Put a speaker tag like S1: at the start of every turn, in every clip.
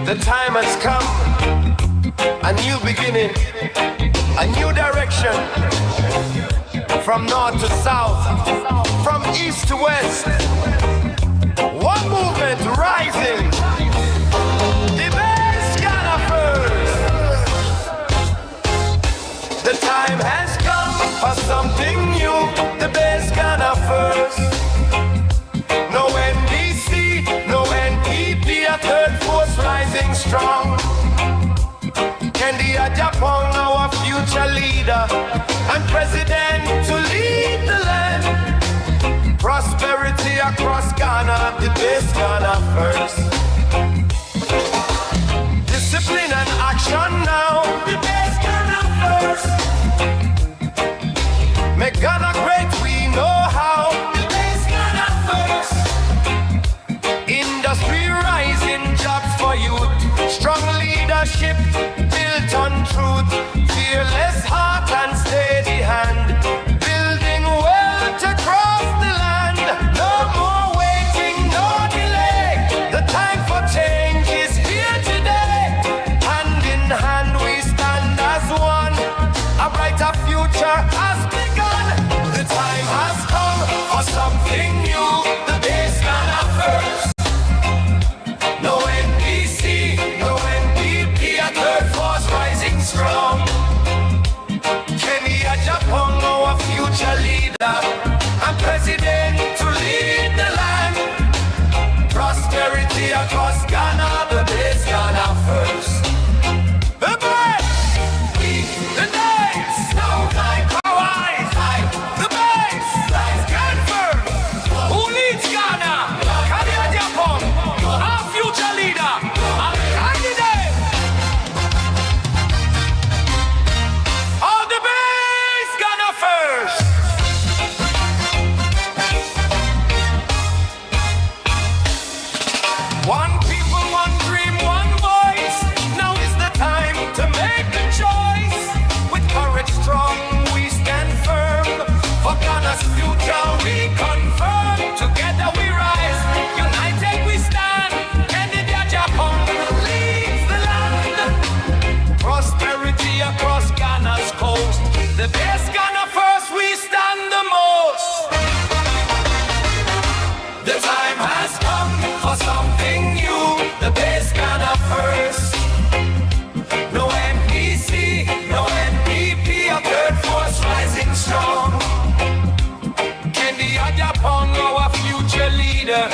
S1: The time has come, a new beginning, a new direction, from north to south, from east to west. One movement rising, the best Ghana first. The time has come for something new, the best Ghana first. No NDC, no NPP, a third force rising strong. Kendi Japan, our future leader and president to lead the land. Prosperity across Ghana, the best Ghana first. Discipline and action now, the best Ghana first. Make Ghana great, we know how, the best Ghana first. Industry rising, jobs for youth, strong leadership built on truth, fearless heart and steady hand, building wealth across the land. No more waiting, no delay. The time for change is here today. Hand in hand we stand as one. A brighter future has begun. The time has come for something new. The best Ghana first. No NPC, no NPP, a third force rising strong. Kenya Japan, our future leader and president to lead the land. Prosperity across Ghana, the best Ghana first. The best, the days, no time for wise. The best, stand firm. Who leads Ghana? Kenya Japan, our future leader and candidate. All the best Ghana first. One people, one dream, one voice. Now is the time to make the choice. With courage strong, we stand firm. For Ghana's future, we confirm. Together we rise, united we stand. Kenya Japan leads the land. Prosperity across Ghana's coast. The best Ghana first, we stand the most. The time has come for something new. The best Ghana first. No NPC, no NPP, a third force rising strong. Kenya Japan, our future leader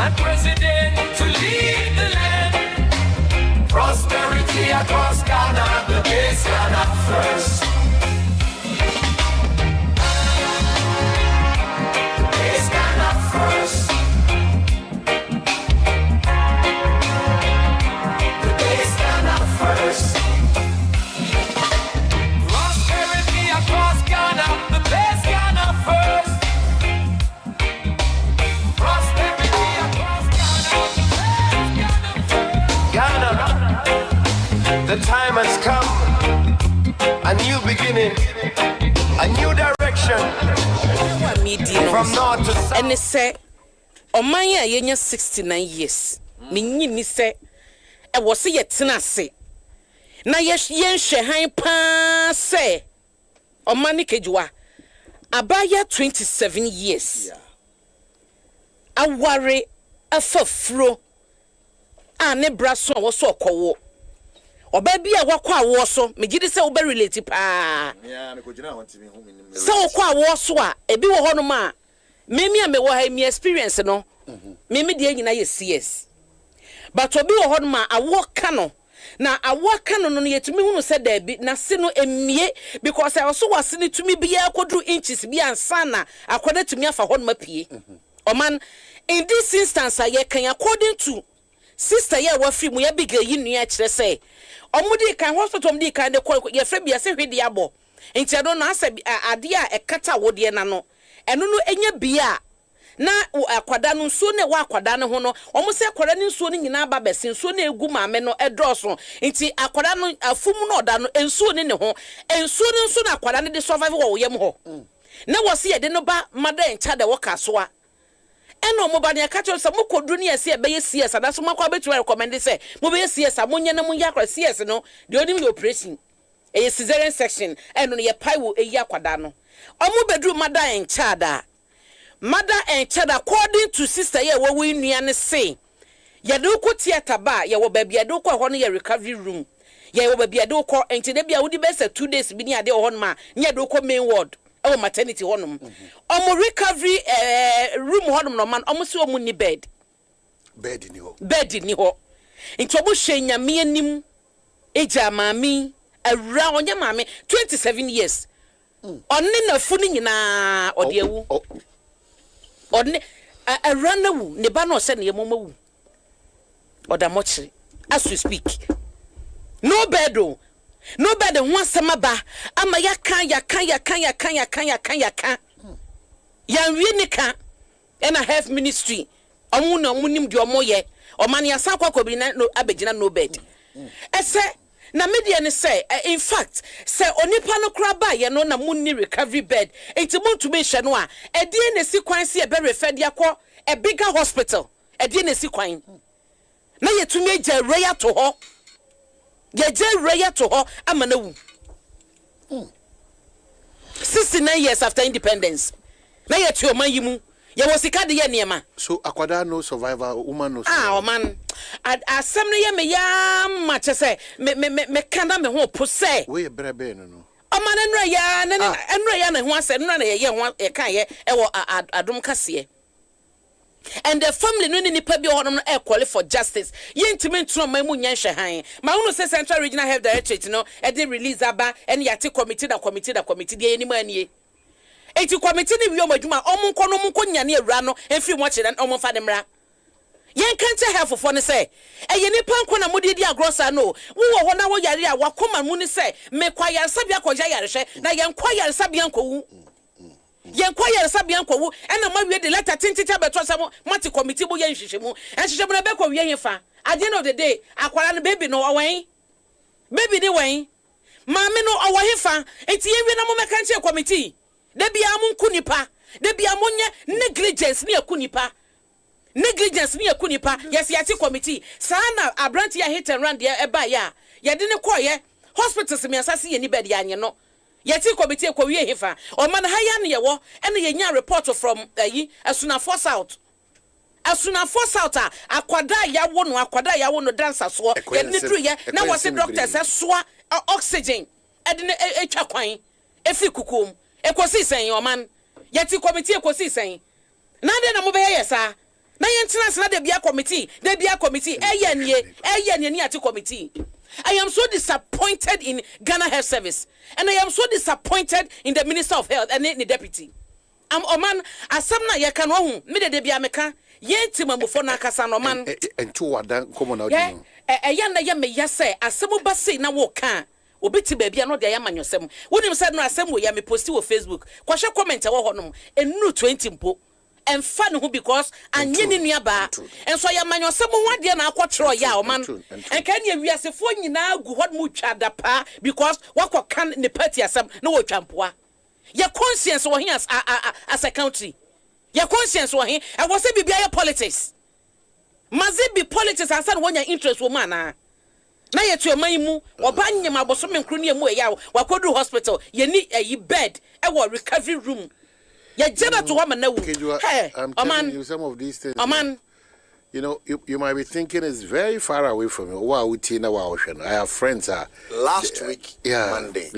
S1: and president to lead the land. Prosperity across Ghana, the best Ghana first. The best Ghana first. The best Ghana first. Prosperity across Ghana, the best Ghana first. Prosperity across Ghana, the best Ghana first. The time has come, a new beginning, a new direction, from north to south.
S2: And they say, Omaya yenya 69 years. Minyi say, I was a tenase. Na yes yen shehan pa say, Omani kejua, abaya 27 years. I worry a fro. Ne braso was so kowo. O baby a wakwa wo so me gidi se wo be relate pa ya na ko gina wanti me hu me se wo kwa wo so a ebi wo hono ma memi a me wo ha mi experience no memi de nyina ye CS but obi wo hono ma awo ka no na awo ka no no yetumi hunu se da bi na se no emie because I also was ne tumi bia akodru inches bia ansa na akoda tumi afa hono ma pie o man in this instance I can according to sister ye wa free mu ya big yi nua kire say omudi kan hospital mdi kan de ye free bia se hwede abo enti ado na ase ade a ekata wode na no eno no enya bia na akwada no nsuo ne wa akwada ne ho no omo se akwada ne nsuo ne nyina ba bese nsuo ne egu maame no edroso enti akwada no afum no oda no nsuo ne ho nsuo ne nso na akwada ne de survive wo yem ho na wo se ye de no ba mada encha de wo kaso a eno mo ba ne ka cho se mo kodru ne ese e be CS ada so makwa betu recommend say mo be CS amonye na mo ya akra CS no the only operation e cesarean section eno ne ye pai wo eyi akwada no omo bedru mada en chada according to sister ye wo wi nua ne say ye do ko theater ba ye wo ba bia do ko ho no ye recovery room ye wo ba bia do ko enti de bia wo di be say 2 days bi ni ade ho no ma nye do ko main ward e maternity ho no omo recovery room ho no man omo se omo ni bed ni ho enti omo hwe nyame anim eja maami awura onye maami 27 years onni na fu ni nyina ode awu onni awura na wu ne ba no se ne yemoma wu oda mochiri as we speak no bed ho asema ba ama yakan yan wi ni kan na health ministry omu na omunim de omoye omani asa kwakobi na no abegina no bed ese na media ne say in fact say onipa no kra ba ye no na munni recovery bed enti muntu me hwe no a edie na si kwan se e be refer dia kɔ a bigger hospital edie na si kwan na yetumi agya reya to ho amana wu 69 years after independence na yetu oman yimu ye wosika de ye niema
S3: so akwada no survivor woman no
S2: man asem no ye me ya ma che se me kanda me ho po se
S3: we brebe no
S2: oman enra ya na ho asem no na ye ho e kan ye e wo adom kase and the family no ni pa bi ho no e call for justice ye ntimi ntro ma mu nya hwe han ma unu se Central Regional Health Directorate no e dey release aba and yate committee dey ni ma nie eti committee ni wi omadwuma omunko no munko nya ne awura no enfiri mo kire omo fa de mra yen kante helpful ne say eye ni panko na modi di agrosa no wo ho na wo yare a wakoma mu ni say me kwa yare sabia ko ja yare hwe na yen kwa yare sabia nko wu ena ma wi de letter tintita beto sam mati committee bo yen hwehwemu enhwehwemu na be ko wi yen fa at the end of the day akwara no baby no owen baby ni wen maame no owohefa enti yen wi na mo meka nche committee de bia mu nkunipa de bia monye negligence ni akunipa yes yati committee sana abranti ya hit and run there eba ya de ne koye hospitals me asase ye ni bed ya nye no yati committee ko wie hefa o man ha ya ne ye wo ene ye nya report from asuna force out akwada ya wo no dancer so ye ne dru ye na wo se doctors soa oxygen edine etwa kwan efi kukum ekosi sen o man yati committee ekosi sen na de na mo be yesa na yentina na de bia committee eye ni ati committee. I am so disappointed in Ghana Health Service and I am so disappointed in the Minister of Health and the deputy. O man asam na ye kan wo me de bia meka yentima mofo na kasa no man
S3: ento wadan komo na odi no
S2: ya na ye me yase asem ba sei na wo kan obeti baabia no de ya manyosem wonim said no asem wo ya me posti wo Facebook kwahwe comment wo ho no enu 20 mpo and fun who because and yen nua ba and so ya manyosem ho de na akwotro ya o man and kan ye wiasefo nyina gu hod mu twada pa because wakokan ne party asem na wo twampoa your conscience wo here as a country your conscience wo here and was say bibia your politics must it be politics and san wonya interest wo man na yetu oman mu oba nyem aboso me nkru ne mu ya wakodu hospital ye ni bed e wo recovery room ye jeba to woman na wu hey
S3: I'm telling you some of these things you know you might be thinking it's very far away from you wa uti na wa ohwe no I have friends
S4: last week Monday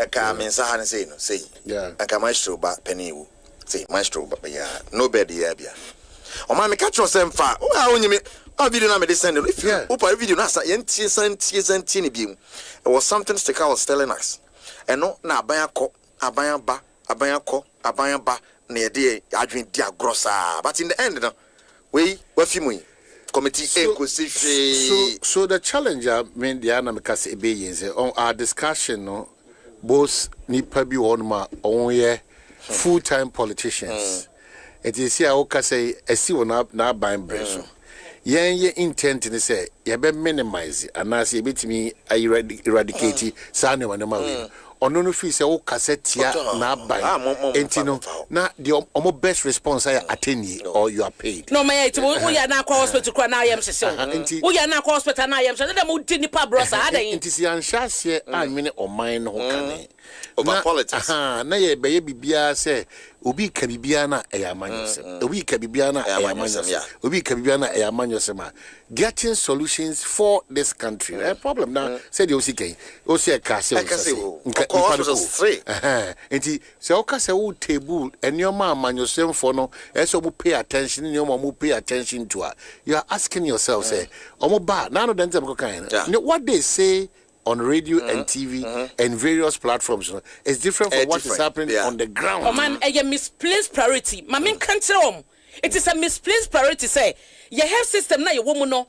S4: aka mensa han say no say aka maestro ba peniwu say maestro ba ya no bed ya bia o ma me catch yourself fa o a onyime a video na me dey send if you open video na sa yentie santie ne biem it was something Sticker was telling us and no na aban ba na ye dey adwen dia grossa but in the end no we fimu committee
S3: so the challenge I mean the anamika ebe yin say on our discussion no both nipa bi won ma on ye full-time politicians it is here o ka say esi wona na ban breso yen ye intent ni say ye be minimize and as ye betimi eradicate sa ne wana ma we ono no fi say o cassette na buy entino na the omo best response I attend or you are paid
S2: no my it we ya na call hospital kwa na yam sese we ya na call hospital na yam sese dem udi nipa brosa adan
S3: ntisi anhwase anwene oman no kane
S4: over politics
S3: na ye be ye bibia say obi ka bibia na eyamanyosem obi ka bibia na eyamanyosem obi ka bibia na eyamanyosem getting solutions for this country a problem now say the OCK o say ka say enti say o ka say o table enioma amanyosem for no eso mo pay attention enioma mo pay attention to you are asking yourself say omo ba na no dente ko kan what they say on radio and TV and various platforms is different from what is happening on the ground.
S2: Oh man, a misplaced priority. Mamin can't tell it is a misplaced priority. Say, your health system now, your woman no.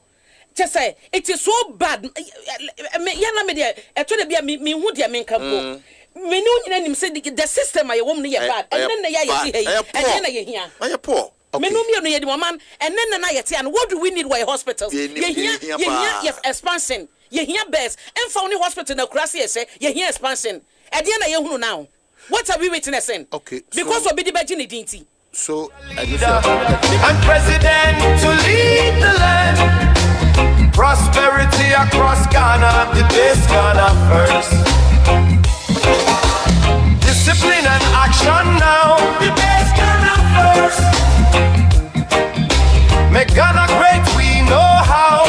S2: Just say it is so bad. Yana media. I told you me who dia men kampo. Me no him say the system your woman is bad. And then you see and then you hear.
S4: Are you poor?
S2: Me no me no ye woman. And then na yeti and what do we need? Why hospitals? You hear expansion. You hear best and found the hospital in the say you hear expansion. At the end of now. What are we witnessing?
S3: Okay.
S2: Because we're being identity.
S3: So
S1: and president to lead the land. Prosperity across Ghana, the best Ghana first. Discipline and action now, the best Ghana first. Make Ghana great, we know how.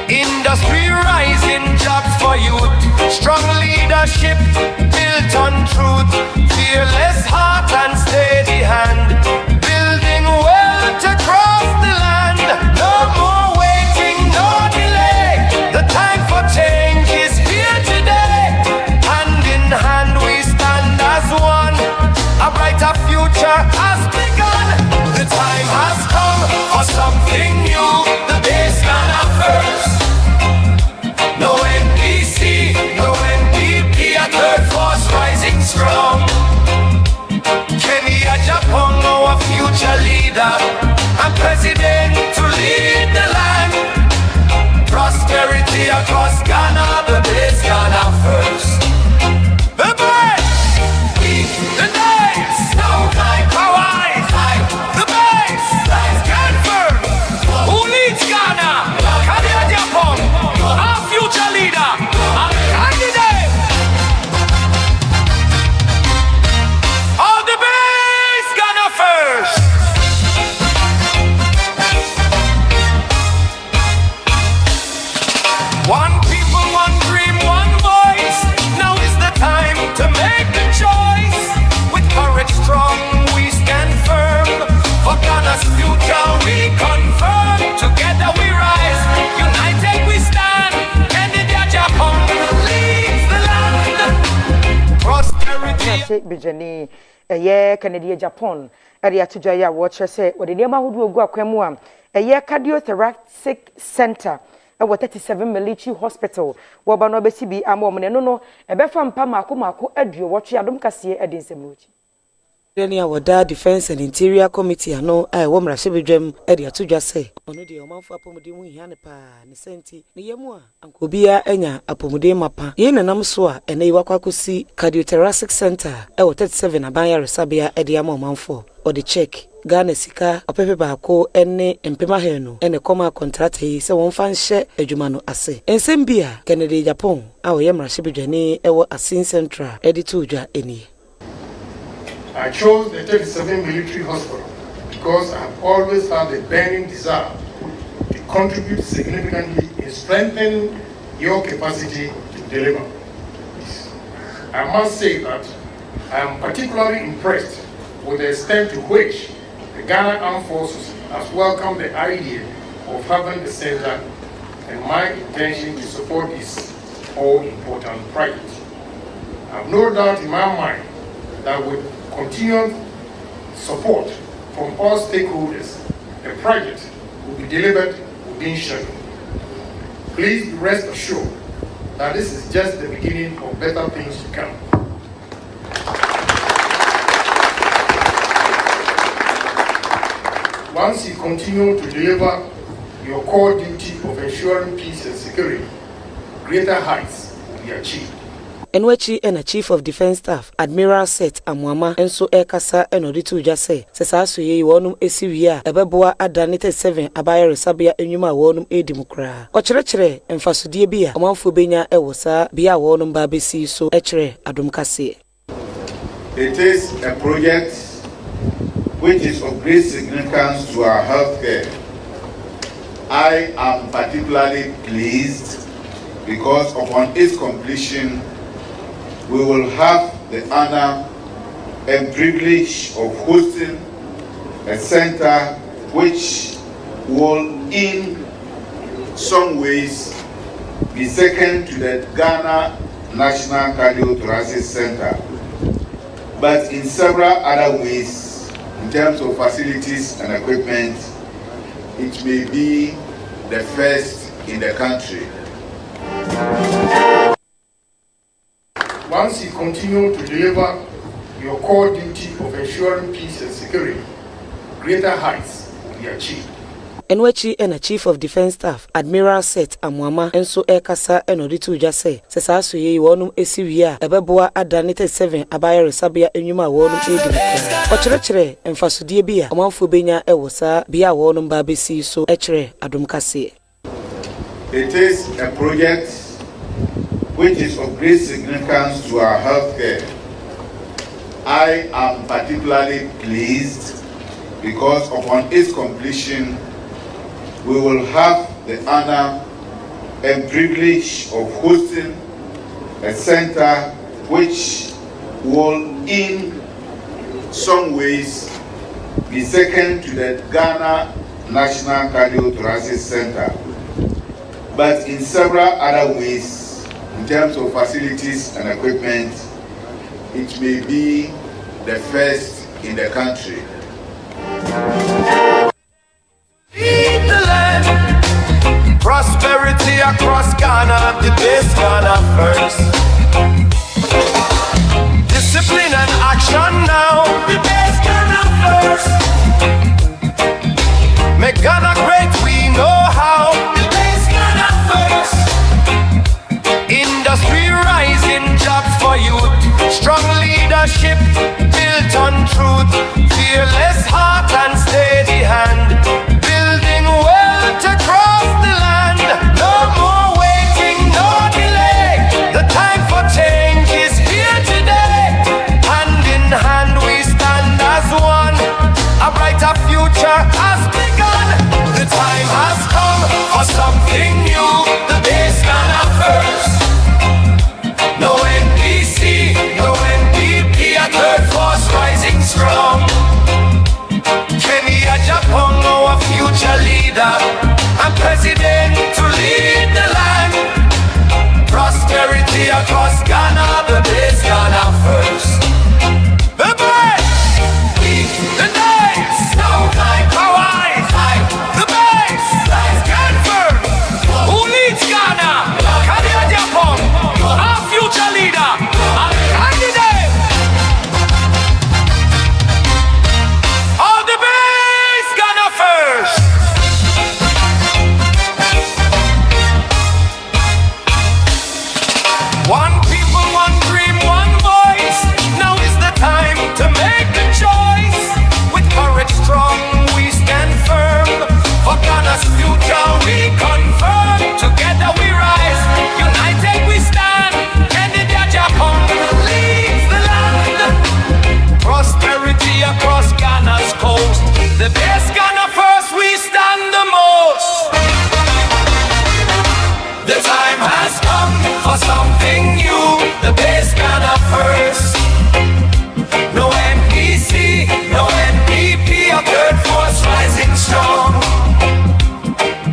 S1: Industry rising, jobs for youth, strong leadership built on truth, fearless heart and steady hand, building wealth across the land. No more waiting, no delay. The time for change is here today. Hand in hand we stand as one. A brighter future has begun. The time has come for something new. The day's gonna first. No NPC, no NPP, a third force rising strong. Kenya, Japan, our future leader, and president to lead the land. Prosperity across Ghana, the day's Ghana first. The best, the nice, no time, Hawaii, the best, Stanford, who leads Ghana, Kenya, Japan. Our future leader, our candidate. All the best, Ghana first. One people, one dream, one voice. Now is the time to make the choice. With courage strong, we stand firm. For Ghana's future, we confirm. Together we rise, united we stand.
S5: Bijani eye Canada Japan area to Jaya watch say what the name would go akwemu a year cardiothoracic center at 37 military hospital wo no besi bi amom ne no e be fa mpa mako aduo watch adom kase edinsemuchi Denia wada Defense and Interior Committee ano ai wo mra shebedwam ade atodwa se ono de omanfo apomuden mu hia ne pa ne senti ne yemu a ankobia anya apomuden mapa ye nanam so a ene yiwakwakosi cardiothoracic center e 37 abanya resabia ade ama omanfo o de check Ghana sika opepe baako ene empema henu ene koma contract yi se won fa nhye adwuma no ase ensem bia Kennedy Japan a wo ye mra shebedwane e wo Asin Central editor udwa eni
S6: I chose the 37 military hospital because I have always had a burning desire to contribute significantly in strengthening your capacity to deliver. I must say that I am particularly impressed with the extent to which the Ghana Armed Forces has welcomed the idea of having the center, and my intention to support this all-important project. I have no doubt in my mind that with continued support from all stakeholders, the project will be delivered within schedule. Please rest assured that this is just the beginning of better things to come. Once you continue to deliver your core duty of ensuring peace and security, greater heights will be achieved.
S5: Enwachi and a chief of defense staff Admiral Set Amwama enso ekasa enoditu uja say sesaso ye wonum esiwia ebeboa adanete 7 abaya resabia enwuma wonum edimukra okyerechire emfasodie bia amanfo benya ewosa bia wonum ba besi so ekire adom kase.
S7: It is a project which is of great significance to our healthcare. I am particularly pleased because upon its completion we will have the honor and privilege of hosting a center which will in some ways be second to the Ghana National Cardiothoracic Center, but in several other ways, in terms of facilities and equipment, it may be the first in the country.
S6: Once you continue to deliver your core duty of ensuring peace and security, greater heights will be achieved.
S5: Enwachi and a chief of defense staff Admiral Set Amwama enso ekasa enoditu uja say sesaso ye wonum esiwia ebeboa adanete 7 abaya resabia enwuma wonum edimukra okyerechire emfasodie bia amanfo benya ewosa bia wonum ba besi so ekire adom kase.
S7: It is a project which is of great significance to our healthcare. I am particularly pleased because upon its completion we will have the honor and privilege of hosting a center which will in some ways be second to the Ghana National Cardiothoracic Center, but in several other ways, in terms of facilities and equipment, it may be the first in the country.
S1: Lead the land, prosperity across Ghana, the best Ghana first. Discipline and action now, the best Ghana first. Make Ghana great, we know how, the best Ghana first. Industry rising, jobs for youth, strong leadership built on truth, fearless heart and steady hand, building wealth across the land. No more waiting, no delay, the time for change is here today. Hand in hand we stand as one, a brighter future has begun. The time has come for something new, the base Ghana first. No NPC, no NPP, a third force rising strong. Kenya, Japan, our future leader, and president to lead the land. Prosperity across Ghana, the best Ghana first. The best, we, the nice, no time, our eyes, the best, stand firm. Who leads Ghana? Kenya, Japan, our future leader, our candidate. All the best Ghana first. One people, one dream, one voice. Now is the time to make the choice. With courage strong, we stand firm. For Ghana's future, we confirm. Together we rise, united we stand. Kenya, Japan leads the land. Prosperity across Ghana's coast. The best Ghana first, we stand the most. The time has come for something new. The best Ghana first. No NPC, no NPP, a third force rising strong.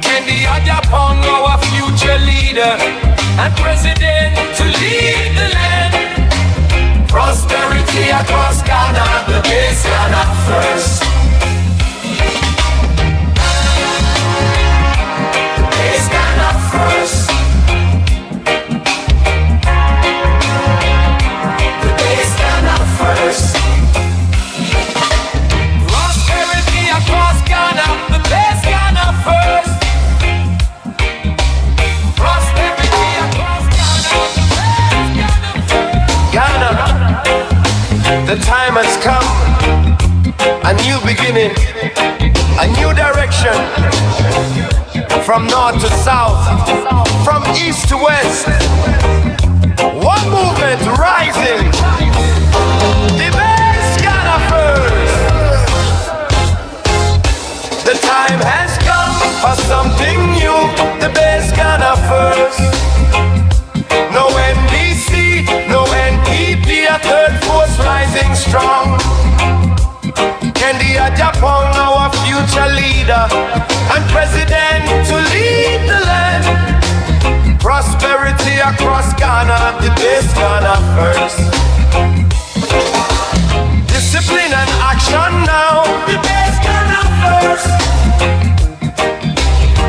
S1: Kenya, Japan, our future leader and president to lead the land. Prosperity across Ghana, the best Ghana first. The best Ghana first. The best Ghana first. Prosperity across Ghana, the best Ghana first. Prosperity across has come. A new beginning, a new direction. From north to south, from east to west. One movement rising. The best Ghana first. The time has come for something new. The best Ghana first. No NDC, no NPP, a third force rising strong. Kendi Japan, our future leader and president to lead the land. Prosperity across Ghana, the best Ghana first. Discipline and action now, the best Ghana first.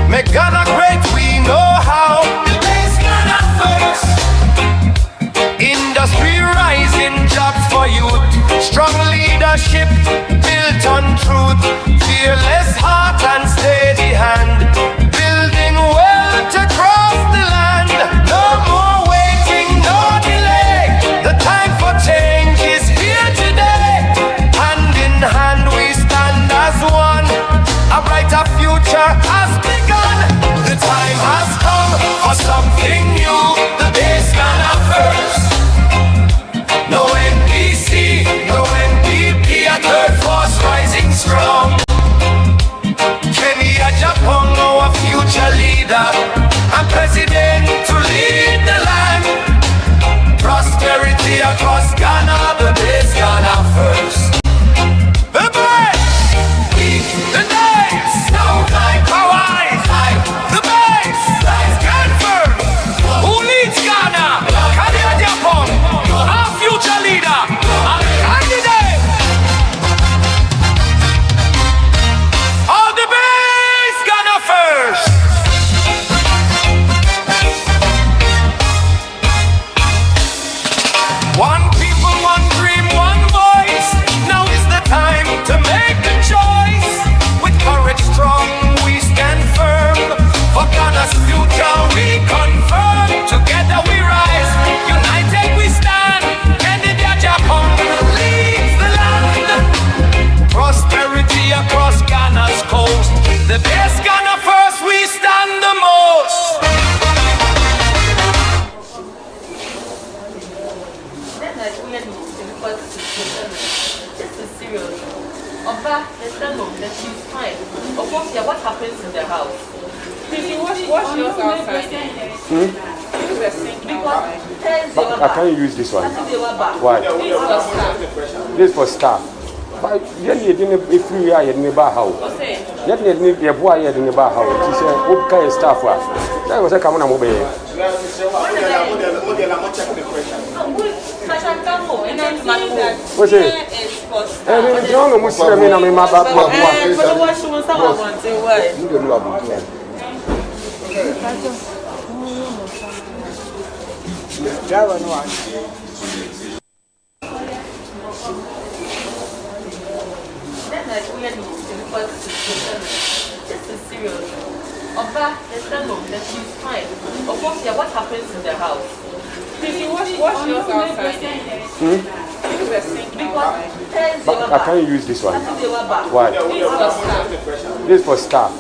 S1: Make Ghana great, we know how, the best Ghana first. Industry rising, jobs for youth, strong leadership built on truth, fearless heart and steady hand, building wealth across the land. No more waiting, no delay. The time for change is here today. Hand in hand we stand as one. A brighter future has begun. The time has come for something new. The best Ghana first. No NPC, no NPP, a third force rising strong. Kenya Japan, our future leader and president to lead the land. Prosperity across Ghana, the best Ghana first. The best, the names, no like Hawaii, the best, stand firm. Who leads Ghana? Kenya Japan, our future leader and candidate. All the best Ghana first. One people, one dream, one voice. Now is the time to make the choice. With courage strong, we stand firm. For Ghana's future, we confirm. Together we rise, united we stand. Kenya Japan leads the land. Prosperity across Ghana's coast. The best Ghana first, we stand the most.
S8: This is serious. Oba, let's tell them that she's fine. Of course, yeah, what happens in the house? Did you wash yours outside?
S9: But I can't use this one. Why? This for staff. But you didn't if you are in the bar house. Yet you need your boy in the bar house. She said, what kind of staff was? That was a common mobile. What's it? I mean, don't know I mean, my back.
S8: This is serious. Oba, let's tell them that she's fine. Of course, yeah, what happens in the house? Did you wash yours outside?
S9: But I can't use this one. Why? This for staff.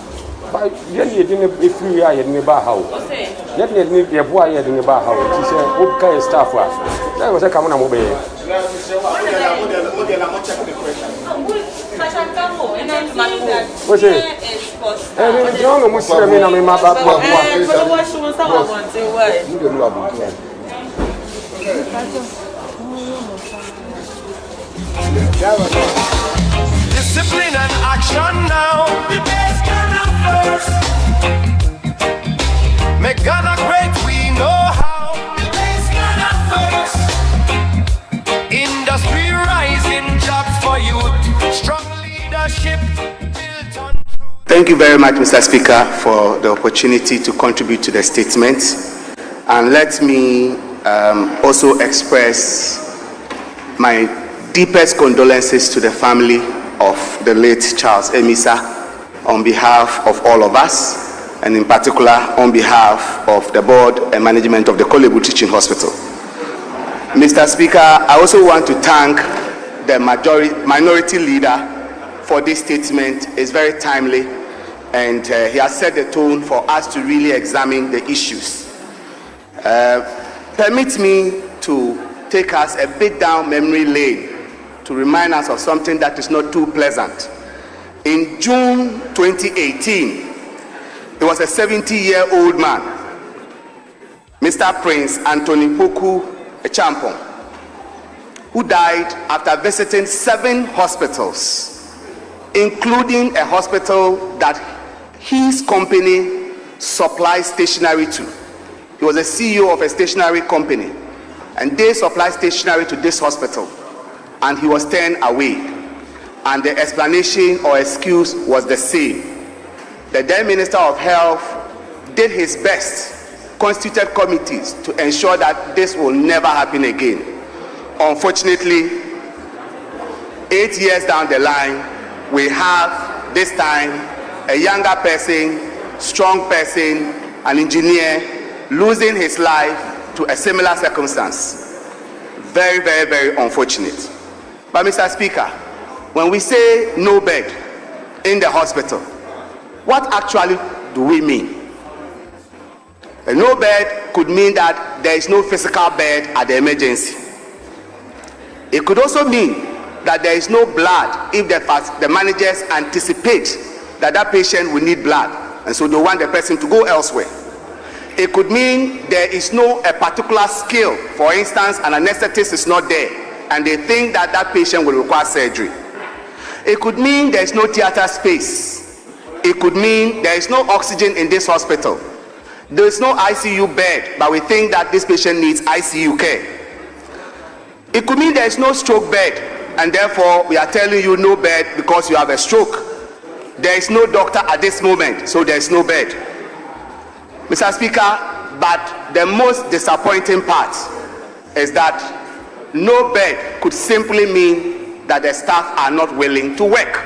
S9: But you didn't if you are in the bar house. Yet you need your boy in the bar house. She said, what kind of staff was? That was a common mobile. What's it? I mean, don't know I mean, I mean, my back.
S1: Discipline and action now. The best Ghana first. Make Ghana great, we know how. The best Ghana first. Industry rising, jobs for youth, strong leadership built on truth.
S10: Thank you very much, Mr. Speaker, for the opportunity to contribute to the statement. And let me also express my deepest condolences to the family of the late Charles Emisa on behalf of all of us, and in particular on behalf of the board and management of the Kolebu Teaching Hospital. Mr. Speaker, I also want to thank the minority leader for this statement is very timely, and he has set the tone for us to really examine the issues. Permit me to take us a bit down memory lane to remind us of something that is not too pleasant. In June 2018, there was a 70-year-old man, Mr. Prince Anthony Poku Echampong, who died after visiting 7 hospitals, including a hospital that his company supplies stationery to. He was a CEO of a stationery company, and they supplied stationery to this hospital, and he was turned away. And the explanation or excuse was the same. The then Minister of Health did his best, constituted committees to ensure that this will never happen again. Unfortunately, 8 years down the line, we have this time a younger person, strong person, an engineer, losing his life to a similar circumstance. Very, very, very unfortunate. But Mr. Speaker, when we say no bed in the hospital, what actually do we mean? A no bed could mean that there is no physical bed at the emergency. It could also mean that there is no blood if the managers anticipate that that patient will need blood, and so they want the person to go elsewhere. It could mean there is no a particular skill. For instance, an anesthetist is not there, and they think that that patient will require surgery. It could mean there is no theater space. It could mean there is no oxygen in this hospital. There is no ICU bed, but we think that this patient needs ICU care. It could mean there is no stroke bed, and therefore we are telling you no bed because you have a stroke. There is no doctor at this moment, so there is no bed. Mr. Speaker, but the most disappointing part is that no bed could simply mean that the staff are not willing to work.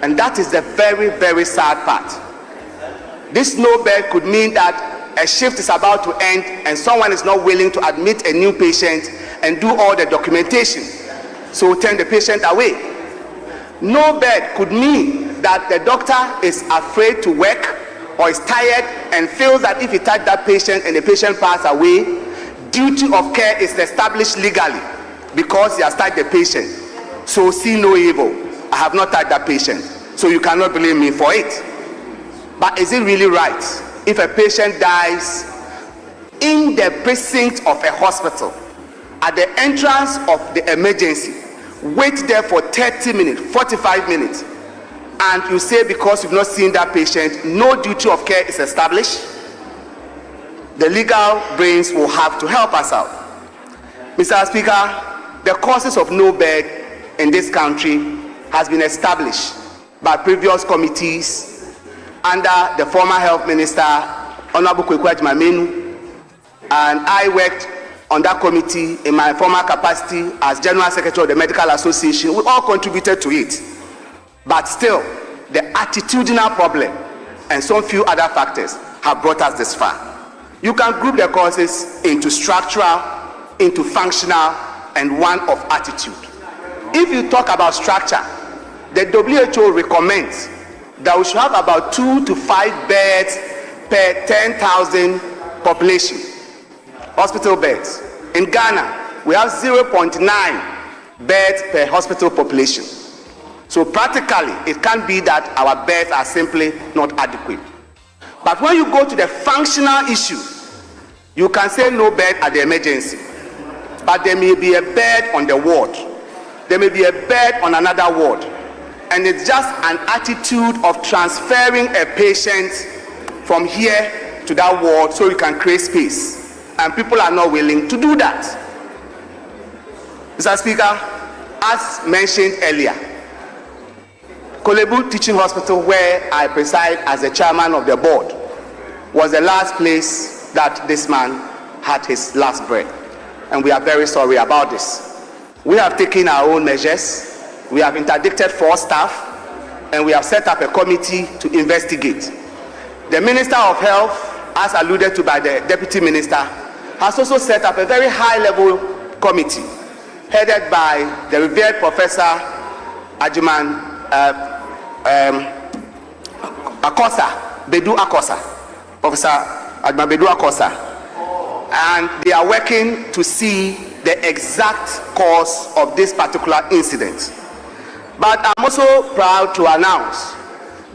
S10: And that is the very, very sad part. This no bed could mean that a shift is about to end and someone is not willing to admit a new patient and do all the documentation, so turn the patient away. No bed could mean that the doctor is afraid to work or is tired and feels that if he touch that patient and the patient pass away, duty of care is established legally because he has touched the patient. So see no evil. I have not touched that patient, so you cannot blame me for it. But is it really right if a patient dies in the precinct of a hospital, at the entrance of the emergency, wait there for 30 minutes, 45 minutes, and you say because you've not seen that patient, no duty of care is established? The legal brains will have to help us out. Mr. Speaker, the causes of no bed in this country has been established by previous committees under the former health minister, Honorable Kweku Ajimamenu, and I worked on that committee in my former capacity as General Secretary of the Medical Association. We all contributed to it. But still, the attitudinal problem and some few other factors have brought us this far. You can group the causes into structural, into functional, and one of attitude. If you talk about structure, the WHO recommends that we should have about 2 to 5 beds per 10,000 population, hospital beds. In Ghana, we have 0.9 beds per hospital population. So practically, it can be that our beds are simply not adequate. But when you go to the functional issue, you can say no bed at the emergency, but there may be a bed on the ward. There may be a bed on another ward. And it's just an attitude of transferring a patient from here to that ward so you can create space. And people are not willing to do that. Mr. Speaker, as mentioned earlier, Kolebu Teaching Hospital, where I preside as the chairman of the board, was the last place that this man had his last breath. And we are very sorry about this. We have taken our own measures. We have interdicted 4 staff, and we have set up a committee to investigate. The Minister of Health, as alluded to by the Deputy Minister, has also set up a very high-level committee headed by the revered Professor Ajiman Bedu Akosa, Professor Ajiman Bedu Akosa, and they are working to see the exact cause of this particular incident. But I'm also proud to announce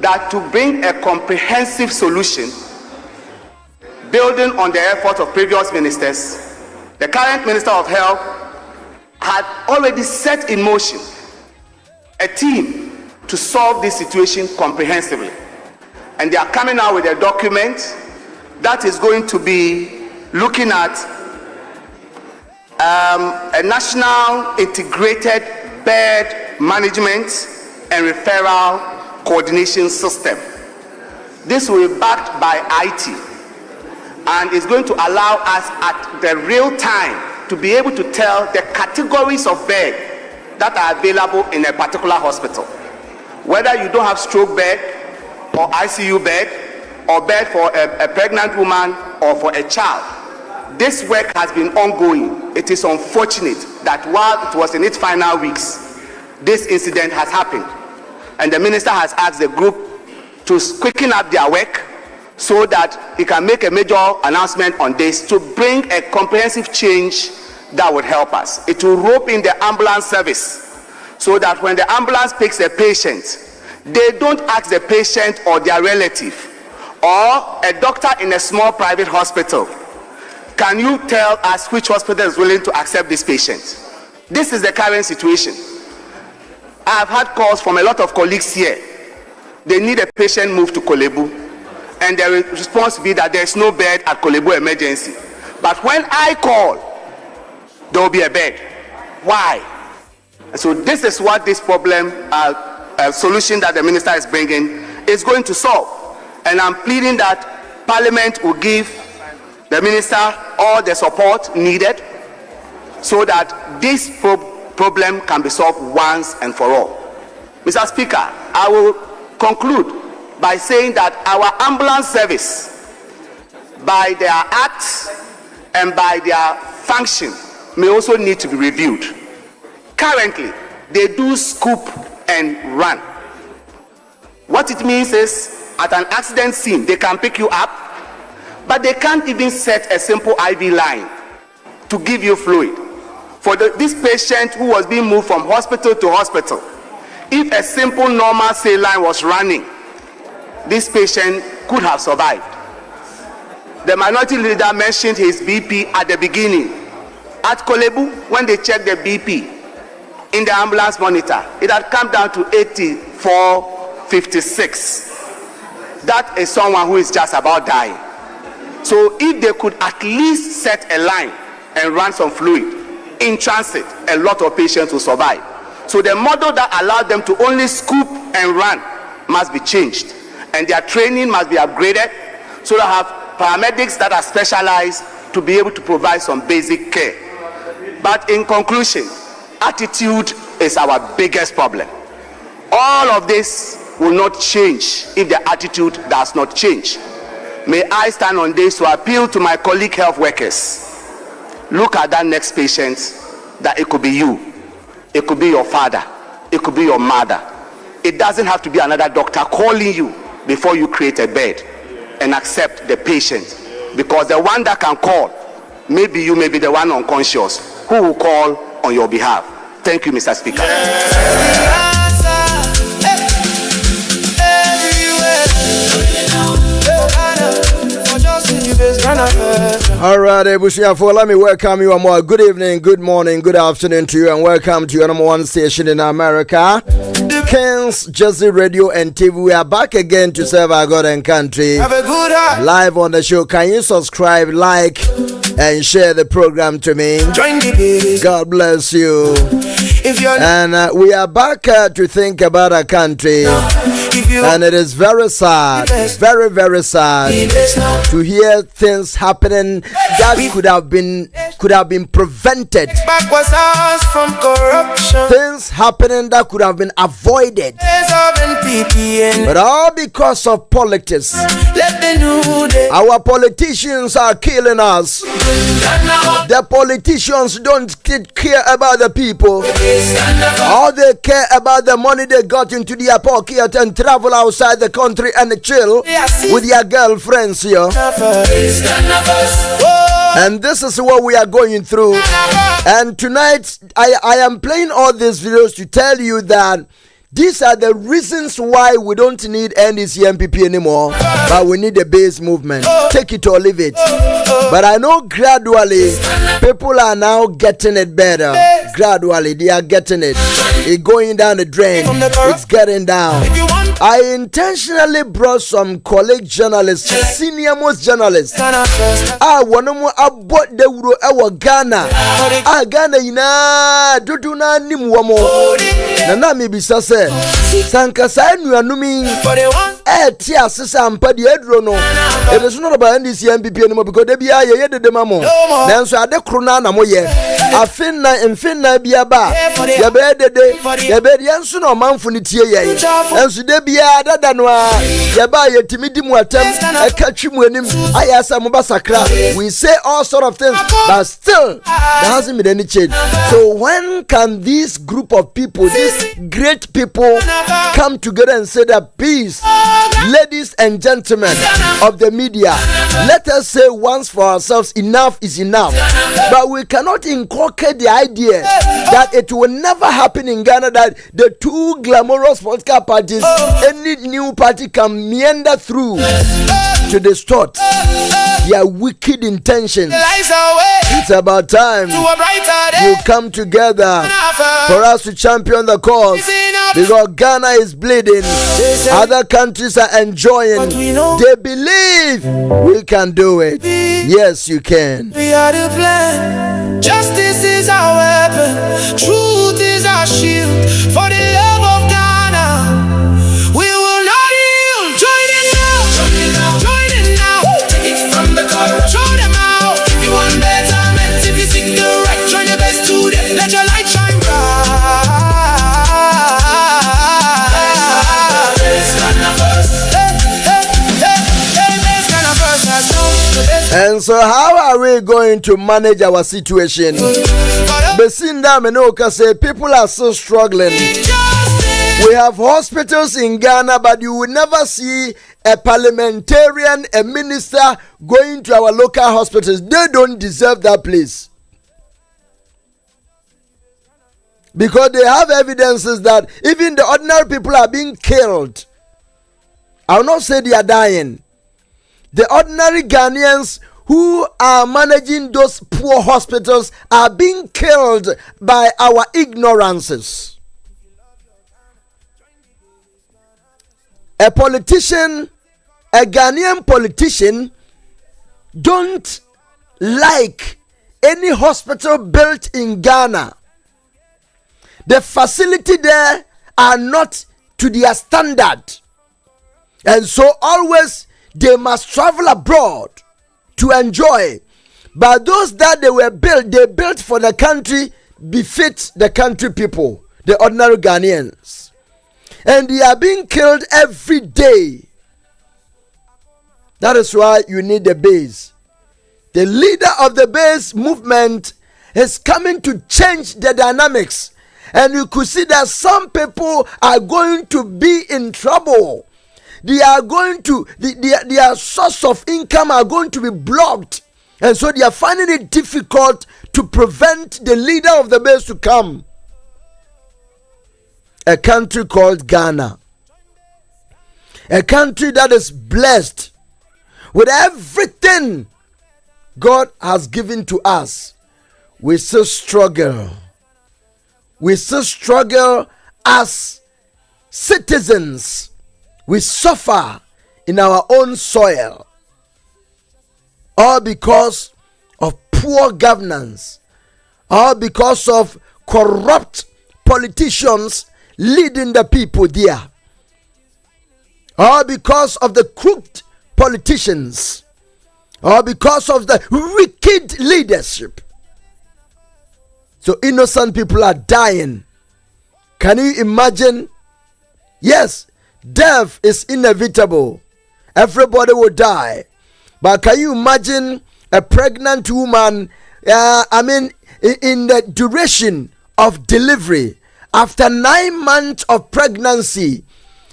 S10: that to bring a comprehensive solution, building on the efforts of previous ministers, the current Minister of Health had already set in motion a team to solve this situation comprehensively. And they are coming out with a document that is going to be looking at a national integrated bed management and referral coordination system. This will be backed by IT and is going to allow us at the real time to be able to tell the categories of bed that are available in a particular hospital. Whether you don't have stroke bed or ICU bed or bed for a pregnant woman or for a child. This work has been ongoing. It is unfortunate that while it was in its final weeks, this incident has happened. And the minister has asked the group to quicken up their work so that he can make a major announcement on this to bring a comprehensive change that would help us. It will rope in the ambulance service so that when the ambulance picks a patient, they don't ask the patient or their relative or a doctor in a small private hospital, can you tell us which hospital is willing to accept this patient? This is the current situation. I have had calls from a lot of colleagues here. They need a patient moved to Kolebu, and their response will be that there is no bed at Kolebu emergency. But when I call, there will be a bed. Why? And so this is what this problem, solution that the minister is bringing, is going to solve. And I'm pleading that Parliament will give the minister all the support needed so that this problem can be solved once and for all. Mr. Speaker, I will conclude by saying that our ambulance service, by their acts and by their function, may also need to be reviewed. Currently, they do scoop and run. What it means is, at an accident scene, they can pick you up, but they can't even set a simple IV line to give you fluid. For this patient who was being moved from hospital to hospital, if a simple normal saline was running, this patient could have survived. The minority leader mentioned his BP at the beginning. At Kolebu, when they checked the BP in the ambulance monitor, it had come down to 84/56. That is someone who is just about dying. So if they could at least set a line and run some fluid in transit, a lot of patients will survive. So the model that allowed them to only scoop and run must be changed, and their training must be upgraded so they have paramedics that are specialized to be able to provide some basic care. But in conclusion, attitude is our biggest problem. All of this will not change if the attitude does not change. May I stand on this to appeal to my colleague health workers. Look at that next patient, that it could be you, it could be your father, it could be your mother. It doesn't have to be another doctor calling you before you create a bed and accept the patient, because the one that can call, maybe you may be the one unconscious who will call on your behalf. Thank you, Mr. Speaker.
S11: All right, Ebushia, let me welcome you more. Good evening, good morning, good afternoon to you, and welcome to your number one station in America, Kings Jersey Radio and TV. We are back again to serve our God and country.
S1: Have a good heart.
S11: Live on the show. Can you subscribe, like, and share the program to me?
S1: Join the babies.
S11: God bless you.
S1: If you're
S11: and we are back to think about our country. And it is very sad, very, very sad to hear things happening that could could have been prevented.
S1: Backwards us from corruption.
S11: Things happening that could have been avoided. But all because of politics. Our politicians are killing us. The politicians don't care about the people. All they care about the money they got into their pocket and travel outside the country and chill with their girlfriends here. And this is what we are going through. And tonight, I am playing all these videos to tell you that these are the reasons why we don't need NDC MPP anymore, but we need a base movement. Take it or leave it. But I know gradually people are now getting it better. Gradually they are getting it. It's going down the drain. It's getting down. I intentionally brought some colleague journalists, senior most journalists. One more about the Euro our Ghana. Ghana ina duduna nimuamo. Nana mi bisase. Sankasa nuanumi. Tia sisa ampadi edrono. It is not about NDC MPP anymore because they be a ye de mamo. Nanso ade krona na moye. Afinna mfinna biaba. Ya be de ya be yanso no manfo ni tie ye. Nanso de bia dada no a ya ba ye timidi mu atem akatwi mu anim ayasa mo basakra. We say all sort of things but still there hasn't been any change. So when can this group of people, these great people come together and say that peace? Ladies and gentlemen of the media, let us say once for ourselves, enough is enough. But we cannot inculcate the idea that it will never happen in Ghana that the two glamorous political parties, any new party can meander through to distort their wicked intentions. It's about time you come together for us to champion the cause, because Ghana is bleeding, other countries are enjoying, they believe we can do it. Yes, you can.
S1: We are the plan. Justice is our weapon, truth is our shield. For the love of Ghana, we will not yield. Join in now, join in now. Take it from the core, show them out. If you want betterment, if you seek the right, try your best to them. Let your light shine bright.
S11: And so how are we going to manage our situation? Besinda Menoka say people are so struggling. We have hospitals in Ghana, but you will never see a parliamentarian, a minister going to our local hospitals. They don't deserve that place. Because they have evidences that even the ordinary people are being killed. I will not say they are dying. The ordinary Ghanaians who are managing those poor hospitals are being killed by our ignorances. A politician, a Ghanaian politician, don't like any hospital built in Ghana. The facility there are not to their standard. And so always they must travel abroad to enjoy. But those that they built for the country, befit the country people, the ordinary Ghanaians. And they are being killed every day. That is why you need the base. The leader of the base movement is coming to change the dynamics. And you could see that some people are going to be in trouble. They are going to, their source of income are going to be blocked. And so they are finding it difficult to prevent the leader of the base to come. A country called Ghana. A country that is blessed with everything God has given to us. We still struggle. We still struggle as citizens. We suffer in our own soil, all because of poor governance, all because of corrupt politicians leading the people there, all because of the crooked politicians, all because of the wicked leadership. So innocent people are dying. Can you imagine? Yes, death is inevitable. Everybody will die. But can you imagine a pregnant woman, in the duration of delivery, after 9 months of pregnancy,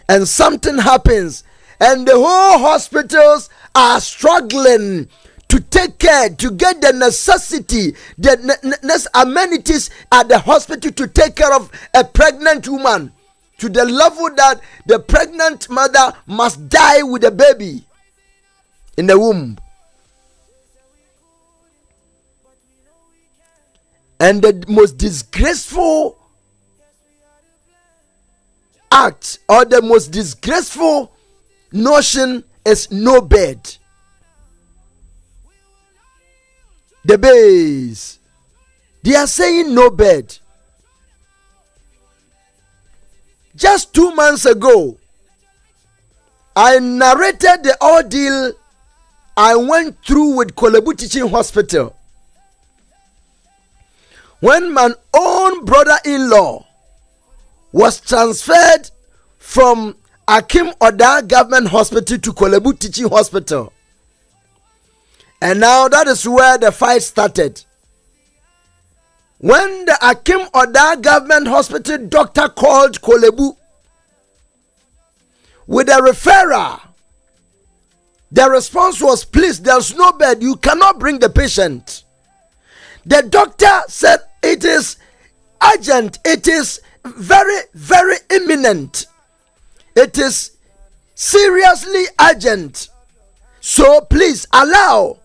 S11: and something happens, and the whole hospitals are struggling to take care, to get the necessity, the amenities at the hospital to take care of a pregnant woman, to the level that the pregnant mother must die with the baby in the womb. And the most disgraceful act, or the most disgraceful notion, is no bed. The base, they are saying no bed. Just 2 months ago, I narrated the ordeal I went through with Kolebu Teaching Hospital when my own brother-in-law was transferred from Akim Oda Government Hospital to Kolebu Teaching Hospital. And now that is where the fight started. When the Akim Oda Government Hospital doctor called Kolebu with a referral, the response was, please, there's no bed, you cannot bring the patient. The doctor said it is urgent, it is very, very imminent, it is seriously urgent, so please allow.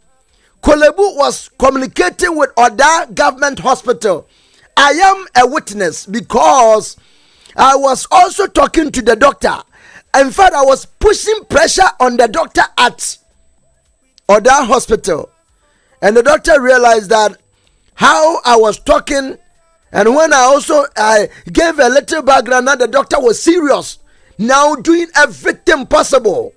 S11: Kolebu was communicating with Oda Government Hospital. I am a witness because I was also talking to the doctor. In fact, I was pushing pressure on the doctor at Oda Hospital, and the doctor realized that how I was talking, and when I gave a little background, that the doctor was serious, now doing everything possible.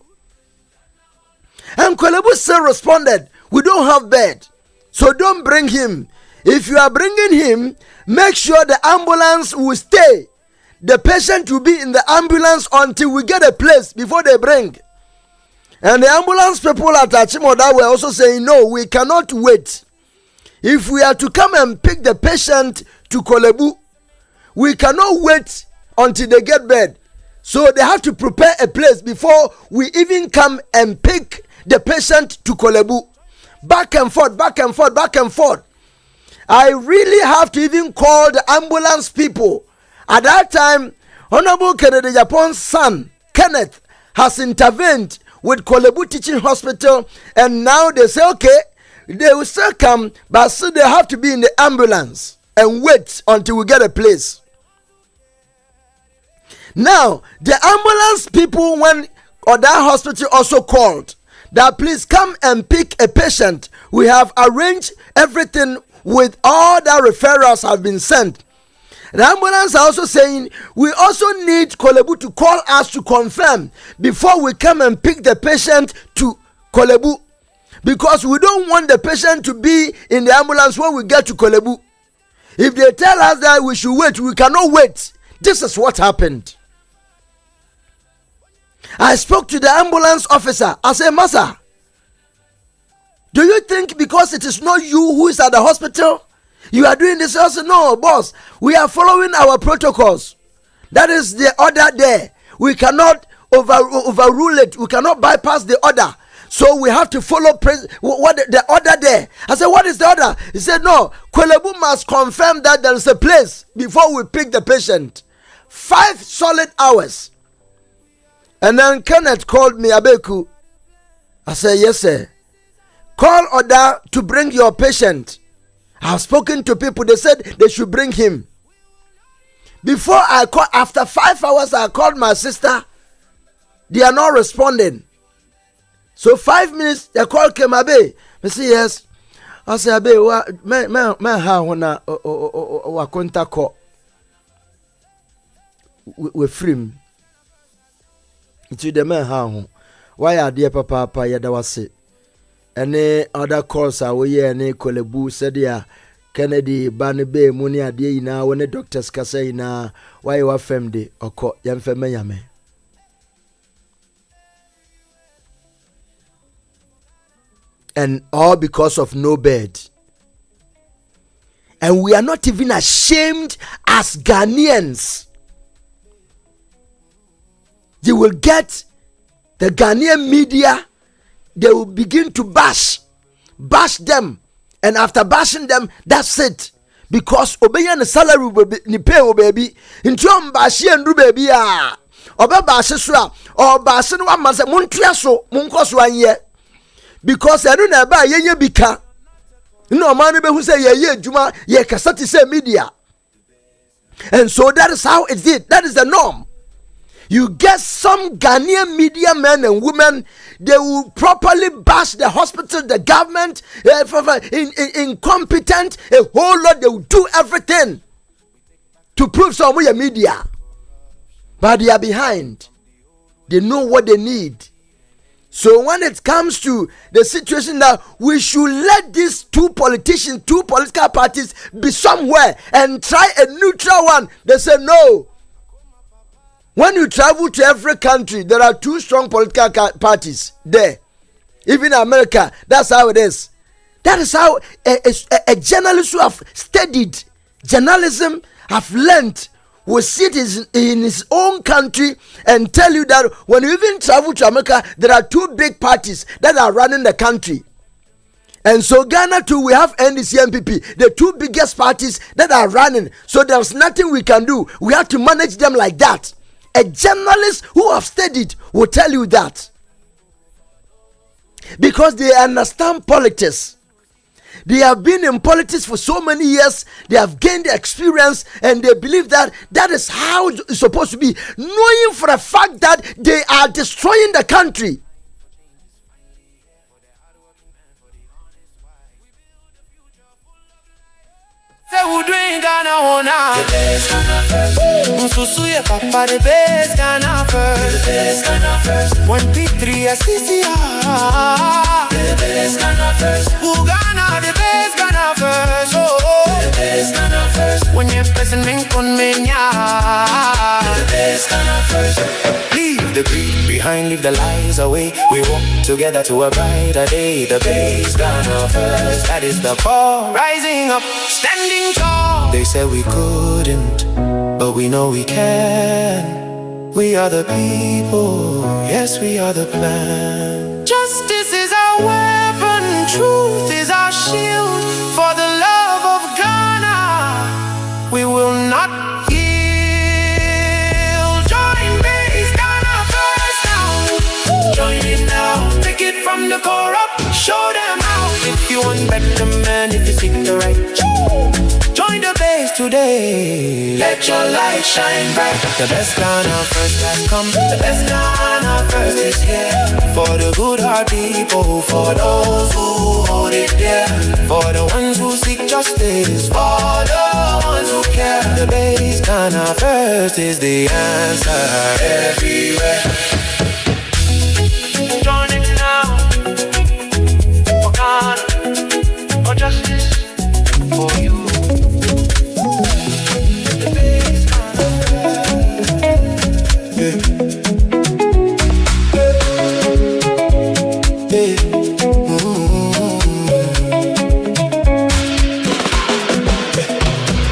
S11: And Kolebu still responded, we don't have bed, so don't bring him. If you are bringing him, make sure the ambulance will stay. The patient will be in the ambulance until we get a place before they bring. And the ambulance people at Achimoda were also saying, no, we cannot wait. If we are to come and pick the patient to Kolebu, we cannot wait until they get bed. So they have to prepare a place before we even come and pick the patient to Kolebu. Back and forth, back and forth, back and forth. I really have to even call the ambulance people. At that time, Honorable Kennedy Japon's son, Kenneth, has intervened with Kolebu Teaching Hospital, and now they say, okay, they will still come, but still they have to be in the ambulance and wait until we get a place. Now, the ambulance people, when Oda Hospital also called, that please come and pick a patient. We have arranged everything with all the referrals have been sent. The ambulance are also saying we also need Kolebu to call us to confirm before we come and pick the patient to Kolebu, because we don't want the patient to be in the ambulance when we get to Kolebu. If they tell us that we should wait, we cannot wait. This is what happened. I spoke to the ambulance officer. I said, Massa, do you think because it is not you who is at the hospital, you are doing this? I said, no, boss, we are following our protocols. That is the order there. We cannot overrule it. We cannot bypass the order. So we have to follow what the order there. I said, what is the order? He said, no, Kolebu must confirm that there is a place before we pick the patient. 5 solid hours. And then Kenneth called me, Abeku. I said, yes, sir. Call Oda to bring your patient. I've spoken to people. They said they should bring him. Before I call, after 5 hours, I called my sister. They are not responding. So 5 minutes, the call came, Abe. I said, yes. I said, Abe, wa contact call. We free. To the man how why are dear papa yada was it? Any other calls are we any Kolebu said yeah Kennedy Banebe Muni Adi na when the doctors kasa na why you are femde oko yamfeme yame. And all because of no bed. And we are not even ashamed as Ghanaians. You will get the Ghanaian media, they will begin to bash them. And after bashing them, that's it. Because obey the salary ni pay o baby. Intiom bashi and do baby ah. Obe bashi swa or bashi no one man say muntua so munkos 1 year. Because I don't know about ye bika. No man be who say ye juma ye kasati say media. And so that is how it is. That is the norm. You get some Ghanaian media men and women, they will properly bash the hospital, the government, incompetent, a whole lot. They will do everything to prove some of your media. But they are behind. They know what they need. So when it comes to the situation that we should let these two political parties be somewhere and try a neutral one, they say no. When you travel to every country, there are 2 strong political parties there. Even in America, that's how it is. That is how a journalist who have studied journalism, have learned, will sit in his own country and tell you that when you even travel to America, there are 2 big parties that are running the country. And so Ghana too, we have NDC MPP, the 2 biggest parties that are running. So there's nothing we can do. We have to manage them like that. A journalist who have studied will tell you that. Because they understand politics. They have been in politics for so many years. They have gained experience and they believe that that is how it's supposed to be. Knowing for a fact that they are destroying the country.
S1: Say who doing Ghana hona? The best Ghana first. Susuye papa the best Ghana first. The best Ghana first. 1P3 SCCR. The best Ghana first. Who Ghana the best Ghana first. Oh. The best Ghana first. When you're pressing me con menya. The best Ghana first. Leave the greed behind, leave the lies away. We walk together to a brighter day. The best Ghana first. That is the call. Rising up, standing tall. They said we couldn't, but we know we can. We are the people, yes, we are the plan. Justice is our weapon, truth is our shield. For the love of Ghana, we will not yield. Join base Ghana first now. Join it now, take it from the corrupt. Show them how. If you want better man, if you seek the right, join the base today. Let your light shine bright. The best Ghana first has come. The best Ghana first is here. For the good heart people, for those who hold it dear, for the ones who seek justice, for the ones who care. The base Ghana first is the answer everywhere. Join it now. For Ghana, for justice, for you.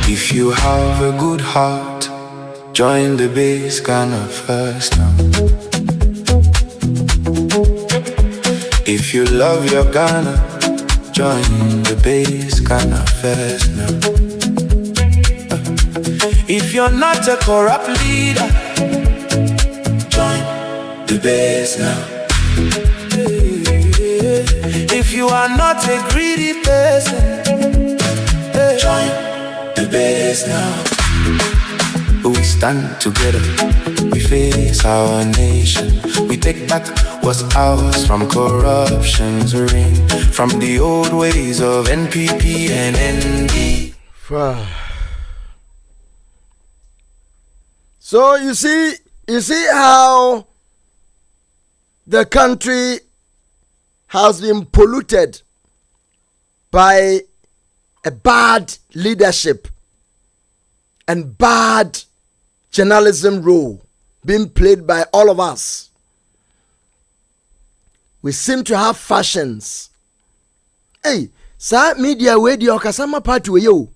S1: If you have a good heart, join the base Ghana first now. If you love your Ghana, join the base Ghana first now. If you're not a corrupt leader, join the base now. If you are not a greedy person, join the base now. We stand together, we face our nation. We take back what's ours from corruption's reign, from the old ways of NPP and ND.
S11: So you see how the country has been polluted by a bad leadership and bad journalism role being played by all of us. We seem to have fashions. Hey, sa media we di okasama party we yo.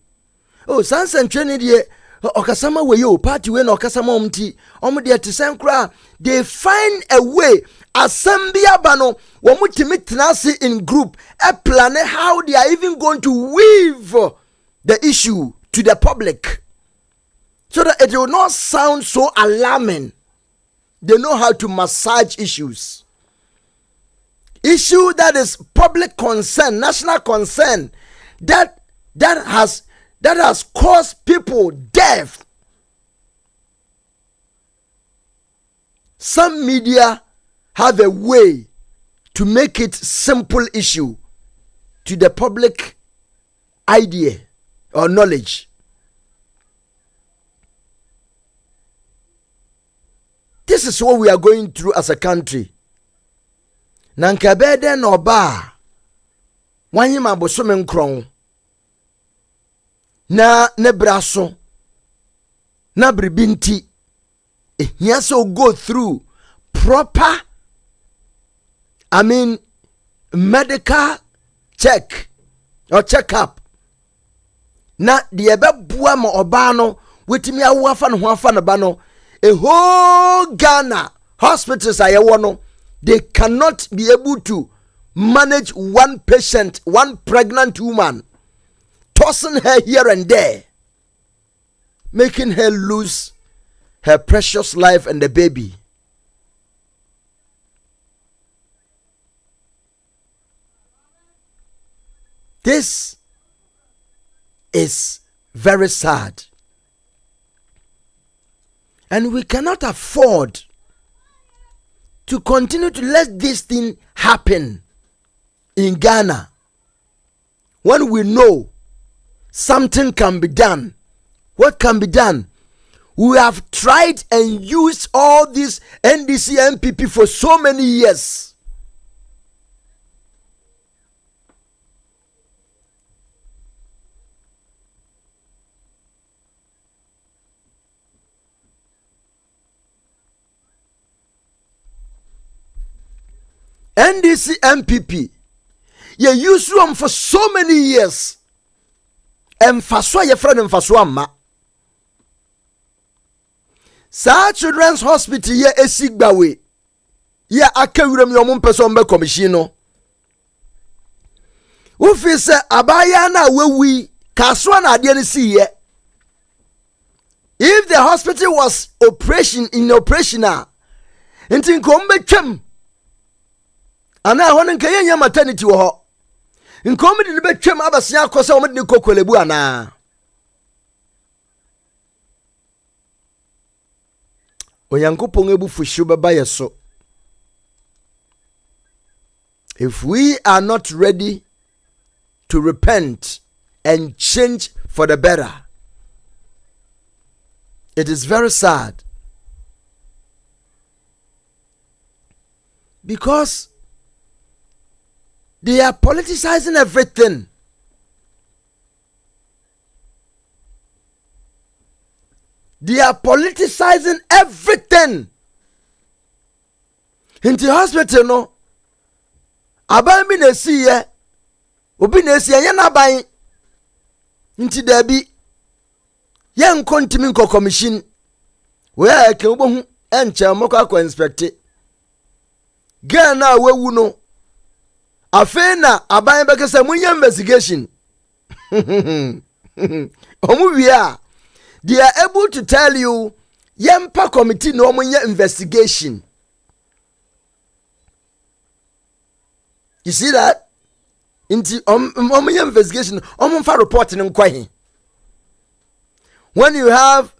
S11: Oh, sansan training di okasama we yo party we na okasama omti. Omde atisen kra, they find a way assembly abano wamutimi tenasi in group a plan how they are even going to weave the issue to the public so that it will not sound so alarming. They know how to massage issues. Issue that is public concern, national concern, that has caused people death. Some media have a way to make it simple issue to the public idea or knowledge. This is what we are going through as a country. Nankabede no ba wanyima bosome nkron na nebraso na bribinti ehia so go through proper medical check or check-up. Na the ebebua ma oba no wetimi awo afa no ho afa na ba no a whole Ghana hospitals ayewo no, they cannot be able to manage one patient, one pregnant woman, tossing her here and there, making her lose her precious life and the baby. This is very sad. And we cannot afford to continue to let this thing happen in Ghana when we know something can be done. What can be done? We have tried and used all these NDC MPP for so many years. NDC MPP, ye use them for so many years. Emfaswa ye friend emfaswa ma. Sa children's hospital ye esigbawe. Ye akawurem yo mumpeso mbe commission no. Ufi se abaya na wewi kaswa na ade ne si ye. If the hospital was operational, nti nkombe twem ana hono nka yenya maternity wo ho nkomi de betwem abasia akose wo de kokolebu ana Onyankopon ebufuhye beba yeso. If we are not ready to repent and change for the better, it is very sad, because they are politicizing everything. They are politicizing everything. In the hospital, no. Aban bi na si ye. Obi na si ye na ban. Nti dabi. Ye nkontimi nko commission. We ake obohu enche moko akọ inspect. Ghana wewu no. Afena aban bekese munye investigation. Omuwia. They are able to tell you yempa committee no munye investigation. You see that? Inti omunye investigation omunfa report ni nkwahi. When you have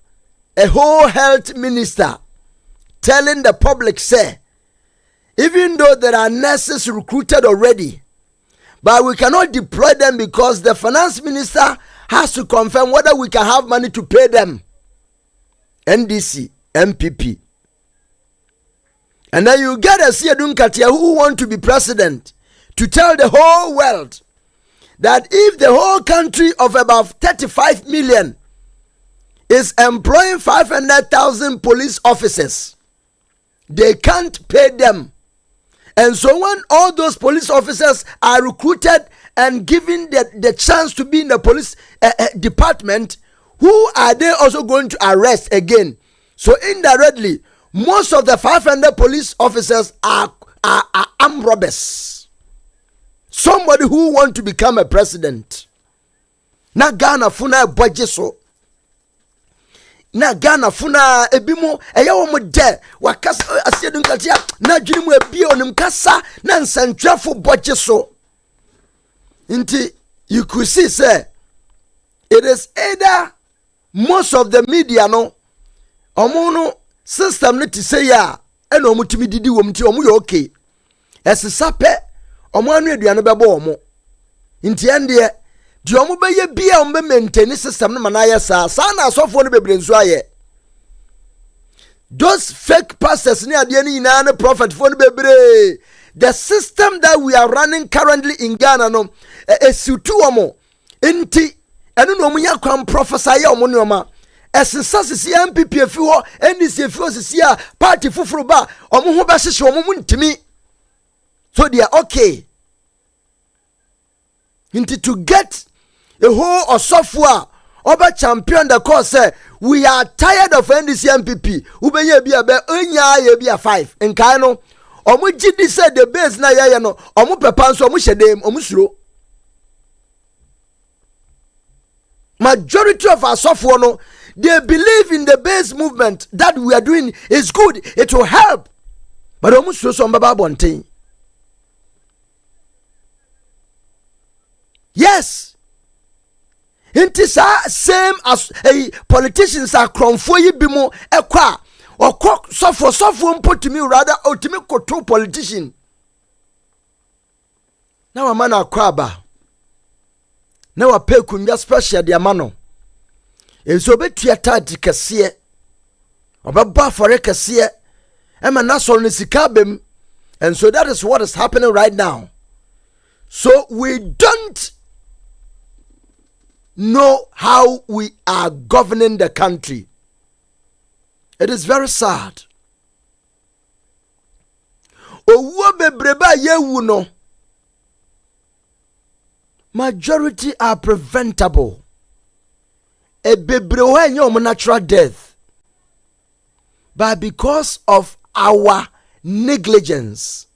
S11: a whole health minister telling the public, say, even though there are nurses recruited already, but we cannot deploy them because the finance minister has to confirm whether we can have money to pay them. NDC, MPP. And then you get a Siedun Katia who want to be president to tell the whole world that if the whole country of about 35 million is employing 500,000 police officers, they can't pay them. And so when all those police officers are recruited and given the chance to be in the police department, who are they also going to arrest again? So indirectly, most of the 500 police officers are armed robbers. Somebody who want to become a president. Na Ghana funa budget so. Na Ghana funa ebimo eya wo de wakasa asiedun katia na dwene mu ebie onim kasa na nsantwafo budget so. Inti you could see say it is either most of the media no omo system no to say ya ena omo timi didi wo mti omo ye okay esesa pe omo anu aduane bebo omo nti ende di omo be ye bia omo be maintain system no manaye sa na asofo no bebre nso aye those fake pastors ni ade ni ina ne prophet for no bebre. The system that we are running currently in Ghana no esitu omo nti enu no omo ya kwan prophesy omo ne oma esesa sisi MPP efi ho NDC efi ho sisi a party fufuru ba omo ho ba hihye omo ntimi. So they are okay. Into to get a whole of software over champion the cause say we are tired of NDC MPP. Ubenye bia be onya ye bia 5. Enkai no omo gidi say the base na ye no omo pepa nso omo hyedem omo suro. Majority of our software no they believe in the base movement that we are doing is good. It will help. But omo suro so mbaba bonten. Yes. It is same as politicians are cromfoyi bimo ekwa or suffer put to me rather ultimate control politician. Now a man akwaba. Now a pay kunya special dia mano. Enso betua tadi kase. Obaba for kase. Ema nasol ni sikabem. And so that is what is happening right now. So we don't know how we are governing the country. It is very sad. Owo bebreba yewu no. Majority are preventable. A bebrewa nyom natural death. But because of our negligence,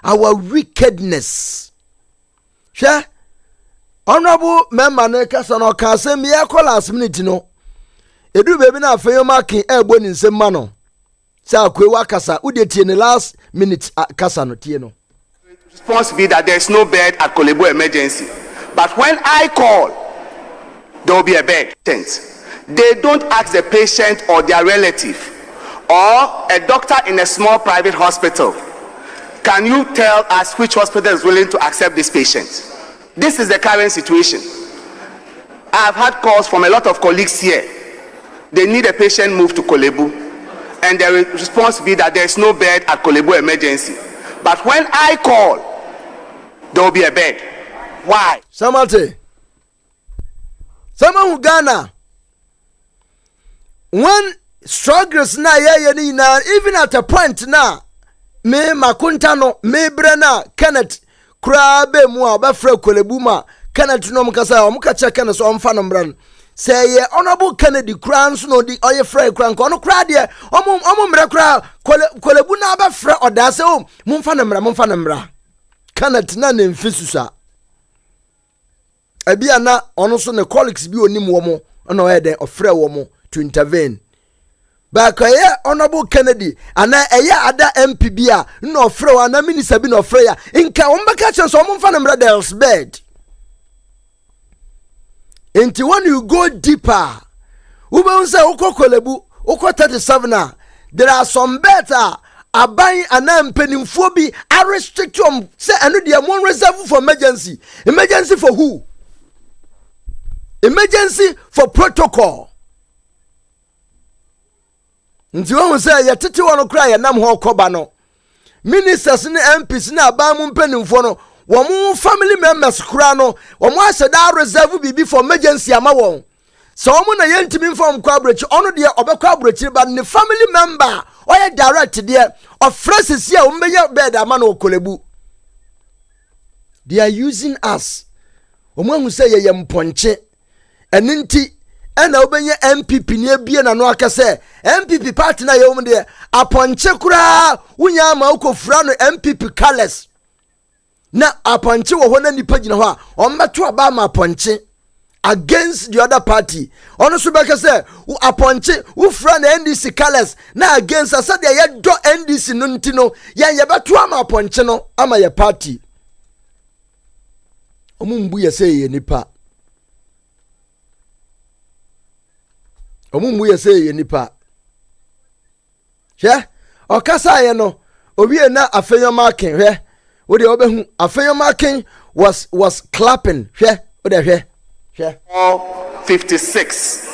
S11: our wickedness. Sure? Honorable member ne kasa no ka se me yakọ last minute no. Edu baby na afeyo makin ebo ni nsem ma no. Say akwewa kasa ude tie ne last minute kasa no tie no.
S10: Response be that there is no bed at Kolebo emergency. But when I call, there will be a bed. They don't ask the patient or their relative or a doctor in a small private hospital. Can you tell us which hospital is willing to accept this patient? This is the current situation. I have had calls from a lot of colleagues here. They need a patient moved to Kolebu. And their response will be that there is no bed at Kolebu emergency. But when I call, there will be a bed. Why?
S11: Samate. Sama Ghana. When struggles na ye na even at a point na me makunta no me brena Kenneth Krabe mu abafra Kolebu ma Kenneth no mkasa o mkacha Kenneth so omfa no mbran say ye honorable Kennedy Kran so no di oye fra kran ko no kra de omo mra kra Kolebu na abafra oda se o mumfa no mra Kenneth na ne mfisusa ebia na ono so ne colleagues bi onim wo mo na o eden ofra wo mo to intervene. But honorable Kennedy and ada MPB no ofra na minister bi no ofra ya inka ombaka chance omfa na brothers bed. Until when you go deeper, ube say uko Kolebu uko 37 there are some better aban ana mpanimfo bi are restriction say eno dey mon reserve for emergency. Emergency for who? Emergency for protocol. Nti won say ye tete won kra ye nam ho koba no. Ministers ne MPs ne aban mu mpanimfo no wɔn family members kura no wɔn ahyɛ da reserve bibi for emergency ama wɔn so wɔn na yɛntumi nfa nkɔ aburokyi ɔno deɛ ɔbɛkɔ aburokyi ba ne family member ɔyɛ direct deɛ ɔfrɛ sisi a wɔn bɛyɛ bed ama no okolebu. They are using us. Wɔn ahu sɛ yɛyɛ mpɔnkye ɛne nti ɛna wɔbɛnyɛ MPP ne ebie na no aka sɛ MPP party na yɛ wɔn deɛ apɔnkye koraa wonya ama wokɔfura no MPP colours. Na apɔnkye wɔ hɔ na nipa gyina hɔ a ɔmbɛto aba ma apɔnkye against the other party. Ɔno so bɛka sɛ apɔnkye wofra na NDC colours na against asɛ deɛ yɛdɔ NDC no nti no yɛbɛto ama apɔnkye no ama yɛ party. Ɔmo mbu yɛ sɛ yɛ nipa. Ɔmo mbu yɛ sɛ yɛ nipa. Hwɛ ɔkasa yɛ no owie na afɛnyɔma ken hwɛ. What the obehu afenyomakin was clapping. Hwɛ o de hwɛ.
S10: 56.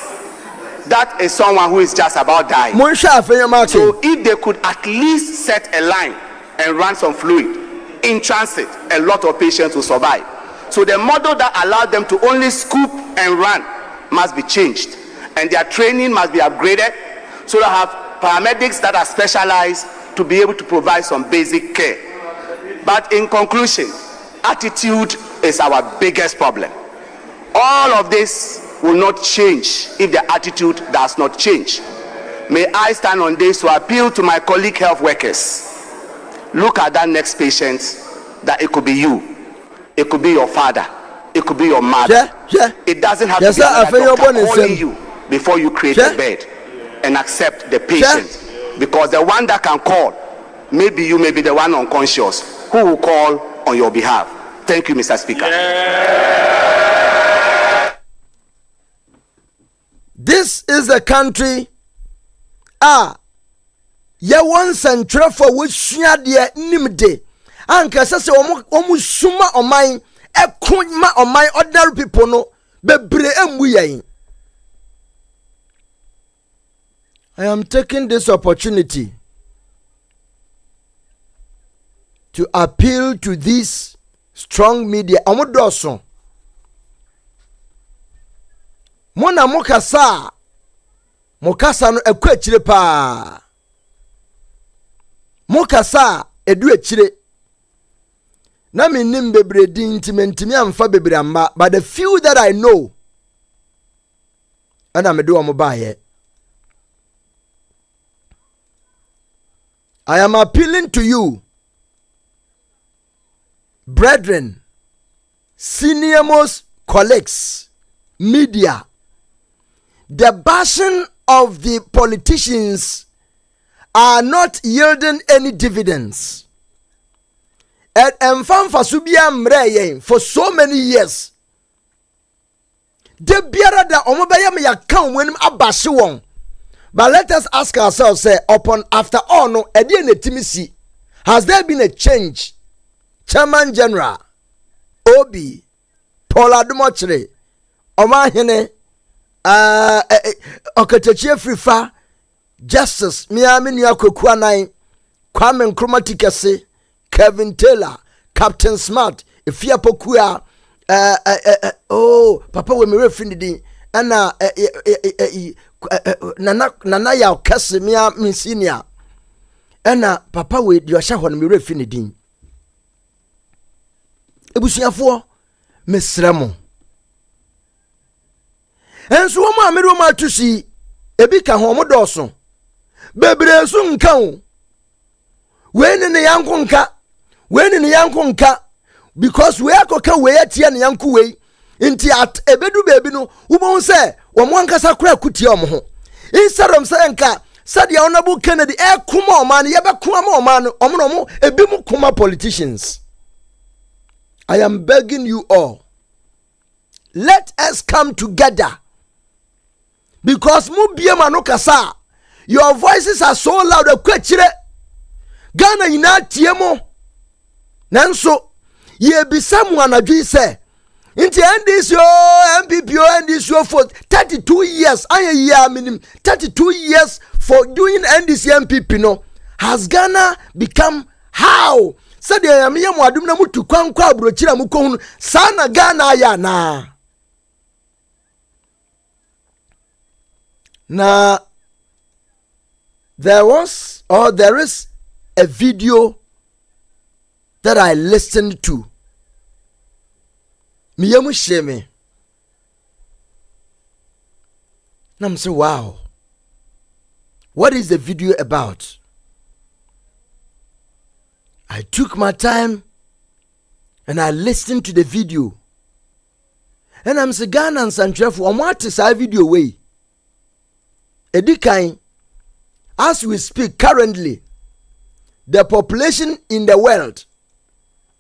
S10: That is someone who is just about dying.
S11: Munhwɛ afenyomakin.
S10: So if they could at least set a line and run some fluid in transit, a lot of patients will survive. So the model that allowed them to only scoop and run must be changed, and their training must be upgraded so they have paramedics that are specialized to be able to provide some basic care. But in conclusion, attitude is our biggest problem. All of this will not change if the attitude does not change. May I stand on this to appeal to my colleague health workers. Look at that next patient, that it could be you, it could be your father, it could be your mother. It doesn't have to be another doctor calling you before you create a bed and accept the patient. Because the one that can call, maybe you may be the one unconscious who will call on your behalf. Thank you, Mr. Speaker.
S11: This is a country ye one central for which shia de nimde anka se omu suma oman ekunma oman ordinary people no bebre emu yen. I am taking this opportunity to appeal to this strong media. Amudoso mona mokasa no ekwachire pa mokasa edu echire na menim bebre din timentimi amfa bebre amma, but the few that I know ana medo omo baye. I am appealing to you, brethren, senior most colleagues, media. The bashing of the politicians are not yielding any dividends. And for so many years, the biara da omobayam ya kan when abashi won. But let us ask ourselves, say, upon after all, no, has there been a change? Chairman General, Obi, Paula Dumochre, Omahene, Okatechie Frifa, Justice, Miami Nyakukwanai, Kwame Nkrumah, Kevin Taylor, Captain Smart, Ifia Pokua, Papa we me refinidi, nana ya kase mia minsinia ena papa we di ohya ho no me refi ne din ebusuafo mesremo enso wo ma medo ma tusi ebi ka ho mo doso bebre so nka o we ne yanko nka because we akoka we atia ne yanko we inti at ebedu bebi no wubon se wo mo ankasa kura kutie omo ho instead of saying ka said honorable Kennedy kuma man yebe kuma man omo ebi mu kuma politicians. I am begging you all, let us come together, because mu biema no kasa your voices are so loud ekwechire Ghana ina tiemo nanso ye bisamu anadwi se Inti NDC MPP NDC for 32 years. I year minimum 32 years for doing NDC MPP no. Has Ghana become how? said the Yamiam Wadum to Kwankwa Brochira Mukon, Sana Ghana Yana. Now, there is a video that I listened to. Miyamu Sheme. And I'm saying, wow. What is the video about? I took my time and I listened to the video. And I'm saying, Ghana and Santrafu, I'm watching this video way. Decay, as we speak currently, the population in the world,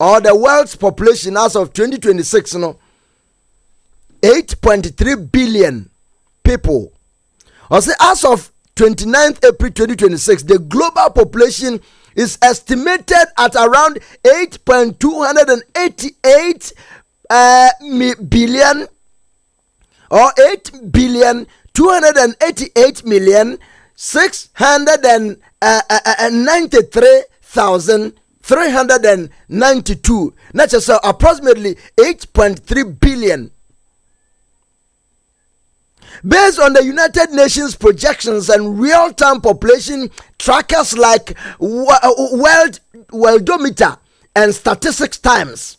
S11: or the world's population as of 2026, 8.3 billion people. Or say as of 29th April 2026, the global population is estimated at around 8.288 billion, or 8,288,693,392. That's just approximately 8.3 billion. Based on the United Nations projections and real-time population trackers like Worldometer and Statistics Times,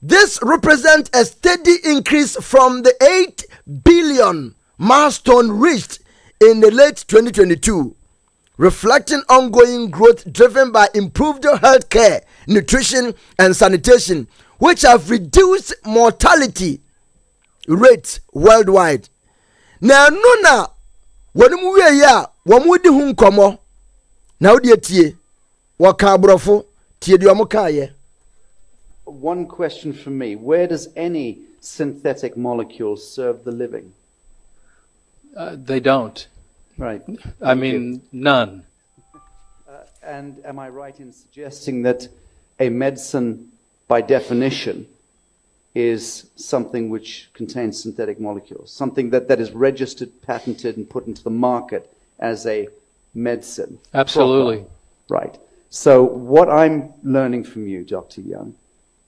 S11: this represents a steady increase from the 8 billion milestone reached in the late 2022, reflecting ongoing growth driven by improved health care, nutrition, and sanitation, which have reduced mortality rates worldwide. Now, Nuna, when we are here, when we do hum komo, now dear tie, wakabrofo, tie duamokaye.
S12: One question from me: where does any synthetic molecule serve the living?
S13: They don't.
S12: Right.
S13: I mean, none.
S12: And am I right in suggesting that a medicine, by definition, is something which contains synthetic molecules, something that is registered, patented, and put into the market as a medicine?
S13: Absolutely.
S12: Proper. Right. So what I'm learning from you, Dr. Young,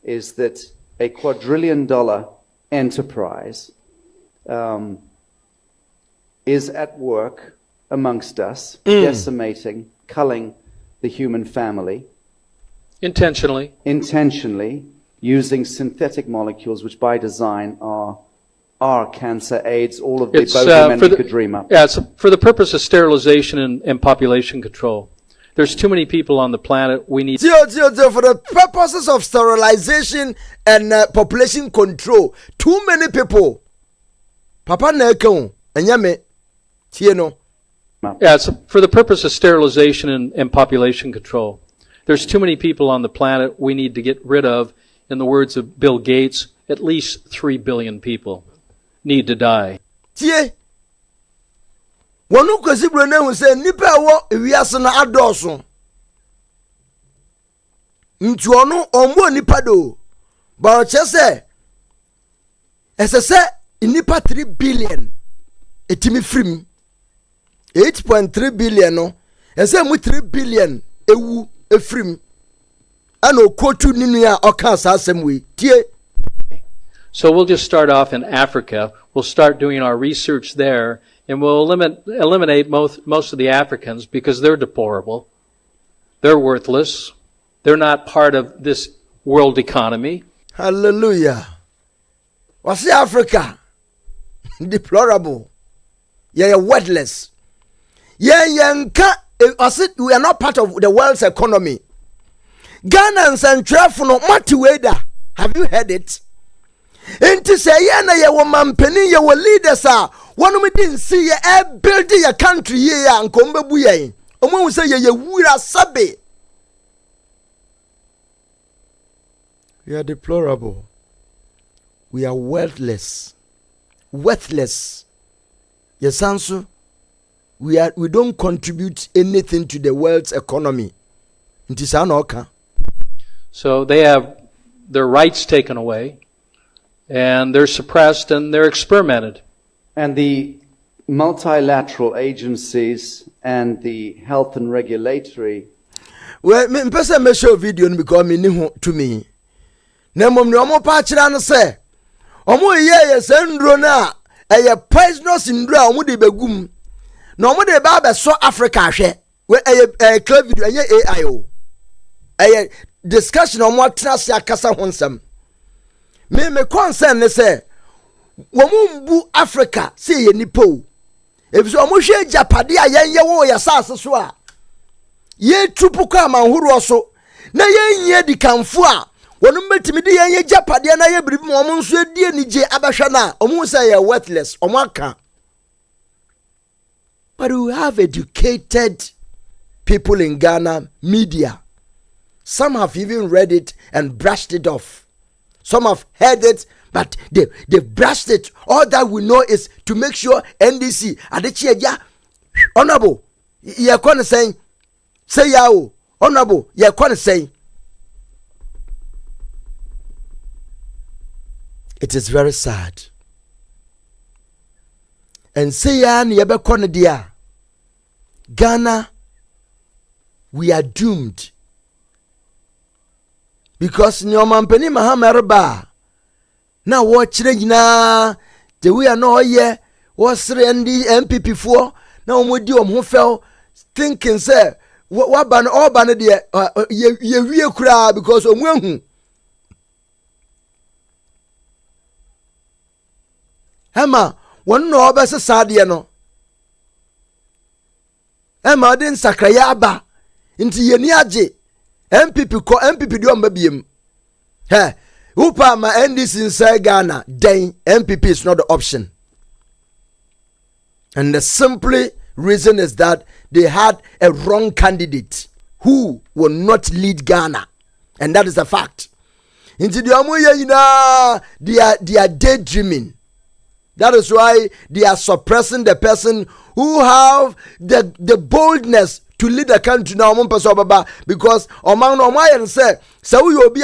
S12: is that a quadrillion-dollar enterprise is at work amongst us, decimating, culling the human family.
S13: Intentionally,
S12: using synthetic molecules, which by design are cancer, AIDS, all of the both you could dream up.
S13: Yeah, it's for the purpose of sterilization and population control. There's too many people on the planet. We need... For
S11: the purposes of sterilization and population control, too many people. Papa Nekon, and Yame, Tieno.
S13: Yeah, it's for the purpose of sterilization and population control. There's too many people on the planet we need to get rid of. In the words of Bill Gates, at least 3 billion people need to die.
S11: Tie. Wonu kwesi brone hu se nipa wo ewiase na adoso. Ntu onu omo nipa do. Ba chese esese nipa 3 billion etimi frim 8.3 billion no ese mu 3 billion ewu efrim.
S13: So we'll just start off in Africa. We'll start doing our research there, and we'll eliminate most of the Africans because they're deplorable. They're worthless. They're not part of this world economy.
S11: Hallelujah. What's Africa? Deplorable. Yeah, worthless. Yeah, we are not part of the world's economy. Ghanans and Trafuno Matiweda. Have you heard it? Enti say na ye woman penny ye wo leaders are one me didn't see ye build your country ye and kombebu ye. Omo say ye wura sabe. We are deplorable. We are worthless. Worthless. Yes, Sansu. We don't contribute anything to the world's economy. It is anoka.
S13: So they have their rights taken away, and they're suppressed, and they're experimented.
S12: And the multilateral agencies and the health and regulatory
S11: Well, me person me show video because me ni ho to me. Na mom no mo pa kira no say. Omo ye sendro na eye poisonous ndro omo de begum. Na omo de ba so Africa hwe. We eye club video eye AI o. Eye discussion omo atena se akasa ho nsam. Me concern ne say womumbu Africa say ye nipo. Ebiso omo hwe japade a yenye wo ya sase so a. Ye tupu kwa manhuru so na yenye di kamfo a wonum betimi di yenye japade na ye biribi mo omo nso edi anije abahwa na omo say ye worthless omo aka. But we have educated people in Ghana media. Some have even read it and brushed it off. Some have heard it, but they've brushed it. All that we know is to make sure NDC Adechi honorable ye kon saying say yao honorable ye kon saying. It is very sad. And say ya ni yebe kon dia Ghana, we are doomed. Because nyomampeni mahamerba na watchre nyina the we are no ye was rendi MPP for na omodi omho fel thinking say what ban all ban de ye wie kura because omuahu hema won no obese sade no hema den sakraya aba nti ye ni age MPP do mbabiem. Hey, upa ma NDC inside Ghana, then MPP is not the option. And the simple reason is that they had a wrong candidate who will not lead Ghana. And that is a fact. Into the amuya they are daydreaming. That is why they are suppressing the person who have the boldness to lead the country now, because among no and say, so we will be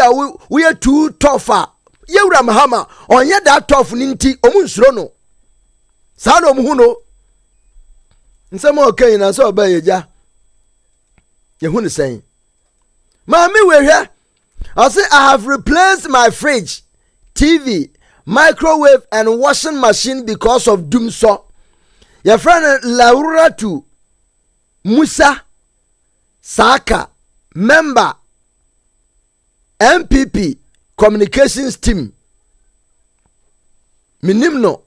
S11: we are too tougher. Yewra Mahama, on yet that tough ninti, omunsrono. Sano muhuno. In some okay, and so by ya. Yehun saying, Mammy, we're here. I say, I have replaced my fridge, TV, microwave, and washing machine because of doomso. Your friend Laura to Musa Saka, member, MPP, communications team. Minimno.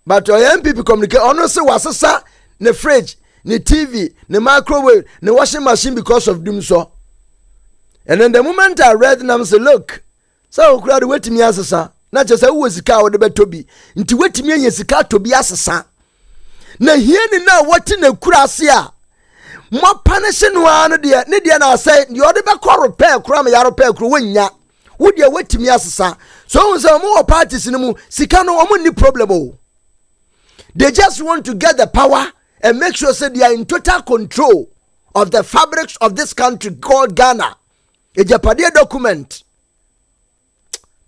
S11: But your MPP communicate, honestly, was a ne fridge, ne TV, ne microwave, ne washing machine because of doom so. And then the moment I read them, I say, look, so crowd wait me as a son. Not just who was the car or the bed to be. Into wait me as a car to be as a son. Na here now what in the crasia. More punishing one, dear. Nidia now say, you ought to be called repair, cram, ya repair, crewing. Would you wait to me as a son? So, more parties in the moon, Sikano, only problem. They just want to get the power and make sure say they are in total control of the fabrics of this country called Ghana. A Japanese document.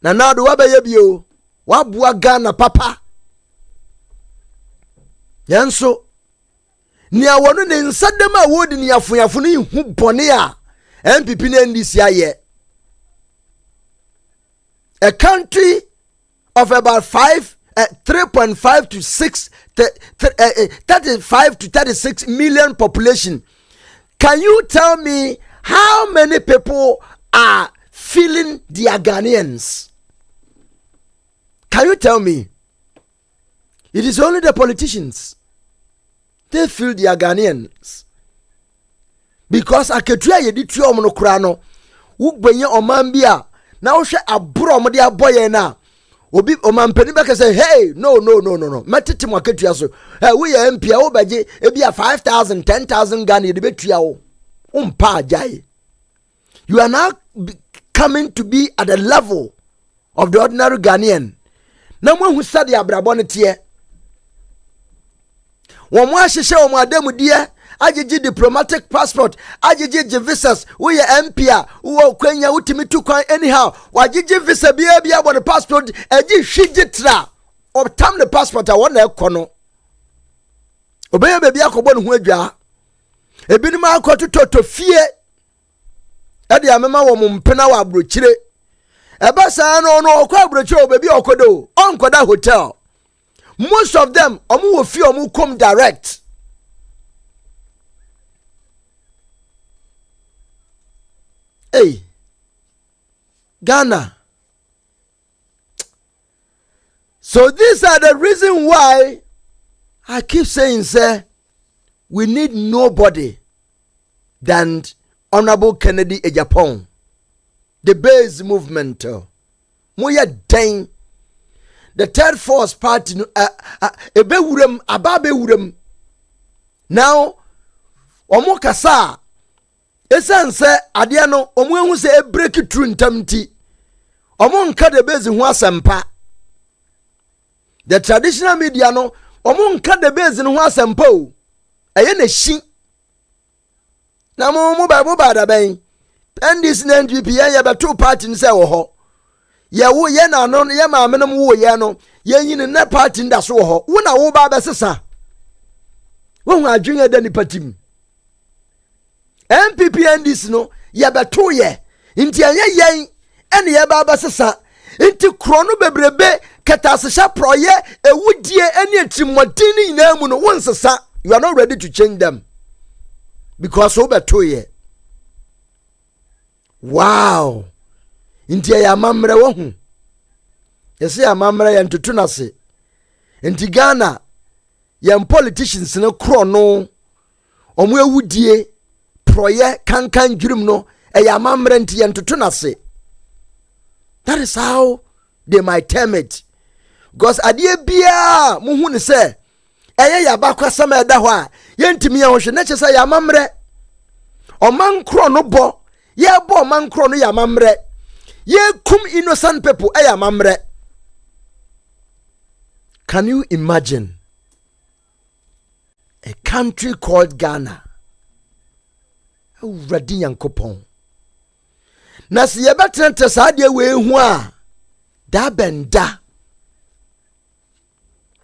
S11: Now do wabayebio, wabua Ghana, papa. Yanso. Ni awonu ne nsadema wodi ni afuyafunu hu bone a MPP na NDC aye. A country of about 3.5 to 6 35 to 36 million population. Can you tell me how many people are feeling their Ghanaians? Can you tell me? It is only the politicians. They feel they are Ghanaians. Because aketua ye di tuo no kura no wugbenye omambia na wo hwe abro mo de aboye na obi omampani beka say hey no matete mo aketua so we ye mpia wo baje ebia 5,000 10,000 Ghana de betua wo umpa ajai. You are now coming to be at the level of the ordinary Ghanaian. Na mo hu sade abrabo ne tie wo mo ahyehyɛ wo mo adamu die agege diplomatic passport agege visas we MPA wo kwanya utimi tu kwan anyhow wagege visa bia bo the passport agi hwigitra obtam the passport a wona ekono obeye bia akobɔ ne ho adwa ebinima akototo fie ade amema wo mpena wa abrochire eba saa no okwa abrochire obebi okodo onkoda hotel. Most of them omu wo fi omu come direct. Hey, Ghana. So these are the reason why I keep saying, sir, we need nobody than Honorable Kennedy Ejapong. The base movement. Moya dang. The third force party. Ebe wurem, ababe wurem. Now, omo kasa. Esan se adiano omo ehu se e break through ntamti. Omo nka the base ho asempa. The traditional media no omo nka the base no ho asempa o. Eye na shi. Na mo ba da ben. And this NDP ya be two party nse wo ho. Ye wo ye na no ye ma me no wo ye no ye yin ne party nda so wo ho. Wo na wo ba be sesa. Wo hu adwene da ni patim. MPP NDC no ye be to ye. Nti anye yen ene ye ba ba sesa. Nti krono bebrebe ketasesha proye ewudie ene atimodin nyina mu no won sesa. You are not ready to change them. Because wo be to ye. Wow. Inti ya mamre wo hu. Yesi ya mamre ya ntutu na se. Inti Ghana ya politicians ne kro no omo ewudie proye kankan dwurum no ya mamre nti ya ntutu na se. That is how they might term it. Because adie bia mu hu ne se ya bakwasam eda ho a yentimi ya ho hwe na chese ya mamre. Oman kro no bo ye bo man kro no ya mamre. Ye kum innocent people aya mamre. Can you imagine a country called Ghana? Ready yankopon. Na se ye betrente sa de we hu a da benda.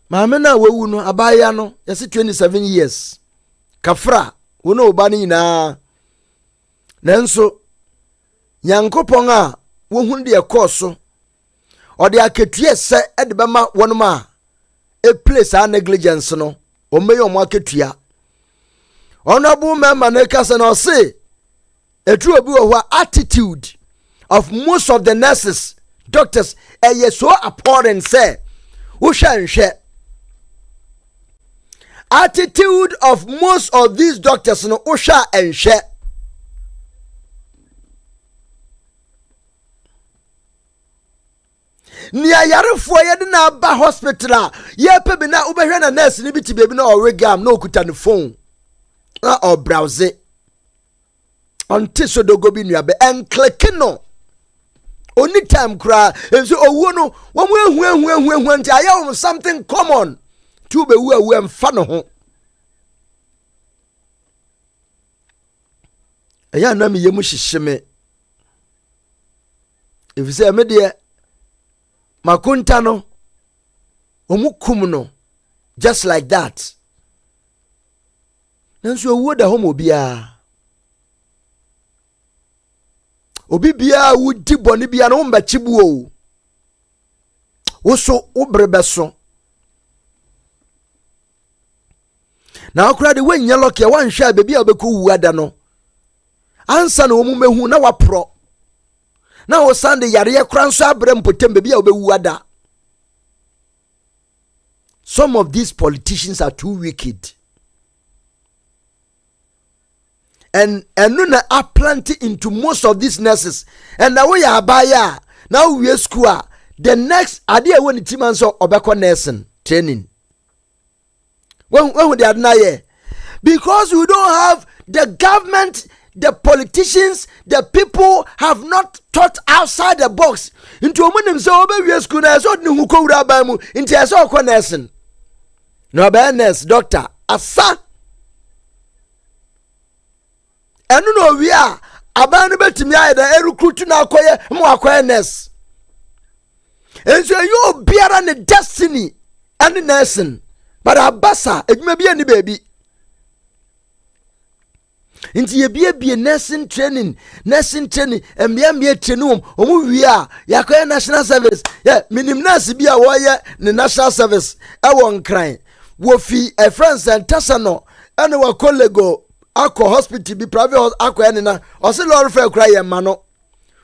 S11: Maame na wewu no abaya no yesi 27 years. Kafra wo no oba ni nyina. Nanso yankopon a wo hu de ekoso ode aketua se ede bema wonuma a place a negligence no o meyo mo aketua honorable member na kase no say etu obi wo attitude of most of the nurses doctors so abhorrent say wo hwanhwe attitude of most of these doctors no wo hwa enhwe. Ni ayarefo ye de na ba hospital ye pe na ubehwe na nurse ni biti bebi na oregam na okuta ne phone na o browse onti so dogo bi nua be en click no oni time kra enso owo no wo mu ehu nti aye something common tu be wu emfa no ho eya na me yemu hyehyeme efise me de makunta no omukum no just like that. Nanso owo da homo bia obi bia wudi boni bia no mba chibu o wo so obrebe so na akura de wanya loke wanhwa bebi a obeku wuada no ansa na omu mehu na wapro na o sande yare kranso abrem potem bia obewuada. Some of these politicians are too wicked. And nuna are planted into most of these nurses. And now we are abaya. Now we are school. The next idea when the team answer obeko nursing training. When they are not, because we don't have the government. The politicians, the people have not thought outside the box. Into omunim so obe school na so ni huko ura ba mu into so ko nursing. No be nurse doctor asa. Enu no wi a aban no betimi aye da recruit na akoye mo akoye nurse. Enso you biara ne destiny and nursing. But abasa edwuma bi ani baby. Inti ye nursing training embia training omu wi a yakoye national service yeah minim nurse bi a woye ne national service e won kran wo fi a friends and tasano ene wa collego akọ hospital bi private akọ ene na o se lord fa kura ye ma no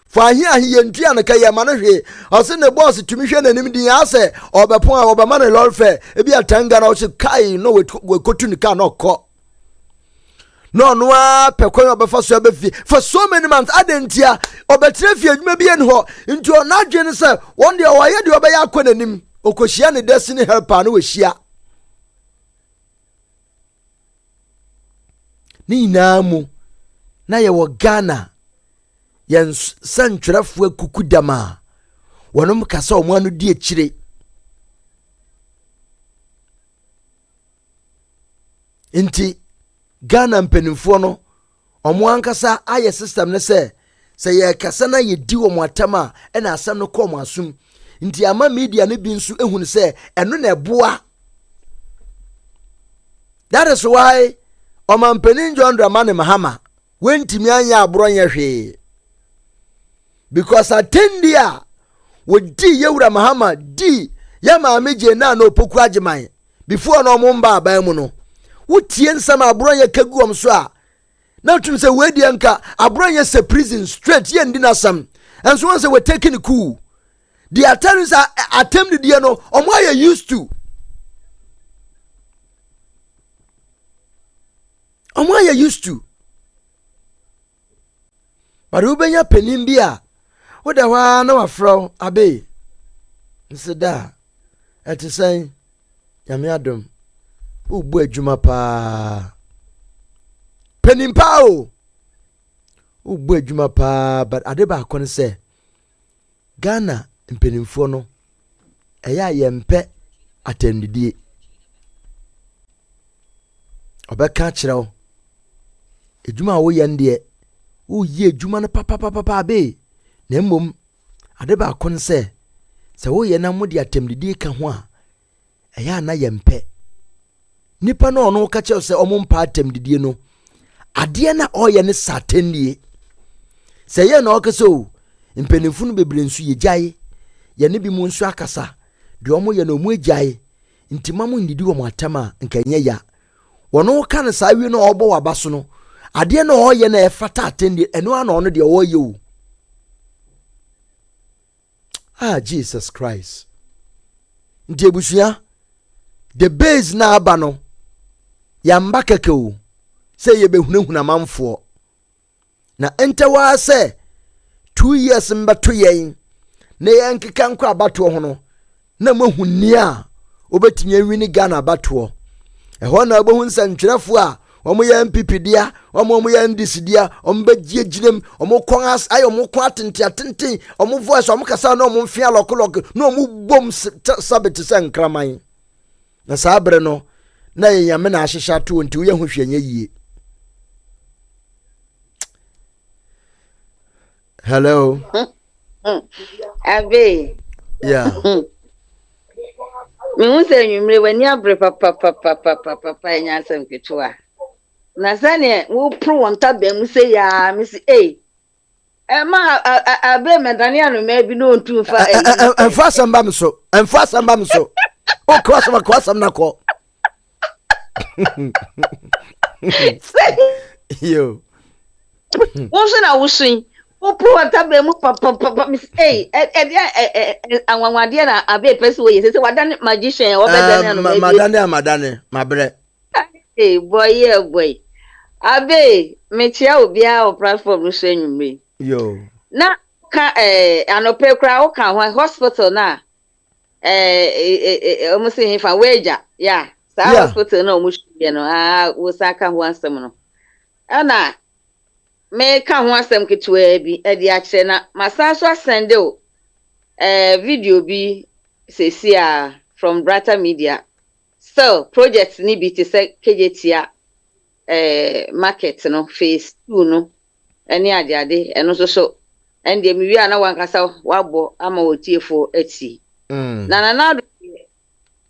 S11: fa ahia ahie ntua na ka ye ma no hwe o se ne boss tumi hwe nanim din ya se obepon a obema ne lord fa e bi atanga na o se kai no we kotu ni ka no ko no a pekon obefa so abefi for so many months adentia obetre fi adwuma bi en ho nti o na adwene se won de o ye de obeya akọ nanim okohia ne destiny helper no we hia ni namu na ye wo Ghana yen santwerefo akukudama wonom kasa omo anu di ekire inti Ghana mpenimfo no omo ankasa aye system ne se ye kasa na ye di wo atama e na asam no ko mo asum inti ama media ne bi nso ehunu se eno na eboa. That is why Omanpenin John Dramani Mahama went to me anya abronya hwe because atendia would di yewura Mahama di ya maameje na no poku ageman before no momba aban mu no wotie nsam abronya kaguom so a na tum se wedi anka abronya se prison straight ye ndi nasam and so say we taking cool the attorneys are attempted there no omo are used to Omo ya used to. But ubenya penimbia. Oda wa na wafro abe. Nseda. Eti say yame adom. Ubu adwuma pa. Penimpa o. Ubu adwuma pa but adeba akon say Ghana mpenimfo no eya yempe atendidie. Obeka kire ejuma wo yende wo ye ejuma no papa be na mmom ade ba kon se wo ye na mudi atemdidi ka ho a eya na yempe nipa no ono ka che se omumpa atemdidi no ade na oye ne satendie se ye na okaso mpenimfu no bebre nsu ye gyae ye ne bi mu nsu akasa de omo ye na omu gyae ntimamu ndidi wo matama nkanye ya wono ka ne sa wi no obo wabaso no ade na oye na efata atendie eno ana ono de oye o Jesus Christ nti ebusia the base na aba no ya mbakeke o se ye behunahuna manfo na entewa se 2 years mbato yen na yankeka nkwa abato ho no na mahunni a obetinya wini Ghana abato eho na abohun santwerefo a omo ya MPP dia omo ya NDC dia omo bagye girem omo kon as ay omo kon atenten omo voice omo kasa na omo mfia lokolok na omo bom sabete sankraman na sabre no na yame na ahyehya to nti wo ye hwehwanye yie. Hello.
S14: Abe.
S11: Yeah.
S14: Me unse nyumre wani abre papa enya asem ketua. Na sane wo pro wonta ba mu se ya me se ma abe medane anu ma bi no ntu fa
S11: enfa samba mso o kwasam na ko yo
S14: wo se na wo sun wo pro wonta ba mu papa me se anwanwade na abe pese wo ye se wadane magician wo bedane anu
S11: madane mabre
S14: boy abe mechia obia o platform no senyumre
S11: yo
S14: na ka anope kra o ka ho hospital na omo se hin fa weja ya sa hospital na omo hwie no wo saka ho asem no ana me ka ho asem ketua bi e di a kire na masanso asende o video bi sesia from Brata Media so project ni bi te se kejetia market no phase 2 no eni ade eno so ende mi wi ana wankasa wabo ama wotiefo ati na do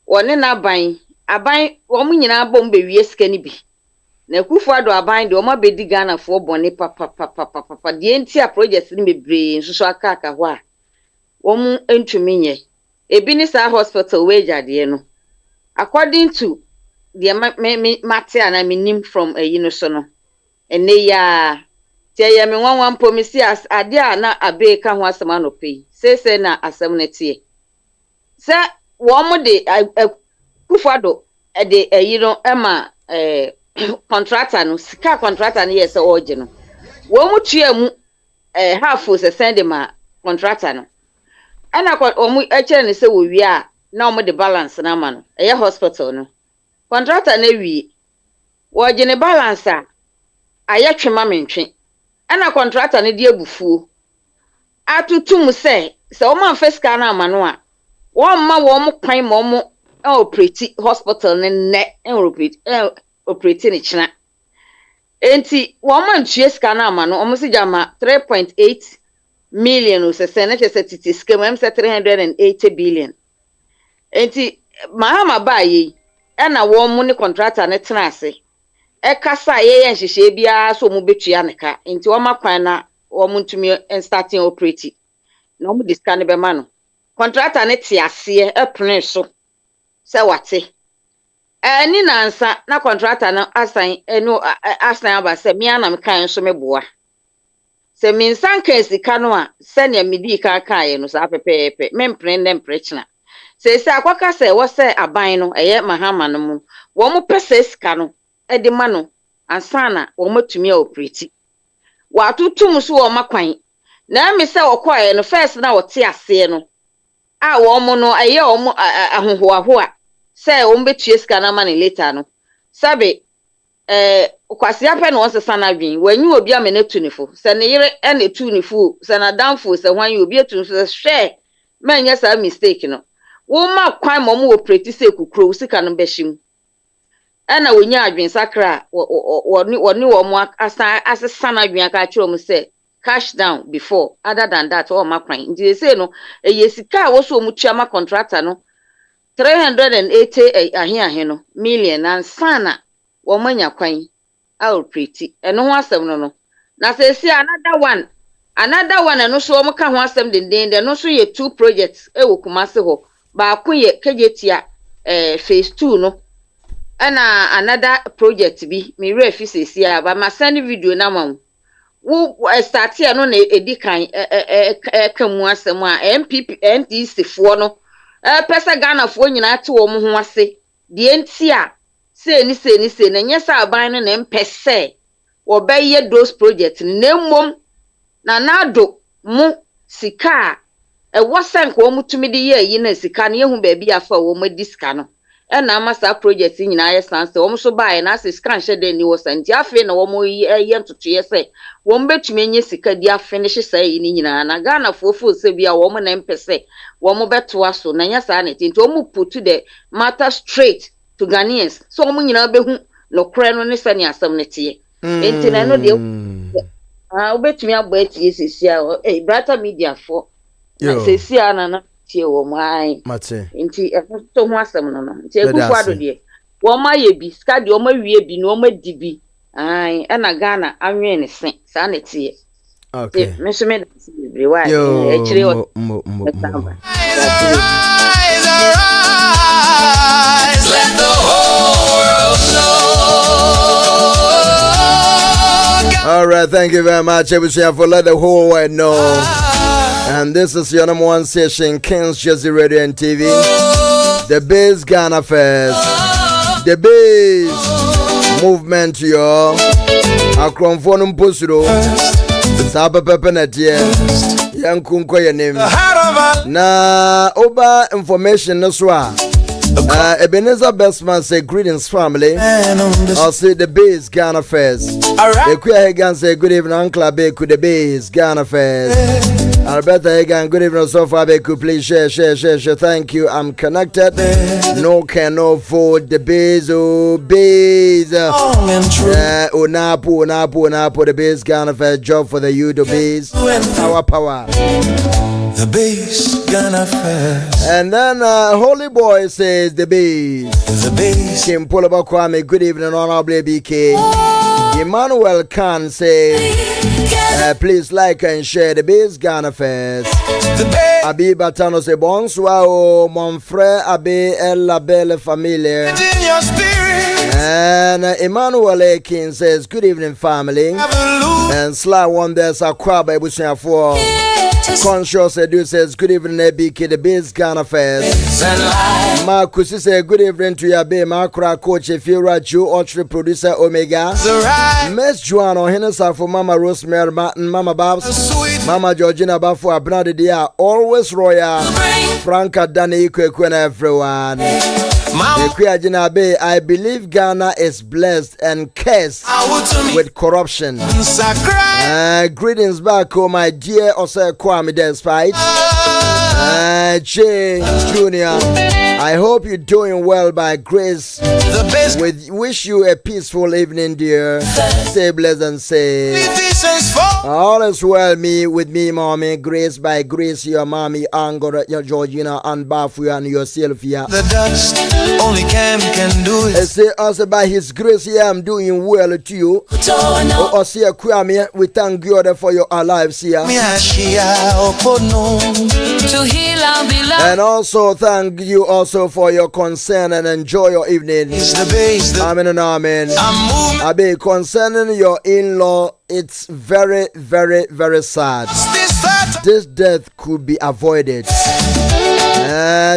S14: woni na aban wo mu nyina bom be wie sika ni bi na Kufuado aban de o ma bedi Ghana for bone papa de entia project ni bebre nso aka ho a wo entumi nye ebi ni sa hospital wage ade no according to the mate and I mean from so no ene ya tie ya me wan pomisi as ade a na abe ka ho asema no pay say na asem na tie se wo mo de Kufuado de ema contractor no sika contractor no yes oje no wo mu tua mu half se send ma contractor no ana o mu eche ne se wo wi a na o mu de balance na ma no hospital no contractor na wi wo je ne balance a ayetwe ma mentwe ana contractor ne de abufuo atutum se o ma fiska na ma no a wo ma wo mu kwan ma mo operate hospital ne operate ni china enti wo man tue ska na ama no omo se jama 3.8 million o se na che titi scam am se 380 billion enti mahama ba yi e na wo mu ni contractor ne tena ase e kasa ye nhihye bia so mu betua ne ka enti wo makwan na wo mu ntumi starting operate na omo diska ne be ma no contractor ne ti ase e pren so se wate ni nansa na contractor na asan aba se mi ana me kan so me boa se mi nsan kan sika no a se ne me di ka kan no sa pepepe me mpren dem prechna se akwaka se wo se aban no eye mahama no mu wo mo pese sika no e de ma no ansa na wo matumi a operate wa tutum so wo makwan na me se wo kwae no first na wo te ase no a wo mo no eye wo mo ahohoaho a say ombetue ska na mani later no sabe kwasi ape no wonsesa na dwen wanyu obi amenetu nifo se ne yire ene tu nifo se na danfo se hwan obi etu nifo se hwe manya sa mistake no wo ma kwan mo operate se kukuro sika no behim ena wonya adwen sakra woni wo mo asesa na dwen aka kiro mo se cash down before other than that o ma kwan ndi se no yesika wo so mu tuama contractor no 380 ahe million and sana wo manya kwan a operate eno ho asem no na se si another one no so wo ka ho asem denden no so ye 2 projects e wo Kumase ho ba ko ye kejetia phase 2 no ana another project bi me refi se si a ba ma send video na ma wo start here no na edikan kamu asem a MPP NDC fo no pesa Ghana fo nyina ate wo mo ho ase de enti a se ni na nyesa aban no na mpese wo beye those project na mmom na nado mu sika wo sank wo mutumi de ye yi na sika na yehu ba bi afa wo ma diska no na amasa project nyina ye sanse wo so bae na se sika nhye de ni wo santi afi na wo mo ye ntoto ye se wo mbetumi enye sika di afinish sai yi ni nyina na Ghana fo se bia wo mo na mpese wo mo beto aso na nya sa na tinto wo mo put the matter straight to Ghanaians so wo mo nyina behu no kre no ne sani asam ne tie enti na no de wo betumi agba tie sisi a brata media fo na sisi a na tie wo mo ai
S11: mate
S14: enti to ho asam no enti Kufuado de wo ma ye bi ska de wo ma wie bi no wo ma di bi ai na Ghana anwen ne sen sa na tie
S11: okay
S14: me so me why actually
S1: let the whole world know.
S11: All right, thank you very much, everyone, for let the whole world know. And this is your number one station, Kings Jersey Radio and TV, the Base Ghana Fest, the Base Movement, yo. Akronfonum Pusuro, Saba Pepenetia, Yankunko, your name. Na Oba information, no swa. Ebenezer Bestman say greetings family. I'll say the Base Ghana Fest. The Queer Hagan say good evening Uncle Abeku the Base Ghana Fest. Alberta Hagan good evening so far Abeku please share. Thank you. I'm connected. No can no for the Base Base. Onapo the Base Ghana Fest job for the youth the Base. Power.
S1: The bass gonna fast.
S11: And then Holy Boy says the bass.
S1: The bass.
S11: Kim Pulaba Kwame, good evening, Honorable BK. Emmanuel Khan says, please like and share the bass Ghana Fest. Abi Batano say bonsoir, oh, mon frère Abi El La Belle Famille. And Emmanuel Akin says, good evening, family. And Sly Wonders Akwaba Ebusia for Conscious Edu says, good evening, ABK, the Bass Ghana Fest. Marcus says, good evening to your baby, Makra coach, Fira Ju, Ultra producer Omega. Miss Joanna, Henessa for Mama Rosemary Martin, Mama Babs, Mama Georgina Bafo, Abnadi Dia, always royal. Franca Dani Kwekwen, everyone. I believe Ghana is blessed and cursed with corruption. Greetings back home, my dear Ose Kwame Despite. Jay Jr. I hope you're doing well by grace. Wish you a peaceful evening, dear. Stay blessed and safe. All is well with me, mommy. Grace by grace, your mommy, Angora, your Georgina, and Bafu, and yourself here.
S1: The dust only can do it.
S11: I say also by his grace here, I'm doing well to you. Oh, see a Kwame, we thank God for your lives here.
S1: To heal and be loved.
S11: And also thank you also for your concern and enjoy your evening. Amen and amen. I be concerning your in-law, it's very, very, very sad. This death could be avoided.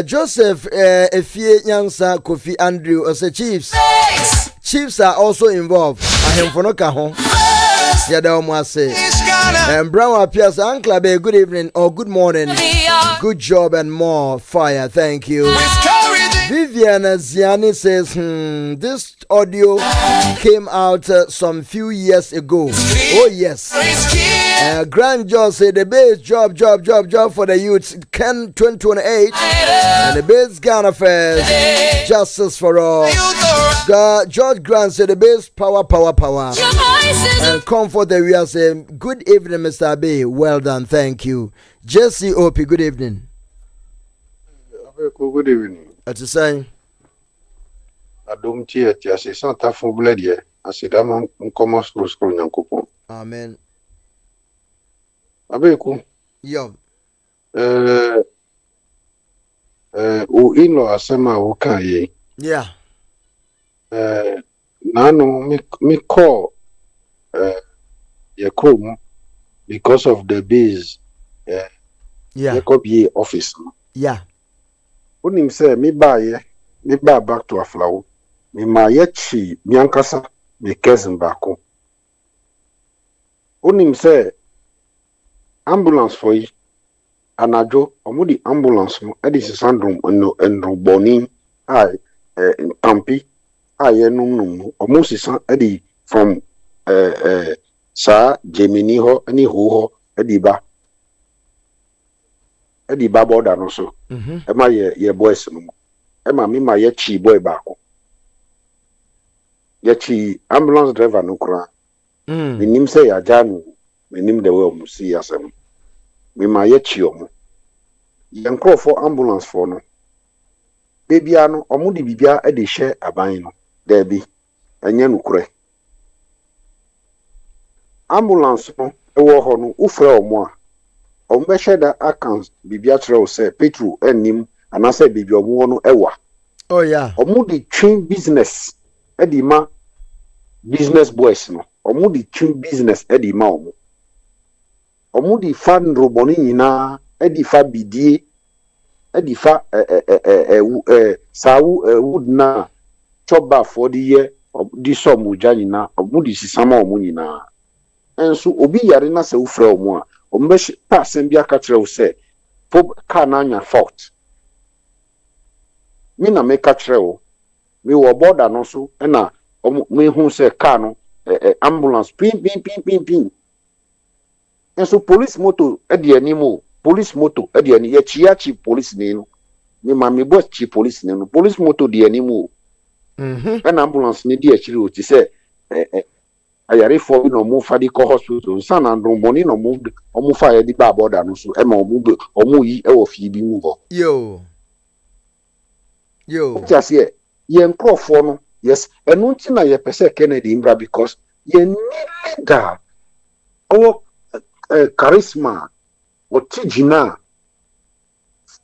S11: Joseph Efie Nyansa Kofi Andrew as chiefs. Chiefs are also involved. And Brown appears, Uncle Abe, good evening or good morning. Good job and more fire. Thank you. Vivian Ziani says, this audio came out some few years ago. Oh, yes. Grand Joe said the base job for the youth, Ken 2028. And the base Ghana Fest, justice for all. George Grant said the base power. And comfort the we are saying, good evening, Mr. B. Well done, thank you. Jesse Opie, good evening.
S15: Good evening.
S11: At the same.
S15: I don't tear Tiasi Santa for Bledia. I said, I'm on school Yankupon.
S11: Amen.
S15: Abeku.
S11: Yo.
S15: In-law Asema Okaye.
S11: Yeah.
S15: Nano me call Yakum because of the base.
S11: Yeah.
S15: Yakobi office.
S11: Yeah.
S15: Unim say me buy back to a flower. Me ma yechi miankasa me cousin bako. Unim say ambulance for you. Anajo omudi ambulance mo edisi syndrome enro boni ai tampi ai enum omusisa edi from sa Gemini ho ani ho ediba border no so ema ye boys no ema me ma ye chi boy bako ye chi ambulance driver no kura minim say ya janu minim the way omusi asem me ma ye chi omo yen call for ambulance for no baby ano omo di bibia e de hye aban no there be enye nukure ambulance no e wo ho no ufra omo a omo be hye da accounts bibia kire say petrol enim anase bibi omo no ewa
S11: oh yeah
S15: omo di train business e di ma business boys no omo di train business e di ma omo di fan roboni nyina edi fa bidie edi fa sawu wood na choba for the year di somu nyina omo di sisama omo nyina enso obi yare na se ufra omo a omo be pass bia ka kire wo se po ka na anya fault mi na me ka kire wo mi wo border no so na omo me hu se ka no ambulance pin and so police moto edi animo police moto edi ani ye chiachi police ni no me ma me boss chi police ni no police moto di animo and ambulance ni di achiri o ti say ayarefo bi no mo fa di ko hospital sana ndromboni no mo fa ya di ba border no so e ma omo yi e wo fi bi mu ho yo just here ye nkrofo no yes enu nti na ye pese Kennedy imbra because ye need leader or charisma or tijina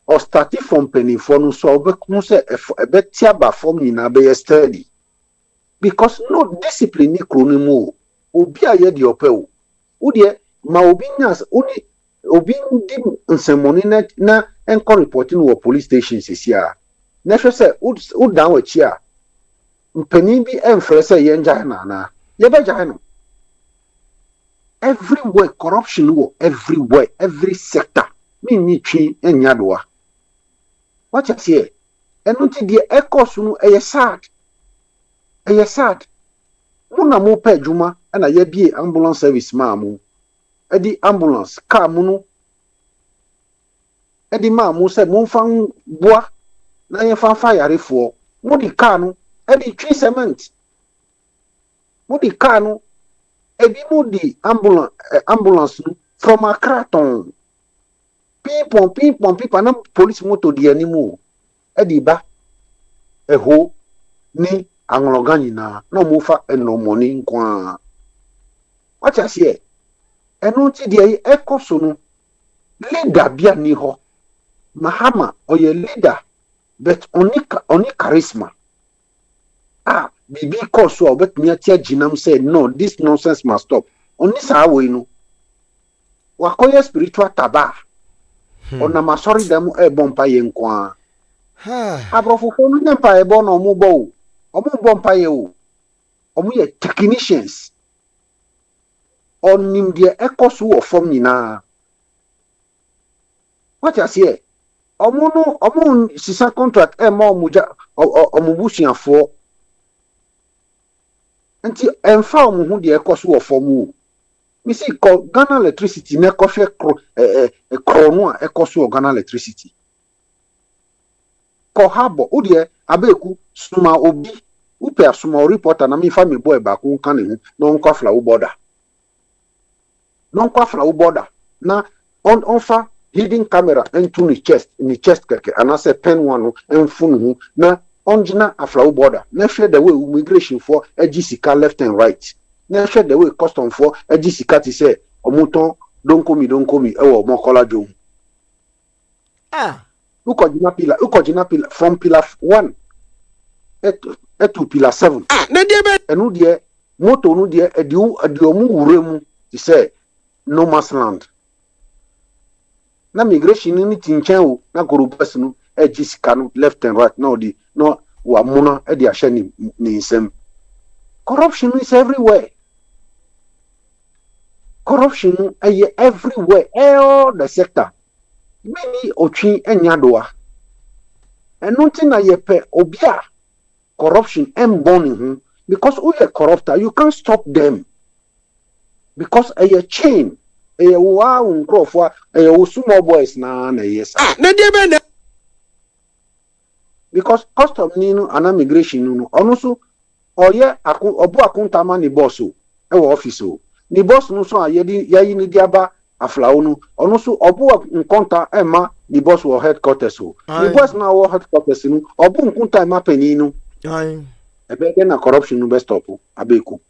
S15: or starting from penny for no so obekun se e betia ba form nyina be study because no discipline ni kroni mu obi aye de ope o udie ma obi nyas uni obi ndi nsemoni na enko reporting wo police station sesia na hwe se u down wachi a mpani bi emfre se ye nja na ye be ja no everywhere corruption wo everywhere every sector me ni twi enya doa what you say enu ti de ekos no eye sad muna mo pa adwuma na ye bie ambulance service ma mo edi ambulance car mu no edi ma mo se mo fan boa na ye fan yarefo mo di car no edi twi cement mo di car no ebi mo di ambulance no from Accra ton people na police motor di animu edi ba eho ni anloga nyina no mo fa enomoni nkwa wacha sie enu ti die ekoso no leader bia ni ho Mahama oye leader but oni charisma bibi koso obet mi atia ginam say no this nonsense must stop oni sa we no wakoye spiritual taba ona masori dem e bompa ye nkwa abrofo ko no nempa e bo no mo bo bompa ye o omo ye technicians onim de ekoso wo form nyina what you say omo sisa contract e ma omuja omubusiafo nti emfa omo hu de ekoso wo form o mi si ko Ghana electricity na ko hwe krono a ekoso Ghana electricity ko habo o de abeku suma obi upe suma reporter na mi fa me boy ba ko nka ne hu no nko afla wo border na on fa hidden camera into the chest keke anase pen one enfunu hu na onjina afla wo border na hwe the way immigration for agisika left and right na hwe the way custom for agisika ti say omuton don komi e wo mokola jo ukojina pillar from pillar 1 to pillar 7
S11: na die be
S15: enu die moto nu die edi omu wuremu ti say no man's land na migration ni tinchen o na korobas no agisika no left and right no wa muna e di ahye ni nsem corruption is everywhere all the sector many otwi enya doa enu ti na ye pe obia corruption born hu because we are corrupter you can't stop them because a chain a wow nkrofo a small boys na yes
S11: na die be na
S15: because custom ni no ana migration no ono so oye obu akuntama ni boss o e wo office o ni boss no so ayedi yayi ni diaba aflawo no ono so obu nkonta e ma ni boss wo headquarters o ni boss na wo headquarters no obu nkonta e ma pani no ebe ke na corruption no be stop abeku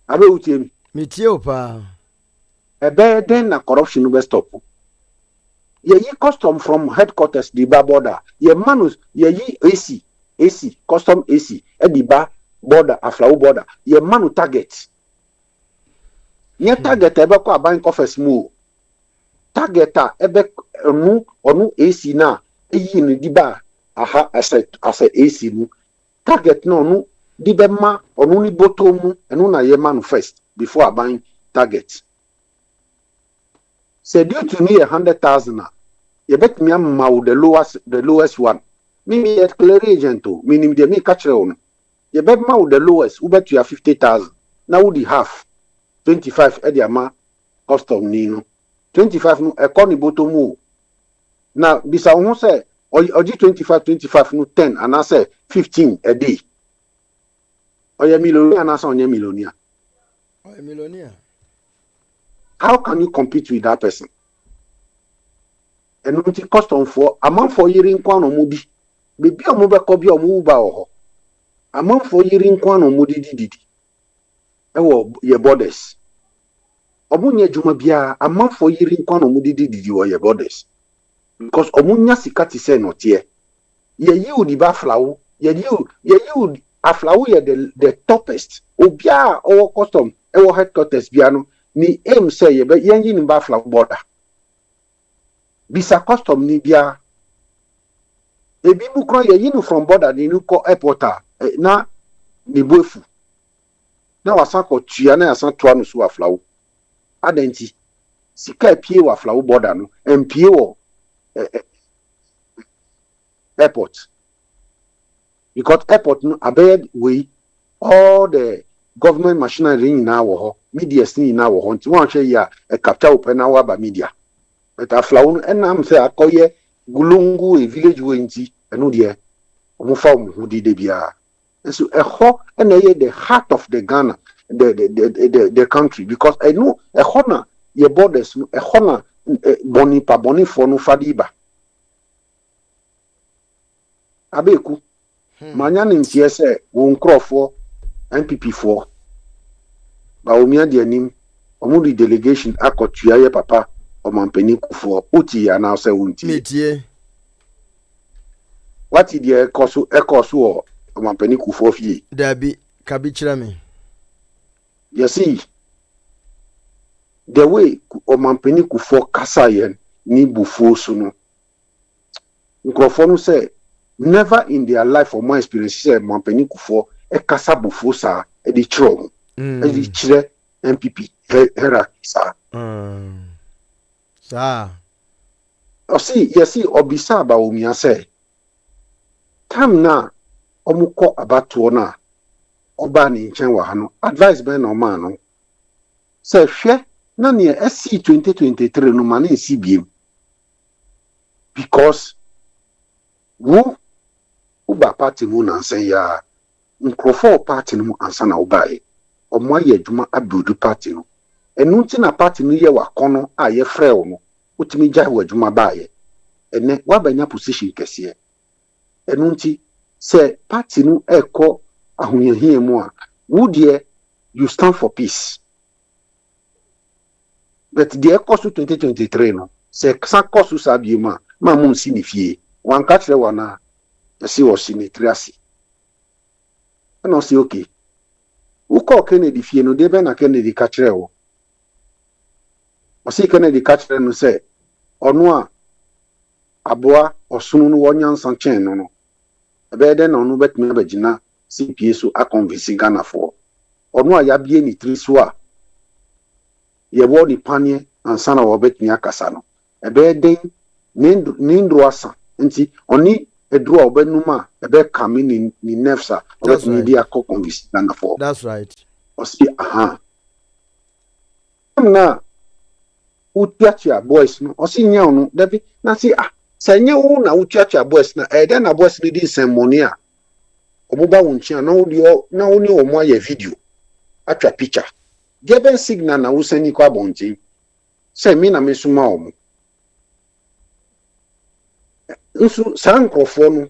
S15: abe utie
S11: mi tie opa
S15: ebe den na corruption no be stop ye yi custom from headquarters di ba border ye manus ye yi AC custom AC e di ba border aflawo border ye manu target ye target ebe ko aban office mu target a ebe onu AC na eyi ni di ba aha asset AC nu target no nu di be ma onu ni bottom enu na ye manu first before aban target say due to me 100,000 you bet me am the lowest one me at clear agent o meaning de me catch on you bet ma the lowest you bet you have 50,000 now would half 25 e dia ma custom ni no 25 no e ko ni bottom o na bisa won say oji 25 no 10 and I say 15 a day Or a millionaire and on a millionaire.
S11: Or a millionaire.
S15: How can you compete with that person? And what it cost on for a month for year in Quan or Moody. Maybe a mobile copy or move or a month for year in Quan or Moody did. Oh, your borders. Omunya Jumabia, a month for year in Quan or Moody did you or your borders. Because Omunya Sikati said not here. Ye you the buffalo, ye you a flower the toppest. Obia or custom, our headquarters piano, ni aim say, but yen in buffalo border. Bisa custom ni bia. E bibu kro ye yinu from border ni nuko airporta, na ni bofu. Na wasako tuyana yasan tuanu su a flower. Adenti, sika pie wa flower border no, and pie wo airport. Because airport no abed we all the government machinery in our media in our home. One share ya a capture open our by media. But a flown and I'm say I call ye Gulungu a village winty and no dear Mufam who did bia. And so a ho and the heart of the Ghana, the country, because I know a honor your borders a honor boni pa boni for no fadiba. Abeku. Manya ntie se wo nkrofo NPP4 ba omia de anim omudi delegation akotua ye papa omampani kufo oti ya na se wonti metie wati de ekoso omampani kufo fie
S11: dabi kabi kira me
S15: you see the way omampani kufo kasa yen ni bufo so no nkrofo no say never in their life or my experience say Mampeni Kufo e kasa bufo sa e di chiro e di chire MPP hera sa
S11: sa
S15: o si yesi obisa ba omia say tam na omuko abatuo na oba ni nchen wa ha no advice ben no man no say hwe na ne SC 2023 no man e si biem because wo uba party mu na nsen ya nkrofo party no ansa na ubae omo aye adwuma abudu party no enu nti na party no ye wakono a ye frɛ wo no utimi gya wo adwuma baaye ene wabanya position kese enu nti se party no ekɔ ahoyehie mu a wo de you stand for peace but the ekosu 2023 no se sa kosu sabie ma mun si ni fie wan ka kyerɛ wana see was in a triasi. And I say, okay. Who call Kennedy fie no de ben a Kennedy catcher? I see Kennedy catcher no say, or no aboa or soon one young sanchen no. A bed then on no bet me abegina, CPS a convincing Ghana for. Or no ya be any triswa. Ye word the panye and son of bet me a casano. A bed then named Roasa, and see only. A draw benuma a bear coming in nefsa or media convince than for.
S11: That's right.
S15: Or see, now, Utiacha boys, no, or see, no, Debbie, Nancy, say, no, Utiacha boys, now, then a boys needing some money. Obuba Wunchan, no, only or more video. At your picture. Given signal now, send you quabonti. Say, Mina Missumau. Nso san krofo no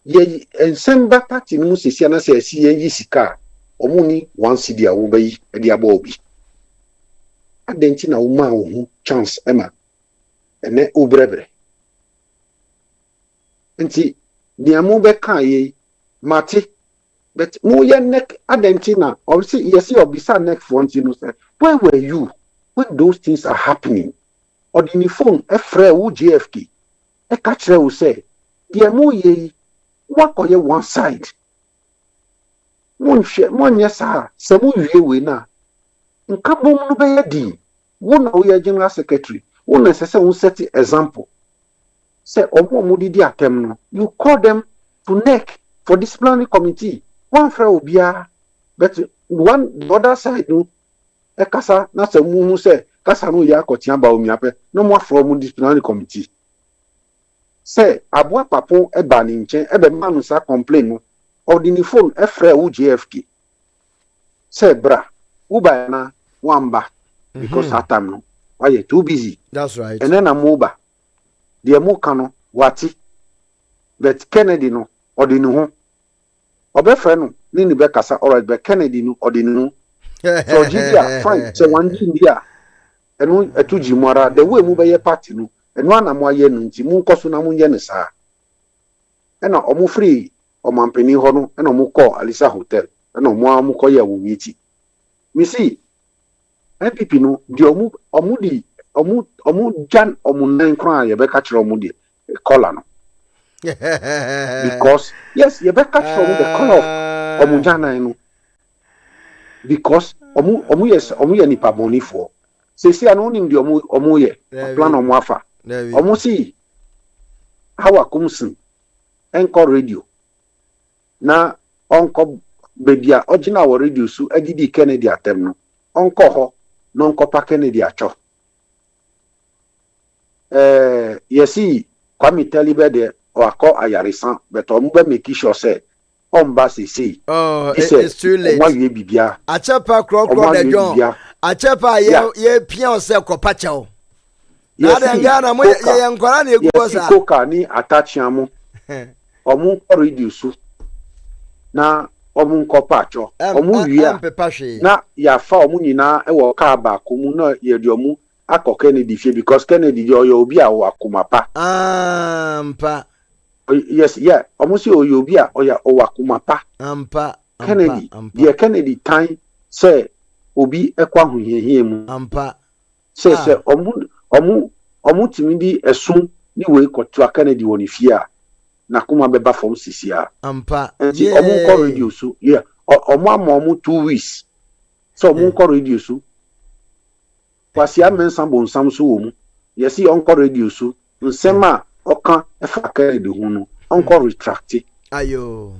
S15: ye ensemba party no sisi na se si ye sika omuni one cedi a wo bayi e dia ba obi adenti na wo ma wo hu chance ema ene obrebre nti dia mo be kan ye mate but mo ye nek adenti na obisi yesi obisa next front you know say where were you when those things are happening or the phone e frɛ wo GFK e catch you say, dear mo ye, what call you one side? One yes, sir, some we na. In Cabo Nubedi, one we are general secretary, one necessary set example. Say, Omo Mudi attempt, you call them to neck for disciplinary committee. One friend will be but the other side, no, a casa, not a moon say, Casano Yakotian Baumiape, no more from disciplinary committee. Say, Abua Papo, a banning chain, a man sa complain, or the phone, a frere GFK. say bra uba na wamba because that time no why you too busy.
S11: That's right.
S15: And then I'm uba the amukano wati but Kennedy no or the no obefreno nini be kasa alright but Kennedy no or the no so Gidia fine so one India and we a 2 Jimara the way mu be party no and one am wa ye no nti mu nkoso na mu ye ne saa and omu free o mampeni ho no and omu call Alisa Hotel and omu amu ko ye wo witi me see MPP no di omu jan omu nan kran ye be ka kire omu di color no because yes you better show me the color of omujana no because omu yes omu ye nipa boni for say anu nim di omu ye plan omu afa omu si how akumsin enko radio na onko bedia original wa radio su agidi Kennedy atem no onko ho no onko pa Kennedy acho yesi kwami telibe de wako ayarisan but ombe make sure say omba say
S11: it's too late achepa krokro de John achepa ye pian se kopachao na de ngana mo ye nkwara na egu bosa
S15: koka ni atachiamu omu reduce na omu nkopacho omu wia na ya fa omu nyina e wo ka ba ko mu na ye de omu akọ Kennedy fie because Kennedy yo obi a wa kumapa
S11: mpa
S15: yes yeah almost oyo obi a oya owakumapa
S11: ampa
S15: Kennedy the Kennedy time say obi ekwa hohihie mu
S11: ampa
S15: say omu timi di esun ni we kotu Kennedy woni fie a na kuma beba from sisia
S11: ampa
S15: nti omu ko radio so yeah omu 2 weeks so omu ko radio so kwasi amensa bonsam so wo mu yesi onko radio so nsema oka efa Kennedy hu no onko retract
S11: ayo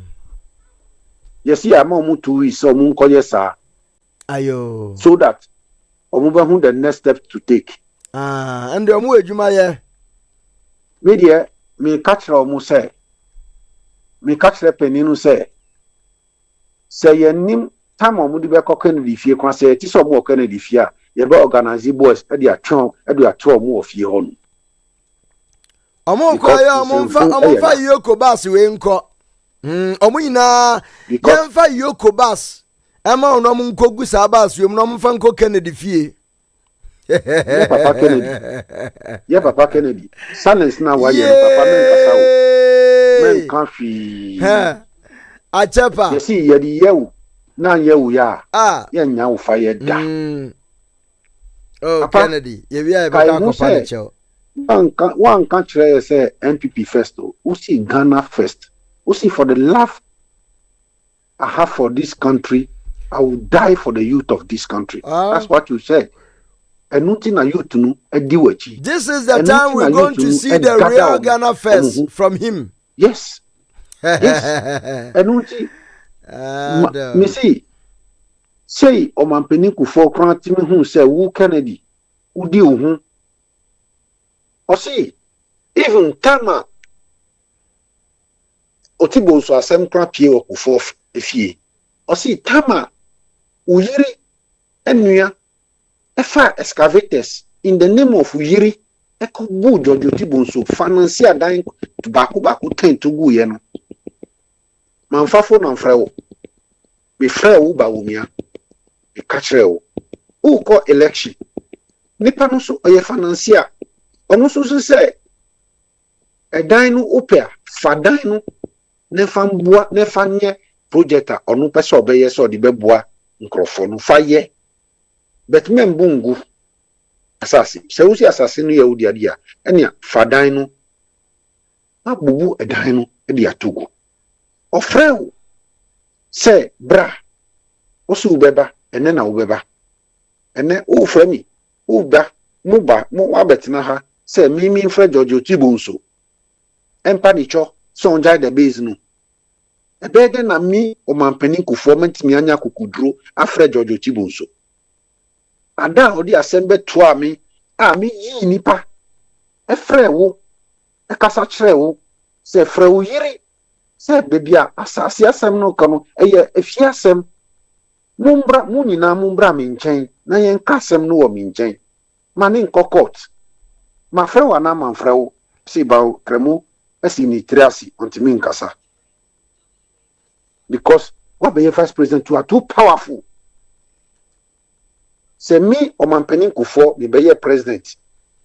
S15: yesi ama omu 2 weeks omu nko yesa
S11: ayo
S15: so that omu ba hu the next step to take
S11: and omu ejuma ye
S15: media me catch omu say me catch peninu say yenim time omu di be ko Kennedy fie kwa say ti so omu Kennedy fie a ye be organize boys e dey atwon omu ofie ho no
S11: omo ko ya omo fa yoko bas we nko omo nyina ye fa yoko bas ema ono mo nko gusa bas we mo fa nko Kennedy fie
S15: ye papa Kennedy silence na wa ye papa men kasa o men kan fi
S11: a chepa
S15: ye si ye di yewu na yewu ya ye nya wo fa ye da
S11: papa, Kennedy ye bia e baka ko pa cheo
S15: one country say NPP first who see Ghana first who see for the love I have for this country I will die for the youth of this country. That's what you said. And nothing a youth no ediwachi.
S11: This is the time we're going to see the real Ghana first from him.
S15: Yes. Yes. And nothing me see say omampeni kufo kranti me hu say wu Kennedy udi hu o see even Tama otibo so asem kran pie okufo efie o see Tama uyiri enua efa excavators in the name of uyiri ekobu George otibo so finance adan baku tent gu ye no manfafo na mfrewo be frewo ba womia be kachrewo uko election nipa no so oye financier ono so say edan no opia fadan no ne famboa ne fanye project a ono pese obeye so de beboa nkrofo no faye bet membungu asasi se usi asasi no yahudi adia enia fadan no abubu edan no e dia togo ofrewo say bra osu beba ene na ubeba ene o frami uba muba mo abetina ha say mimi mfre George Otibo nso empa di cho so onjai the base no ebede na mi o mampeni kufo mentimi anya kokuduro afre George Otibo nso ada odi asembe to ami yi nipa efre wo ekasa kire wo say fre wo yiri say bebia asasi asem no kanu eye efia asem mumbra munina mumbra mi nkyɛn na yɛn kasɛm no wɔ mi nkyɛn ma ne nkɔ court ma frɛ wa na ma frɛ wo si ba kremo asi ni triasi ontimi nkasa because what be vice president you are too powerful say me omampanin kufo me be president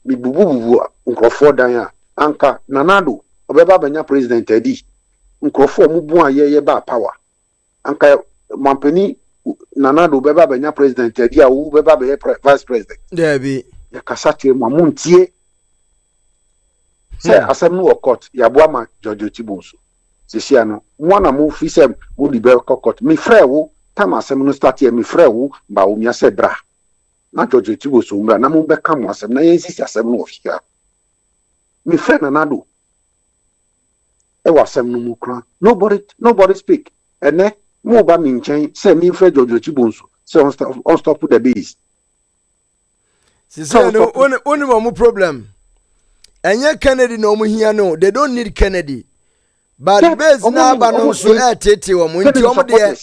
S15: me bubu nkrofo dan a anka nanado obeba banya president adi nkrofo mu bu ayeye ba power anka omampanin nanado obeba banya president adi a wo beba be vice president
S11: there be
S15: ya kasate mu amuntie say asem no court ya bo ama George Tibonso sisia no mwana mu fi sem wo di be court me frɛ wo tam asem no start here me frɛ wo ba wo mia se bra na George Tibonso mbra na mu be ka mo asem na yen sisi asem no ofia me frɛ na nado e wa asem no mu kra nobody speak ene mo ba mi nkyɛn say me frɛ George Tibonso say on stop the base
S11: sisia no oni mo problem enye Kennedy no mu hia no they don't need Kennedy but yeah, base na ba no so tete wo mo nti omo de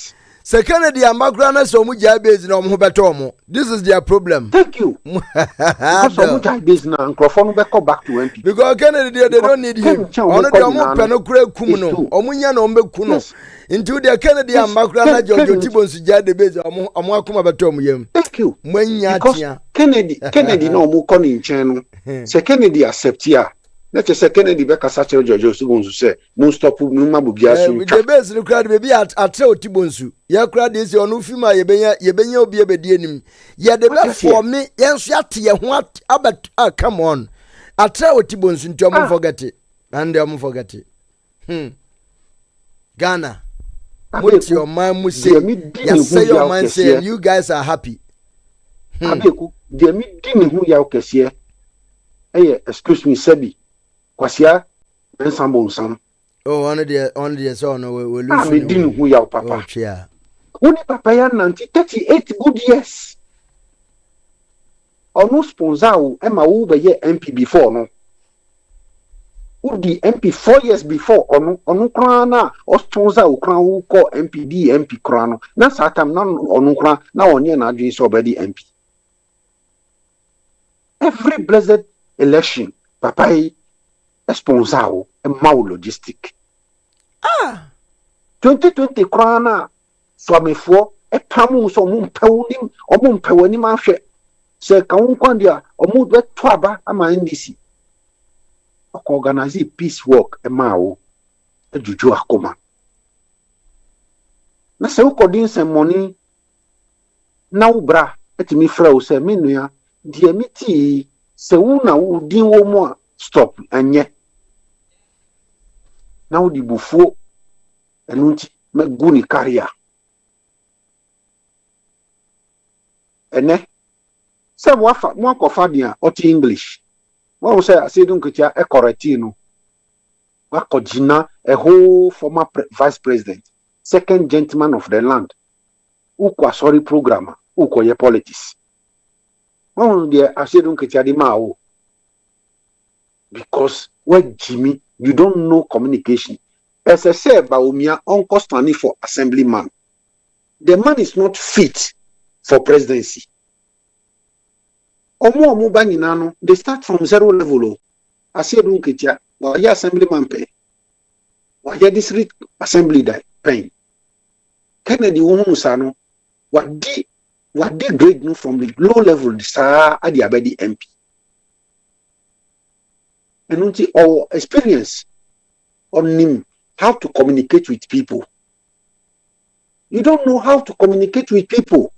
S11: se Kennedy amakura na so mu ja base na omo ho beto omo this is their problem.
S15: Thank you. Because omo ja base na nkrofo no be come back to MP
S11: because Kennedy they don't need him ono de omo pe no kura kum no omo nya na omo be ku no nti de Kennedy amakura na George Tibonso ja de base omo akoma beto omo yam.
S15: Thank you.
S11: Mwanya tia
S15: Kennedy no omo ko ni nchen no se Kennedy accept ya let us say Kennedy be kasa chere George Tibonso say mo stop mo ma bu bia so
S11: the base no crowd be atre Tibonso ya crowd dey say onu fima ye benya obi e bedi anim ye de be for me yen so ate ye ho abat come on atre Tibonso nti omo forget it and omo forget it Ghana what your man must say ya say your man say you guys are happy
S15: abeku de mi di me hu ya okese excuse me sabi kwasia ensambo nsam
S11: on the so no we lose
S15: me di me hu ya papa
S11: yeah
S15: uni papa ya 38 good years onu sponsor wo e ma wo be ye MP before no udi MP 4 years before onu kran na o sponsor wo kran wo ko MP kran no na satam na onu kran na onye na adwe so obedi MP every blessed election papa yi sponsor wo e ma wo logistic 2020 kran na swamefo e pamu so mu mpewani ma hwe se ka won kwandia omu be to aba ama ndisi organize peace work e ma wo ejuju akoma na se ukodin se money na ubra etimi fra wo se menua die miti se wu na wo din wo mu a stop anye na wo di bufuo enunti me guni career ene se wafa mo akofa dia oti English what was I say don't get a correctino what kojina a whole former vice president second gentleman of the land ukwa sorry programmer uko ye politics one there I say don't get the mao because what Jimmy you don't know communication as I said Baumia uncle standing for assemblyman the man is not fit for presidency. Omo banyina no they start from zero level. I say don't get ya wa ya assemblyman pay wa ya district assembly die pay Kennedy wonu sa no wa di grade no from the low level sa adi abedi MP enunti our experience on him how to communicate with people. You don't know how to communicate with people.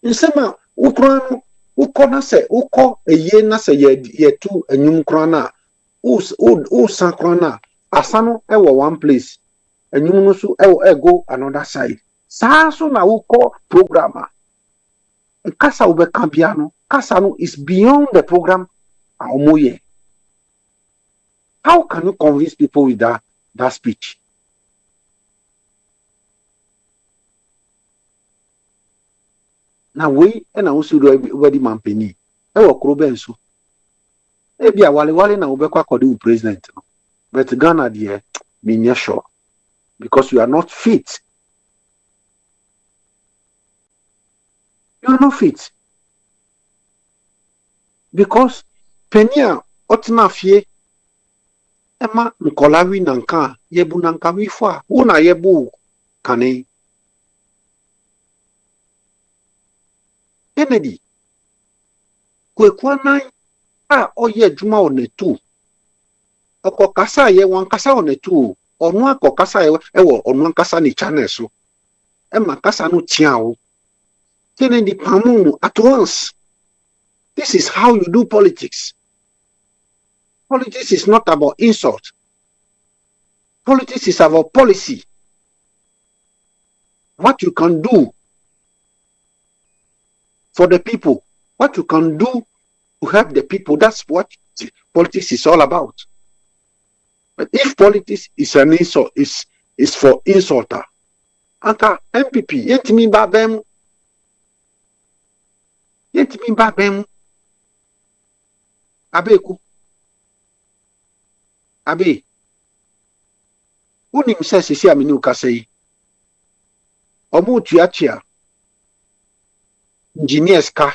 S15: Nsema ukrano ukona se uko eye na se ye tu enyum krana u san krana asano e wo one place enyum no so e go another side sa so na uko programmer kasa ube kambiano kasa no is beyond the program aomoye. How can you convince people with that speech? Now we and also do everybody mampeni. E wo kro benso. E bia wale na obekwa kode president no. But Ghana there me sure because you are not fit. You are not fit. Because Penia Otna Fie Emma Nkolawi Nanka Yebu Nanka Wifa Una Yebu Kane Kennedy Kwekwana oye Juma on the two. Oko kasa ye wan kasa on the two. Onu ako kasa ewo onu kasa ni channel so. Emma kasa no tiao. Kennedy pamu at once. This is how you do politics. Politics is not about insult. Politics is about policy. What you can do for the people, what you can do to help the people, that's what politics is all about. But if politics is an insult, is for insulter, anka MPP, yentimi babem, abeku, abe, unim se sisi amini ukasei, omu tuachia, engineers ka,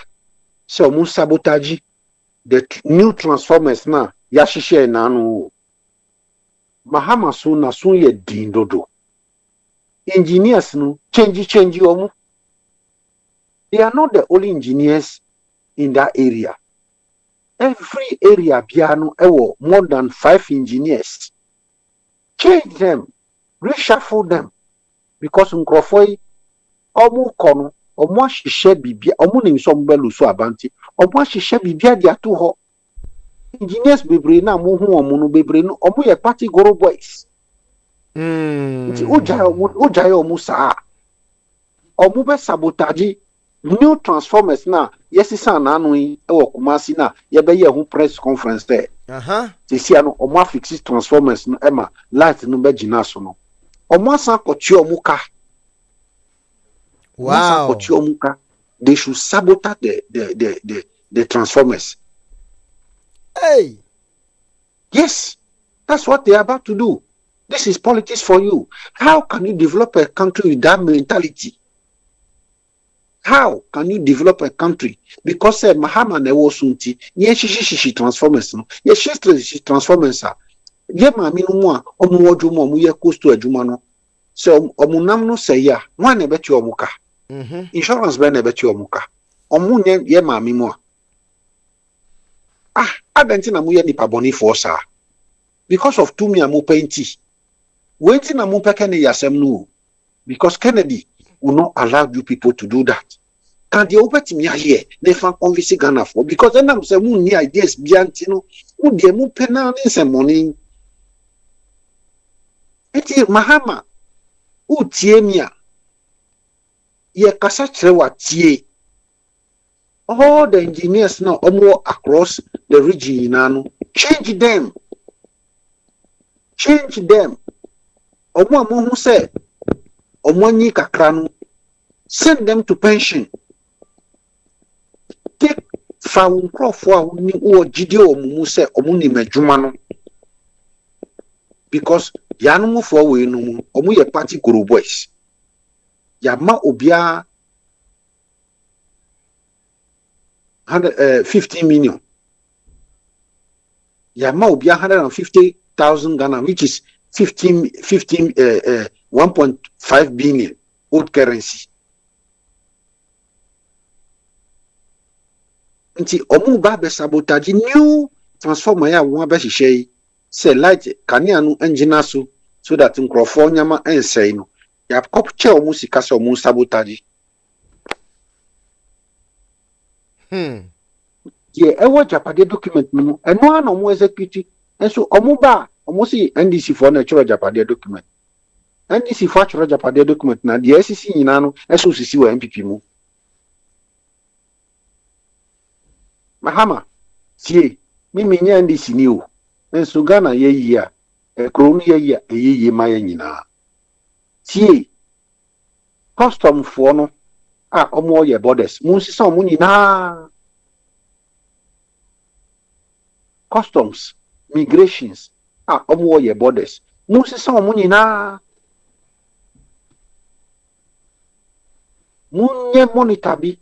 S15: se omu sabotage, the new transformers na, yashishe na anu, Mahama so na so ye dindodo. Engineers no, change omu. They are not the only engineers in that area. Every area piano ewo more than 5 engineers. Change them, reshuffle them, because nkrofoi omu kono omu ashishe bibia omu ni nsombelu so abanti omu ashishe bibia dia tu ho. Engineers bebre na mu hu omu no bebre no omu ye party goro boys. Nti ojaye omu saa omu be sabotage new transformers na yesisa na anu yi ewo Kumasi na ye be ye hu press conference there. Sisi ano omu afix transformers no ema light no be gina so no omu asan kochi omu ka.
S11: Wow.
S15: They should sabotage the transformers.
S11: Hey.
S15: Yes, that's what they're about to do. This is politics for you. How can you develop a country with that mentality? How can you develop a country? Because Mahama newo sunti, ye shishi transformers no. Ye shishi transformers are. Ye ma minu mwa omu wajuma omu ye kostu ejuma no. So omu namno se ya, mwa nebeti omuka. Insurance be nebeti omuka. Omu ye ma mimwa. Adenti na mu ye nipa boni forsa. Because of tumi amu painti. Wenti na mu peke ne yasem no. Because Kennedy will not allow you people to do that. Can the opeti mi aye ne fan convince Ghana for? Because then I'm say mu ni ideas bianti no. Mu de mu pena ne se money. Eti Mahama u tie mia. Ye kasa trewa tie. All the engineers now across the region now, change them. Change them. Omo who say omo kakranu, send them to pension. Take found crofwa ni o jidio omo say omo ni medjuma no. Because yanu mu for we no mu omo ye party guru boys. Yama obia 15 million. Yama will be 150,000 Ghana, which is 1.5 billion old currency. Nti omu ba be sabotage new transformer ya won ba hihye say light kania no engine so that nkrofo nyama ensei no. Ya kopche omu sika so omu sabotage. Ye ewo Japade document no eno an omo execute enso omo ba omo si NDC for na chiro Japade document. NDC for chiro Japade document na the SCC nyina no eso sisi wa MPP mu. Mahama tie mi nya NDC ni o. Enso Ghana ye yi a ekro no ye yi a ye ma ye nyina. Tie custom for no omo ye borders mu sisa omo nyina. Customs, migrations, omo ye borders. Mu sisa omo nyina. Mu nye monitor bi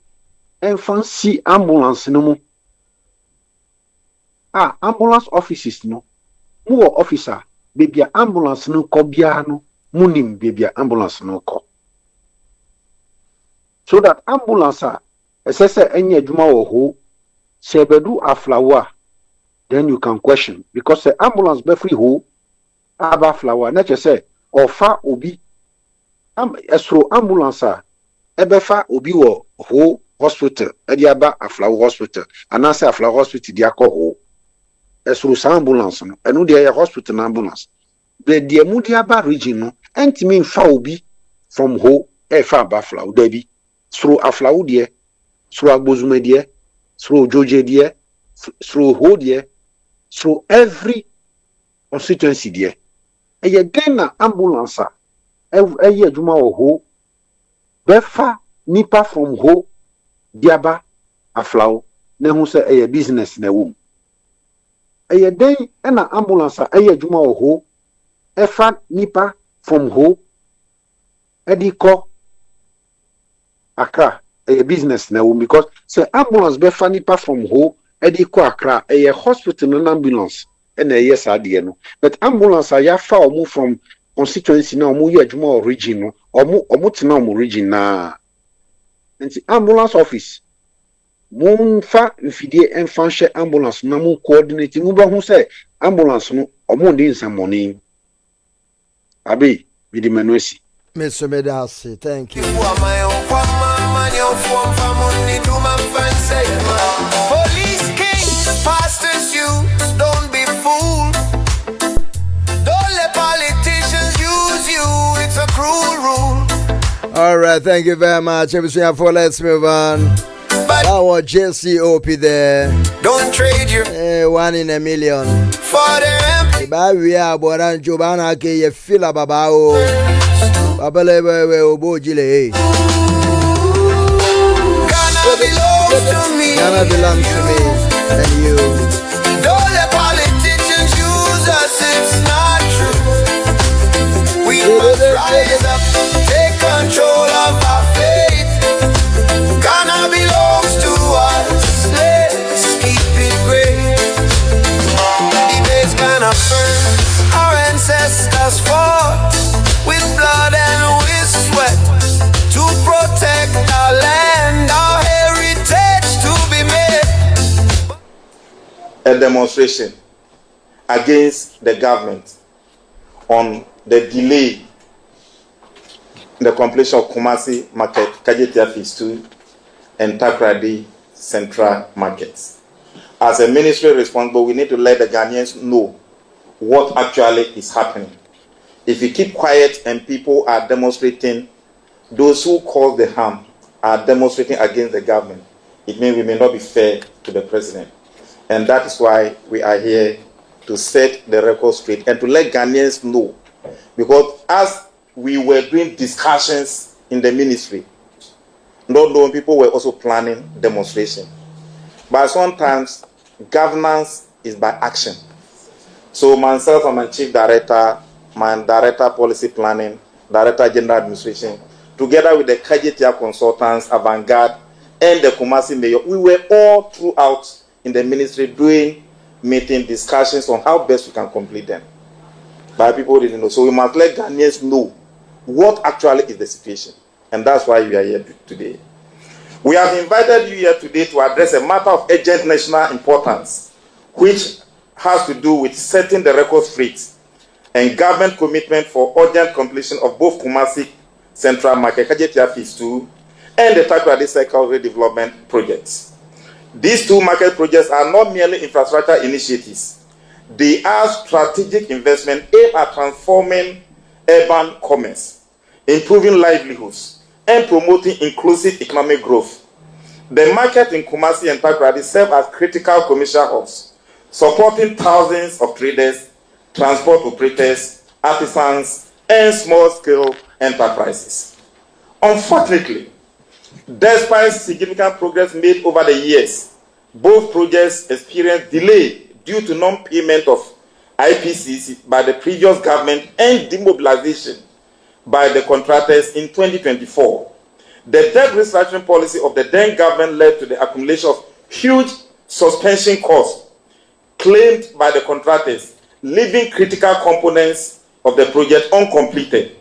S15: fancy ambulance no mu. Ambulance offices no. Mu officer baby ambulance no ko bia no munim baby ambulance no ko. So that ambulance essese enye adwuma wo ho se bedu aflawa then you can question because the ambulance be free ho aba flower na che say ofa obi esro ambulance ebefa obi wo ho hospital edi aba aflawa hospital anase aflawa hospital dia ko ho esro sa ambulance no enu de hospital na ambulance the dia mu dia aba region no entimi fa obi from ho fa aba flower dabi through aflawo de through agbozume de through joje de through ho de through every constituency de eye den na ambulance eye adwuma wo ho befa nipa from ho diaba aflawo na hu se eye business na wo eye den na ambulance eye adwuma wo ho efa nipa from ho ediko Accra a business now because say ambulance be funny pa from ho ediko Accra a hospital and ambulance and a yes no but ambulance ya fa omu from constituency na omu yadwuma origin no omu tina omu region na nti ambulance office mun fa mfidie enfanhye ambulance na mun coordinate mu ba hu say ambulance no omu ndi nsamoni abi bidi manuesi
S11: Mr. Medasi, thank you.
S1: Police kings, pastors, youths, don't be fooled. Don't let politicians use you, it's a cruel rule.
S11: All right, thank you very much. Let's move on. That was JCOP there.
S1: Don't trade your
S11: 1 in a million.
S1: For them.
S11: We are born Jobana ke ye fila babao. Babalewe obojile. Ghana belongs to me and you.
S1: Don't let politicians use us, it's not true. We must rise up, take control of our fate. Ghana belongs to us, let's keep it great. The days gonna burn, our ancestors fought with blood and with sweat to protect our land, our heritage to be made.
S7: A demonstration against the government on the delay in the completion of Kumasi Market, Kajetia Phase 2, and Takrady Central Markets. As a ministry responsible, we need to let the Ghanaians know what actually is happening. If you keep quiet and people are demonstrating, those who cause the harm are demonstrating against the government, it means we may not be fair to the president. And that is why we are here to set the record straight and to let Ghanaians know. Because as we were doing discussions in the ministry, not knowing people were also planning demonstration. But sometimes governance is by action. So myself and my chief director, my director policy planning, director general administration, together with the KJTR consultants, Avantgarde, and the Kumasi mayor, we were all throughout in the ministry doing meeting discussions on how best we can complete them. But people didn't know. So we must let Ghanaians know what actually is the situation. And that's why we are here today. We have invited you here today to address a matter of urgent national importance, which has to do with setting the record straight and government commitment for urgent completion of both Kumasi Central Market, Kajetia Phase 2, and the Takrady Circle Redevelopment projects. These two market projects are not merely infrastructure initiatives. They are strategic investment aimed at transforming urban commerce, improving livelihoods, and promoting inclusive economic growth. The market in Kumasi and Takrady serve as critical commercial hubs, supporting thousands of traders, transport operators, artisans, and small-scale enterprises. Unfortunately, despite significant progress made over the years, both projects experienced delay due to non-payment of IPCs by the previous government and demobilization by the contractors in 2024. The debt restructuring policy of the then government led to the accumulation of huge suspension costs claimed by the contractors, leaving critical components of the project uncompleted.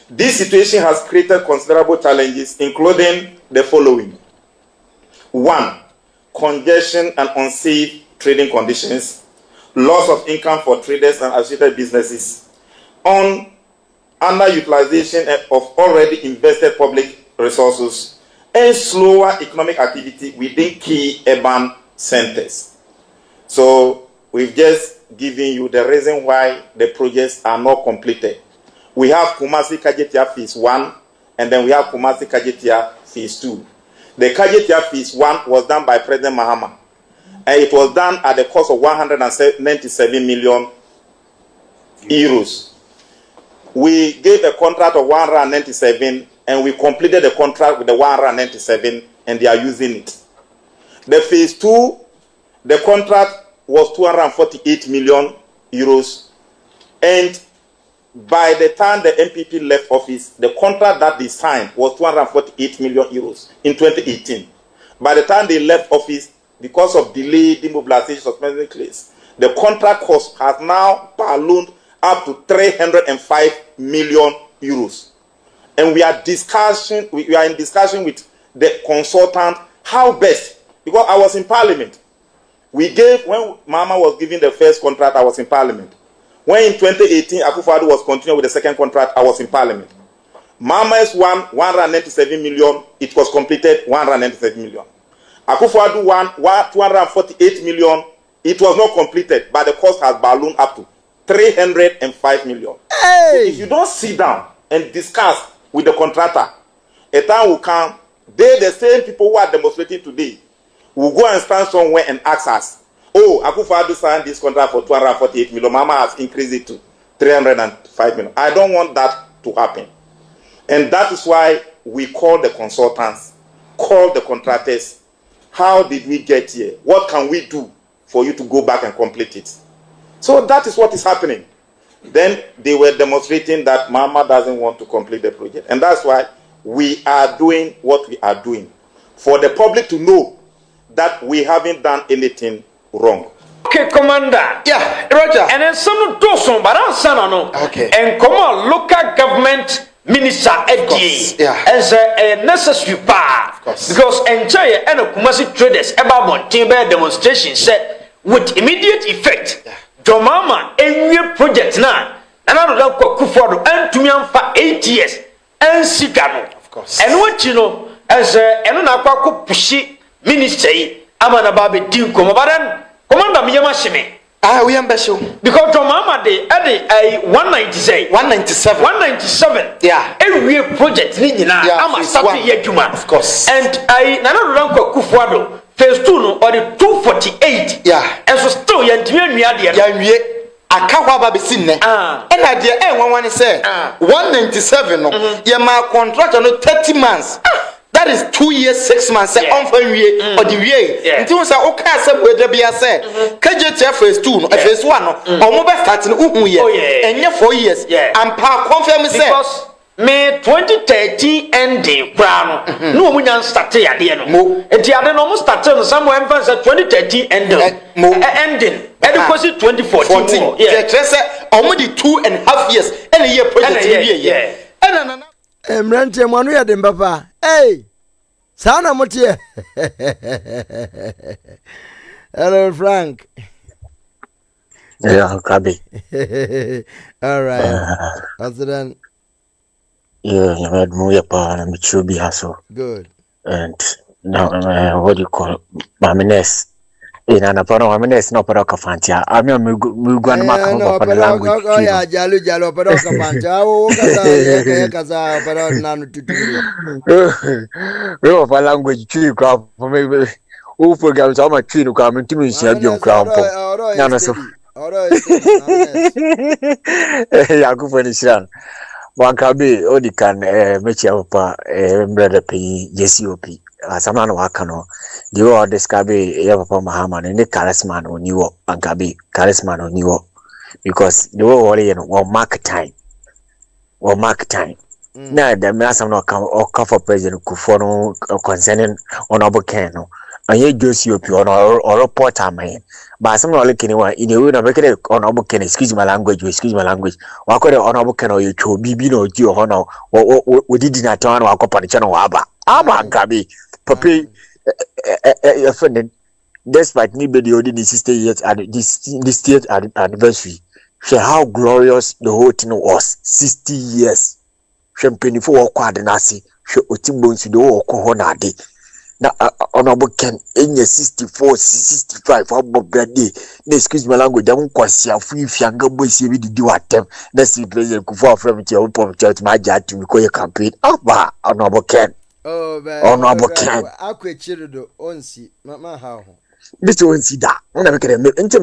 S7: This situation has created considerable challenges, including the following. 1. Congestion and unsafe trading conditions, loss of income for traders and associated businesses, underutilization of already invested public resources, and slower economic activity within key urban centers. So we've just given you the reason why the projects are not completed. We have Kumasi Kajetia Phase 1, and then we have Kumasi Kajetia Phase 2. The Kajetia Phase 1 was done by President Mahama, and it was done at the cost of 197 million euros. We gave a contract of 197, and we completed the contract with the 197, and they are using it. The Phase 2, the contract was 248 million euros, and by the time the MPP left office, the contract that they signed was 248 million euros in 2018. By the time they left office, because of delay, demobilization, suspension claims, the contract cost has now ballooned up to 305 million euros. And we are in discussion with the consultant how best, because I was in Parliament. When Mama was giving the first contract, I was in Parliament. When in 2018, Akufo-Addo was continuing with the second contract, I was in Parliament. Mama's won 197 million, it was completed 197 million. Akufo-Addo won 248 million, it was not completed, but the cost has ballooned up to 305 million. Hey! So if you don't sit down and discuss with the contractor, a time will come, the same people who are demonstrating today will go and stand somewhere and ask us, oh, Akufo-Addo signed this contract for 248 million. Mama has increased it to 305 million. I don't want that to happen. And that is why we call the consultants, call the contractors. How did we get here? What can we do for you to go back and complete it? So that is what is happening. Then they were demonstrating that Mama doesn't want to complete the project. And that's why we are doing what we are doing. For the public to know that we haven't done anything wrong.
S16: Okay, Commander.
S11: Yeah,
S16: Roger. And then some doson, but I'm saying
S11: okay.
S16: And come on, local government minister FDA.
S11: Yeah.
S16: As a necessary part. Because enjoy and Kumasi traders about timber demonstration set with immediate effect.
S11: Yeah.
S16: Jomama, a project now. And I don't know Kufodo and to me for 8 years. And Sigano.
S11: Of course.
S16: And what you know, as a and I push minister. Amana babe din komo badan commander me yamashime
S11: we am besho
S16: because to mama de 197
S11: yeah
S16: every project ni nyina ama start here juma
S11: of course
S16: and I nana ranko Kufuado phase 2 no or the 248
S11: yeah
S16: and so still yantimi anua de
S11: ya nwie aka hwa ba besin ne na de enwanwan say 197 no ye ma contract no 30 months that is 2 years 6 months say on for wie or the wie nti won say o ka say we da bia say KJT phase 2 no phase 1 no o mo be start no hu ye enye 4 years and pa confirm say
S16: because May 2030 ending crown no munya start ya de no enti ade no mo start no somewhere emphasis 2030 ending ending adequacy 2014
S11: yeah say o mo di 2.5 years and a year project wie and Mrante mwanu ya dembapa. Hey! Sana motie. Hello, Frank.
S17: Yeah, Kabi.
S11: All right. How's it done?
S17: Yeah, you had more power and Michubi hassle.
S11: Good.
S17: And now, what do you call Mamines? In an upon Mamines, no Paroka Fantia. I mean, Mugan Macron for the language.
S11: Oh, yeah, Jalo, Paroka Fantia. Oh, Kaza, Parod Nano to do.
S17: Oh, for language, tree crop for me. Who forgets how much tree to come into me, your crown. None of yeah, go for the shan. One can be Odican, Mechiapa, brother P, JCOP. Asamana wakano diwo describe yapa Muhammad and the charisma on you and Gabi charisma on you because the worry and mark time Now the mass no come or for President Kufuor concerning honorable Ken. And you just you or report man. But some not looking in a way to make it honorable Ken, excuse my language. Or could honorable Ken or you to be no due honor or we did not turn our company channel. Abba Gabi, Papi, offended. Despite anybody already insisted yet at this state anniversary, how glorious the whole thing was. 60 years. Champagne for quad and assy, show Otimbones to the whole cohonade. Now, honorable Ken, in your 64, 65, for Bob that day. Excuse my language, I won't quite see a free younger boys here with the do attempt. That's the President Kufuor from your own church, my jar to call your campaign. Abba, honorable Ken.
S11: Oh,
S17: honorable Ken.
S11: I quit Chirido, onsi, Mama how.
S17: This one see that. When I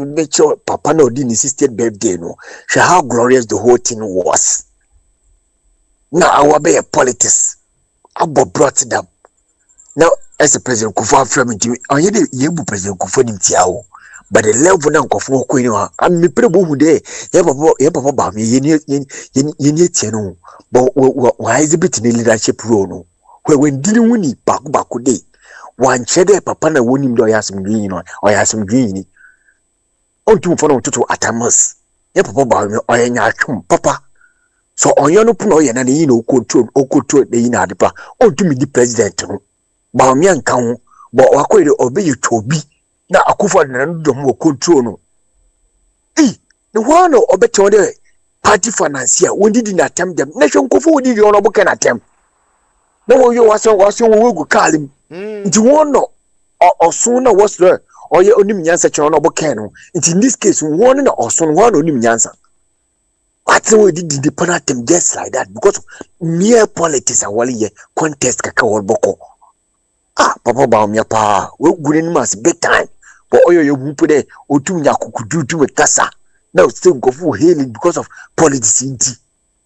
S17: make sure Papa no didn't insisted birthday, no. Show how glorious the whole thing was. Now I will be a politics. I brought them. Now, as a President Kufuor from it, I had a President Kufuor in Tiao. But the level of Kufuor Queen, I'm a pretty good day. You have about me, you need to know. But why is it between the leadership role? Where when didn't win it back day. One cheddar papa na woni mdo ya some green or ya some green. On to for to atamas. Ya papa ba me oyanya atwum papa. So onyo no puno ye na ni no control the ina adepa. On to me the president no. Ba me anka ho. Ba wakoire obe tobi na akufo na ndo mo control no. The one obete on the party financier when did not attempt them. Nation kofo did you no book an attempt. No you was we go call him. Do you know or sooner was there or your only answer to honorable Ken? It's in this case one or soon one only answer. What's the way did the penalty just like that? Because mere politics and wally contest kakao boko. Papa Baumia pa, we wouldn't must big time. But all your whoop there, or two yaku do with Tassa. Now still go for hailing because of politics.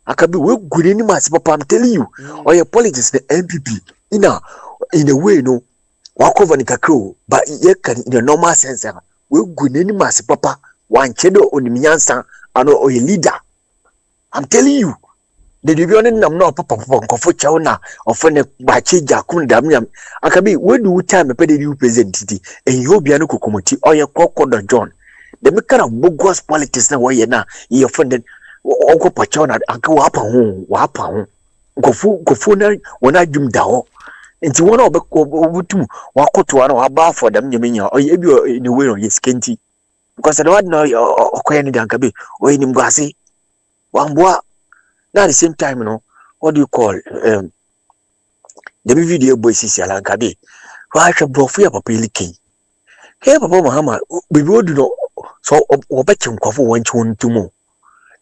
S17: I can be well good in mass, Papa, I'm telling you, or your politics, the MPP, in a way, no, walk over the kakao, but ye can in a normal sense, we good any mass, Papa, one shadow on the Miansa, and or a leader. I'm telling you, the Division not Papa for China or for the Bachi Jakun Damiam. I can be where do time a petty representative and you be an Okokomoti or your crocodile John. The maker of bogus politics now, why you now, you offended Uncle Pachona and go up home, go for when I jump down. Into one of the two, walk to one or bar for them, you mean, or you in the way of your skinty. Because I don't know your Dankabi or in Mbasi. One boy, now at the same time, you know, what do you call the video boys is Yalankabi? Why should Brofia Papa licking? Here, Papa Mahama, we would know so or bet you coffee one to more.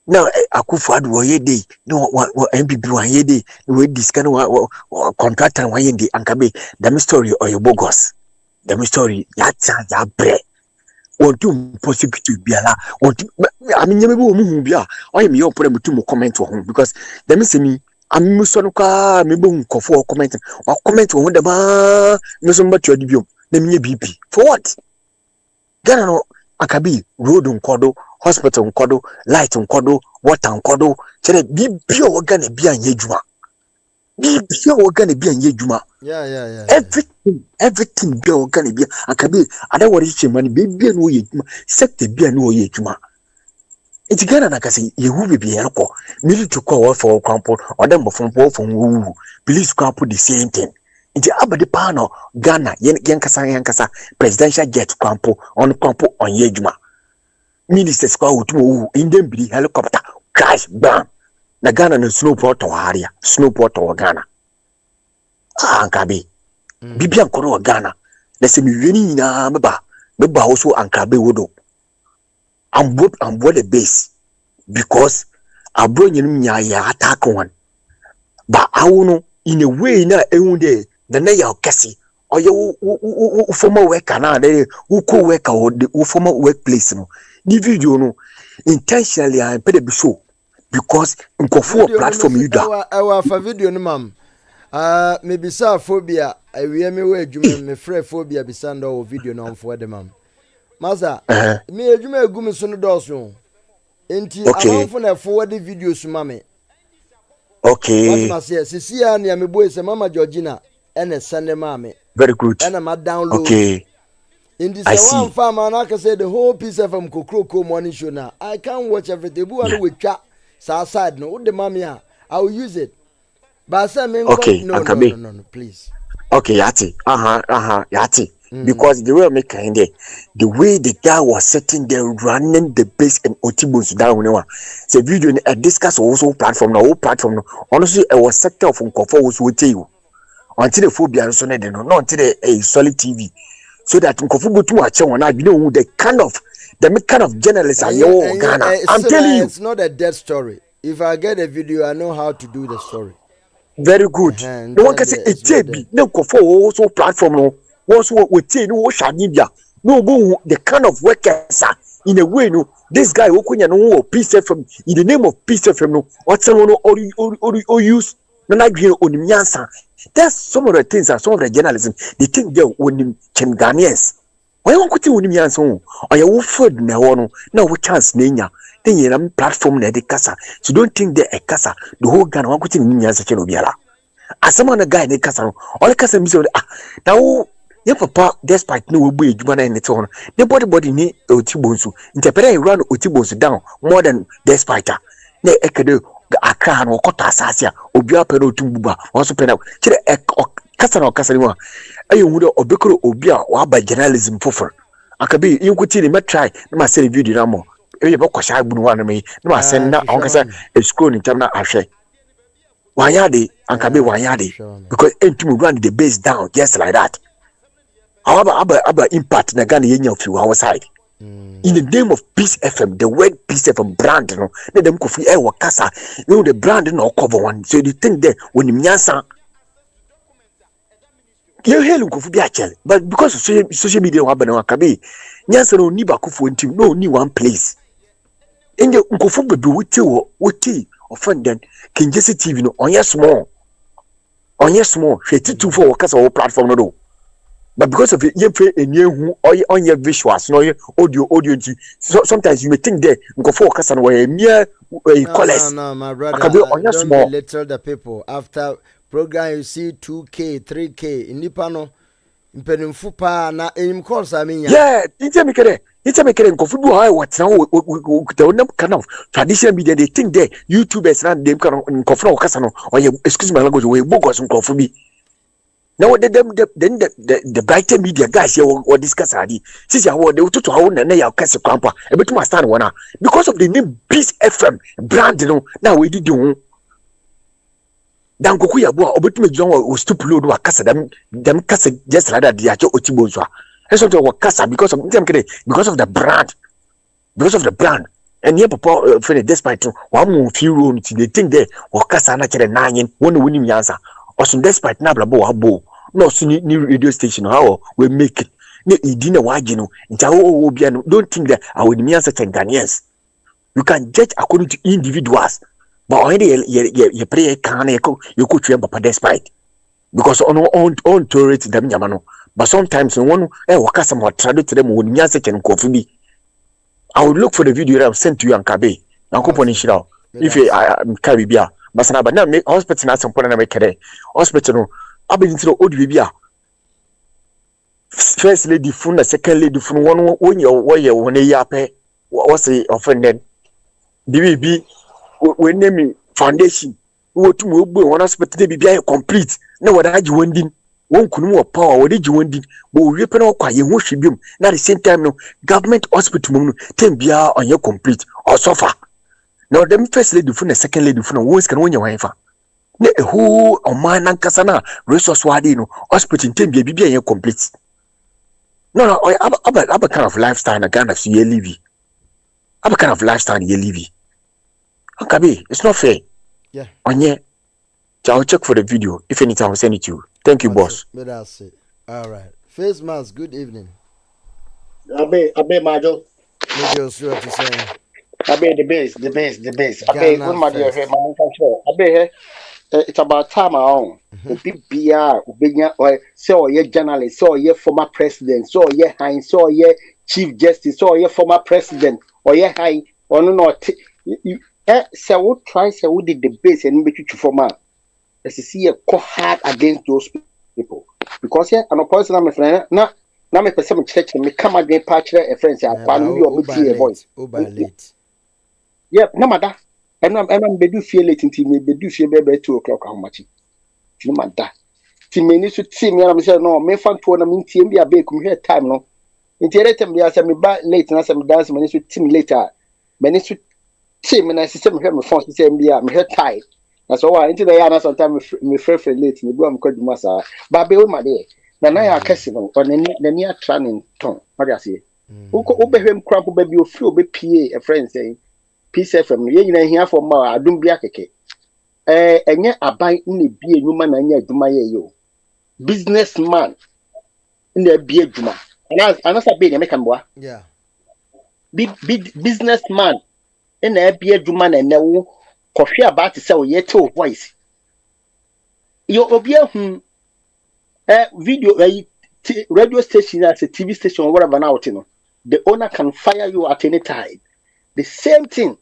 S17: Now, Akufo do ye day, no MPP one ye day, we this kind of contractor one ye day, Ankabe, the story or your bogus. The story, ya bread. Want to possibly be ala, I mean, you be I am your problem to comment on because the missing me, I'm Musonuka, maybe Kofo comment or comment on the bar, Musum your debut, the me BP. For what? Gano, Akabi, road on Kodo. Hospital on Kodo, light on Kodo, water on Kodo, be pure organ be an yejuma. Be pure organ be an yejuma.
S11: Yeah.
S17: Everything be organ be a cabi. I don't want to money be no yejuma, set the be no yejuma. It's Ghana, like I say, you will be a local. Need to call for crumple or them from woo. Please crumple the same thing. It's Abadi Pano, Ghana, Yankasa, presidential jet crumple on yejuma. Ministers go to in them be helicopter crash bam. Na Ghana no snowport or area, snowport or Ghana. Ankabe. Bibian Koro Ghana. Let's say me winning na meba also Ankabe wodo. I'm what the base because I brought you ya attack one. But I won't in a way na day the na kasi or you former worker na who co-work or the former workplace. The video no intentionally I put it so because nkofo platform you da
S11: our video no mam maybe sa phobia I we me we adwuma me frɛ phobia bi sanda o video no for the mam masa me adwuma egu me so no dɔso enti amanfo na forward videos ma me
S17: Okay.
S11: What must say? Sisia ni ameboy say Mama Georgina ene send mama.
S17: Very good.
S11: And ma download.
S17: Okay.
S11: In this
S17: I see.
S11: one farm, and I can say the whole piece of Kokro morning show now. I can't watch everything. But with chat, so side no, the mommy, I will use it. But some
S17: okay,
S11: no, please.
S17: Okay, Yati. Yati. Because the way I make kind the way the guy was sitting there running the base and Otibus down, the video and discuss also platform, no platform. Honestly, I was sector of Unkofo was with you until the phobia so not until a solid TV. So that Nkofu go to watch on I know the kind of journalists are your Ghana. I'm telling you,
S11: it's not a dead story. If I get a video, I know how to do the story.
S17: Very good. No one can say it be no Nkofu also platform no. Also we say no Shanibia. No go the kind of workers are in a way no. This guy Okunya no peace FM in the name of peace FM no. What's someone or use no agree on Nyansa. That's some of the things that some of the journalism they think they when Ghanaians. Why won't you win me answer? Or you food no chance nenya. Then you platform na de kasa. So don't think they a kasa. The whole Ghana won't put in answer to Biala. As someone a guy in kasa, all the kasa miss now. Your papa, despite no way, you want any tone. The body need Otibonsu. Interpret run Otibonsu down more than despite her. Ne ekede Accra no Kota Sasia, Obia Pero Tumbuba, also pen out. Chile Kasa no Casaniwa. I would obekro Obia or by journalism for. I could be you could see me try, no my say video no more. You book shy one me, no I send now on Casa a school in Tamna Ashe. Wayadi, and Kabe Wayadi, because Entum run the base down just like that. However, impact na Ghana yenye of our side. In the name of Peace FM, the word Peace FM brand, no, let them coffee air wakasa, the brand no cover one. So you think that when you nyansa, you hear Lukufu Biachel, but because of social media, Wabana nyansa no niba kufu until no ni one place. In the Unkofu be with tea, offended, can just TV no on yes small, she 2 4 wakasa or platform no. But because of it, you play a new on your visuals, no audio. So sometimes you may think that go focus on where mere colors.
S11: No, my brother. Don't belittle the people. After program, you see 2K, 3K in Nipano, in Penumfupa, na in course. I mean,
S17: yeah, it's a make go football. What's now the kind of traditional media they think that YouTubers and them can confront Casano or excuse my language, we bogus and coffee. Now the brighter media guys here will discuss Adi. Since you are the to own and they are cast a camper, a bit more stand one because of the name Peace FM brand. Now we did do. Dan Kokuya Boa, Obetme John was to upload or Casa them Casa just like that. The Acho Otibozwa. That's what our Casa because of the brand. Because of the brand. And here, Papa, despite one more few rooms, they think they or Casa Natural 9 one winning answer. Or some despite Nabla Bo. No, new radio station, how we make it. No, dinner wagino. Don't think that I would mean such a Ghanaians. You can judge according to individuals, but already you pray you could remember despite because on tourists them Yamano. But sometimes one workers somewhat travel to them would mean such an coffee. I would look for the video I've sent to you and Kabe. Now, Coupon if I'm Caribbean, but now make hospital na some point na make hospital. I've been to the old Bibia. First lady phone, second lady phone, one when you're when you pay what's the offended. BBB we name foundation. We to move one hospital Bibia complete. Now what are you wondering? One kunu power, what did you want? But we repen all quiet, you should be. Now the same time, no government hospital, 10 bia on your complete or suffer. Now them first lady phone, second lady phone, always can win your wife. Who or man and Casana resource wadino hospital team be complete. No, I'm a kind of lifestyle and kind of see living. I'm a kind of lifestyle you living. Okay, it's not fair.
S11: Yeah.
S17: On ye, I'll check for the video. If anything, I'll send it to you. Thank you, boss.
S11: But that's it. All right. Face mask, good evening.
S18: Abe Majo.
S11: Majo, see what you saying.
S18: Abe the base. Abe, good my dear, Abe, it's about time around. BBR, Ubenya, or so ye journalist, so ye former president, so ye high, so ye chief justice, so ye former president, or ye high, or no, say what try say what did the base and make you for man. Let's see a co hard against those people because here an opposition I'm a friend na me person church me come again patch a friend say akwa you obeti a voice
S11: late
S18: yep no matter I'm be do feel late until me be do feel be 2 o'clock how much no matter ti me ni so ti me am say no me fan to na me tie bi abeg come here time no until that time be say me ba late na say me dance me ni so ti me later me ni so ti me na say me hear me phone say me me hear tired. That's why into the yana sometimes me free late me go am call Juma sa ba be we ma dey na ya kese no on na ni atra ne ton what you say uko obehwem crap ba bi ofi obepie a friend say peace fm ye nyina hia for ma adum bia keke enye aban na bi enuma na nya aduma ye yo businessman na bi aduma anasa be ne make mboa
S11: yeah
S18: big businessman na bi aduma na newo coffee about to sell yet to voice. You obia video radio station as a TV station or whatever now, you know. The owner can fire you at any time. The same thing.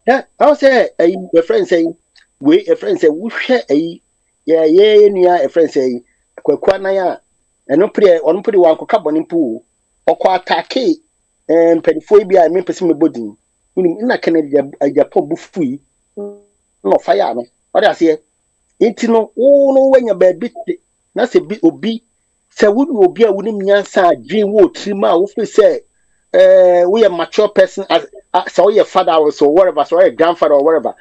S18: Yeah, I'll say a friend saying, we a friend say, we share a friend say, Quanaya, and no pretty on pretty one carbon in pool or quatake and pedophoria and me person body. In a Canada, a Japan buffy. No fire no what I say enti no no when your bed bit na say bi obi say would obi a wonim nyansa dream wo trima wo fi say we a mature person as so your father or so whatever so your grandfather or whatever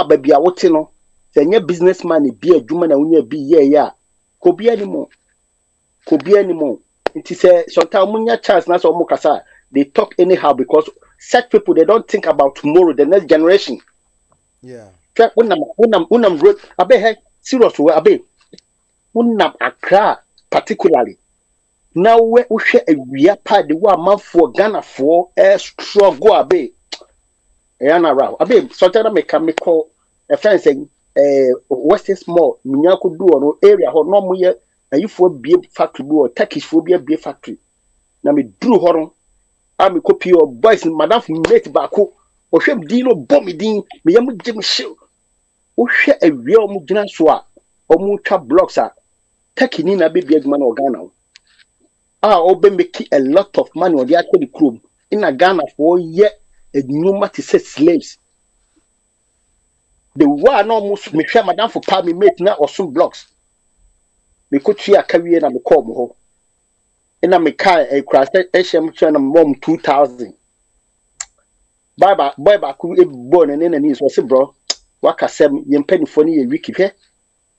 S18: baby a wote no say nya businessman bi adwuma na wonya bi ye ya ko bi animo enti say sometimes munya chance na so mo kasa they talk anyhow because such people they don't think about tomorrow the next generation.
S11: Yeah.
S18: Unam road abe he serious we abe unam Accra particularly now we hwe awia pa de wa manfo Ghana for struggle abe yana raw abe so tell me can me call a friend saying Western small minyako do no area ho no mo ye ayifo bie factory do or Turkish fo bie factory na me dru ho no am copy your boys madam mate baako o hwem din no bomb din me yam gym show o hwe awia o mu gina so a o mu twa blocks a tekini na baby adwuma na Ghana o be make a lot of money on the actually club in Ghana for year adwuma to say slaves the one almost me hwe madam for pa me mate na o some blocks me ko tua kawie na me call mo ho ina me car a crash HM na mom 2000 boy ba ku e born and na ni so se bro waka sem ye mpanifo ni ye wiki hwe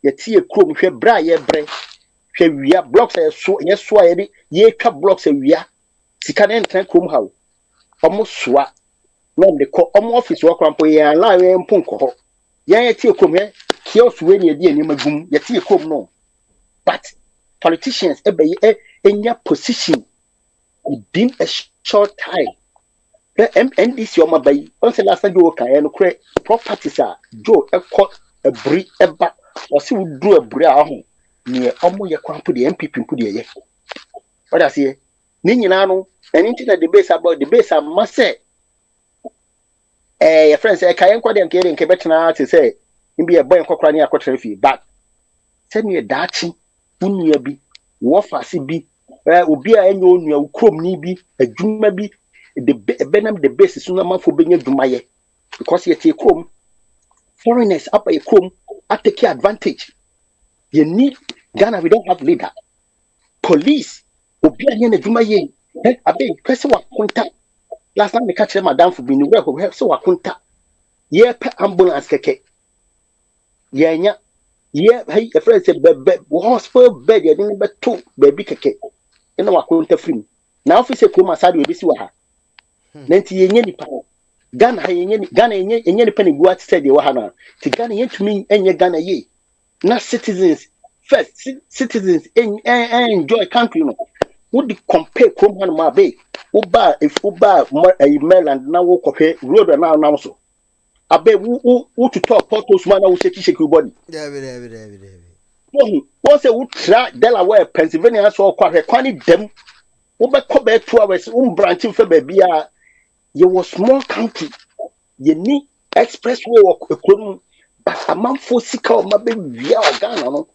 S18: ye tie krom hwe bra ye bre hwe wia blocks ye so ye twa blocks wia sika na entran krom hawo omo soa na de ko omo office wo krampo ye ala ye mpunko ho ye tie krom he kiosk we ni edi ani magum ye tie krom no but politicians enya position within a short time. NDC or my bay, once last time you can create properties are Joe a court a brie a back or see would do a bria home near almost your crown put the MPP put the what I say, Ninano, and internet debates about the base I must say. A friend say, I can't quite getting Quebec to say, in be a boy and cockrani a quarter fee, but send me a dachi, unia be, wafasi be, ubia and you chrome ni be, a juma be. The benam the base is no for being dumaye because you take home foreigners up a chrome at take advantage. You need Ghana, we don't have leader. Police obi anya na dumaye abeg person wa contact last time me catch them madam for being where so wa contact ye pe ambulance keke ye nya ye hey a friend say hospital bed ye didn't be two baby keke ina wa contact free na office chrome aside we be si wa ha nanti yenye nipa Ghana yenye nipa ni gua said de wa ha na ti Ghana yentumi enye Ghana ye na citizens first citizens enjoy country no would compare chrome han ma be uba if uba Maryland na wo kohwe road na so abe wo to talk portos man na wo shake body wọ́n say wo tra Delaware Pennsylvania so kwahwe kwani dem wo be ko be 2 hours branch fe ba bia. You was small country. You need expressway wɔ ekrom but amanfo sika o ma be wia Ghana no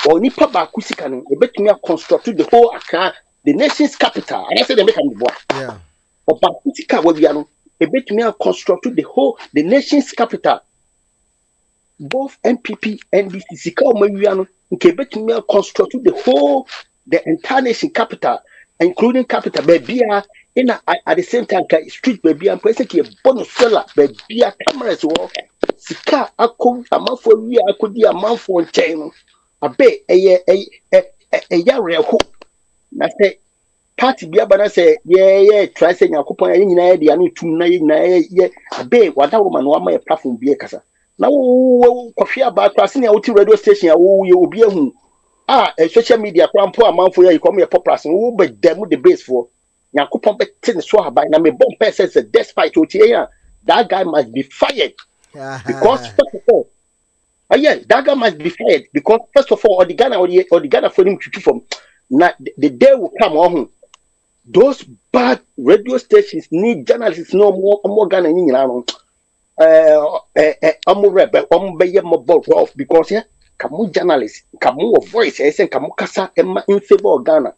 S18: or nipa ba ku sika no ebetumi a construct the whole Accra the nation's capital and I say they make am boy
S11: yeah
S18: or ba ku sika wa wia no ebetumi a construct the nation's capital both NPP and NDC sika o ma wia no nke ebetumi a construct the entire nation capital including capital babia in at the same time street babia person ki bonus seller babia cameras wo sika akọ amanfo wi akodi amanfo nkyɛn no abe ɛyɛ reho na sɛ party bia bana sɛ yɛ try sɛ nyakopɔn yɛ nyina yɛ de ano tum na yɛ nyina yɛ abe wada wo man wa ma yɛ platform bia kasa na wo kɔhwe aba class ne a wo ti radio station a wo yɛ obi ahu social media krampo amanfo yɛ come yɛ popular so wo be dem the base for nyakopɔn be tin so aba na me bomb person say despite what here that guy must be fired because first of all that guy must be fired because first of all the Ghana for him to from now the day will come on those bad radio stations need journalists no more Ghana ni nyina no amurebe ombeye mo off because yeah kamu journalists kamu voice I say kamu kasa emma in favor of Ghana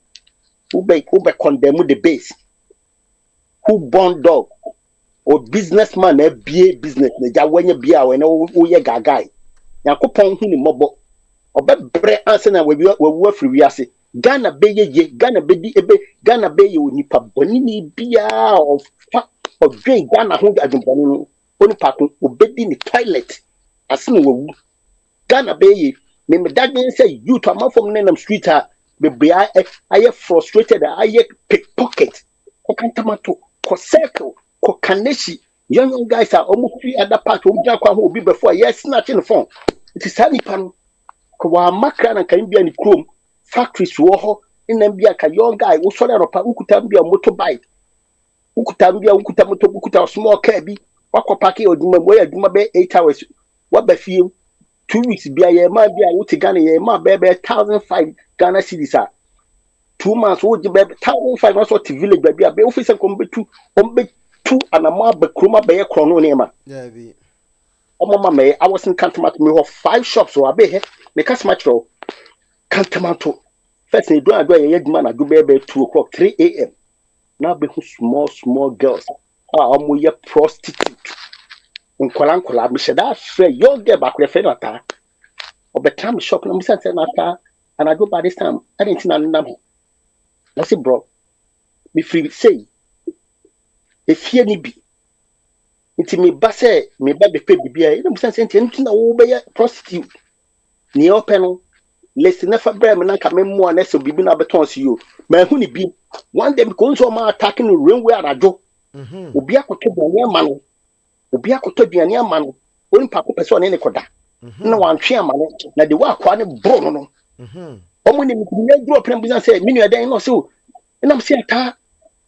S18: who be condemn the base who born dog or businessman e bie business na ja wanya bia we na wo ye gagai yakopon hu ni mobo obebre anse na we afri wiase Ghana be ye Ghana be di ebe Ghana be ye onipa boni ni bia of dream Ghana hu adwumpani no onipa ko obedi ni toilet asene wawu Ghana be ye me dadin say youth amafom nenam street a be I frustrated I pickpocket ko kantamato ko circle ko kaneshi young guys are almost three other part of Jakwa who be before yes snatching the phone it is sunny pan ko wa makra na kan bia ni chrome factories wo ho in bia ka young guy wo so leropa ukuta motorbike ukuta moto ukuta small car bi wakopa ke oduma boy aduma be 8 hours wa ba fie 2 weeks bia ye ma bia wo ti Ghana ye ma be 1,500 Ghana cedis 2 months wo di be 1,500 na so ti village bia be officer ko mbetu anama be kroma be ye krono ne ma
S11: yeah bi
S18: mama me I wasn't cantomato me have 5 shops so abe he me customer tro cantomato first ni do ye aduma na do be 2 o'clock 3 a.m. now be small girls omo ye prostitute nkola me sheda frɛ young girl back re frɛ nata obetam shop na me say nata and I go by this time I didn't know nam I say bro me free say if here ni bi nti me ba say me ba be pay bibia na me say nti na wo be prostitute ni open no listen na fa bra me na ka me mo na so bibi na beton si yo ma hu ni bi one day because so ma attacking the railway arajo obi akoto bia ma no obi akoto duane ama no oni pa ko pese one ne koda na wantwe ama no na de wa kwa ne bro no omo ni mi grow up na business say minu eden no so na mse ata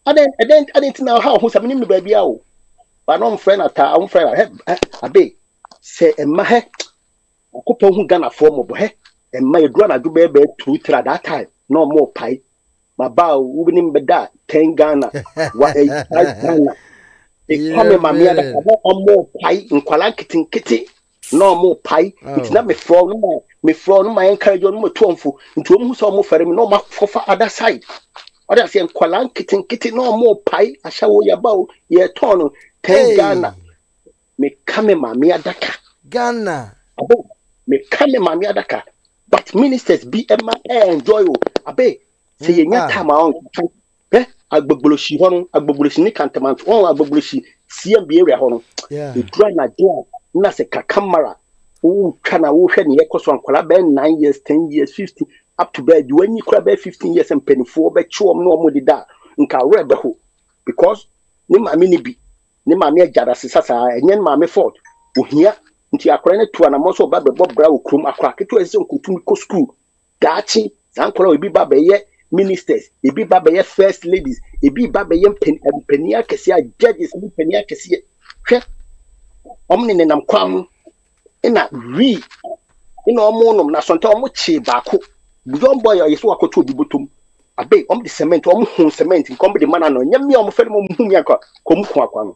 S18: aden na how hu sabini mi ba bia o ba no friend ata am friend abe say emma he akopon hu Ghana for mo bo he emma edura na do be 2-3 that time no more pai ma ba wo bi ni beda 10 Ghana wa 8 Ghana e come ma me ada ka mo pai nkwala kitinkiti no mo pai it's not me from my encourage on mo tuomfo ntuom hu so mo fere me no ma fofa other side other say nkwala kitinkiti no mo pai asha wo ya ba o ye ton 10 Ghana me come ma me adaka
S11: Ghana
S18: me come ma me adaka but ministers be ma enjoy o abe say ye nya time on agbogboloshi hono agbogboloshi ni kantamanto on agbogboloshi CMB area hono e dry na dia na se kakamara o kana wo hwe ne yekoso ankola be 9 years 10 years 15 up to bed when you kura be 15 years and penifo be chuom no mo dida nka rebe ho because ni ma me ni bi ni ma me agara sesasa enye ma me fort ohia nti akora ne to na mo so ba be bobra wo krum akora keto ese nkutum ko school dachi sankola obi ba be ye ministers ebi ba be first ladies ebi ba be penia kesi a judges ni penia kesi hwe omni ne nam kwam ina ri ina omonum na sonta omo chi baako bujon boy yeso akoto obi botom abe om the cement om hu cement nkom be de mana no nyame om fere mo hu mi akwa kom ku akwa no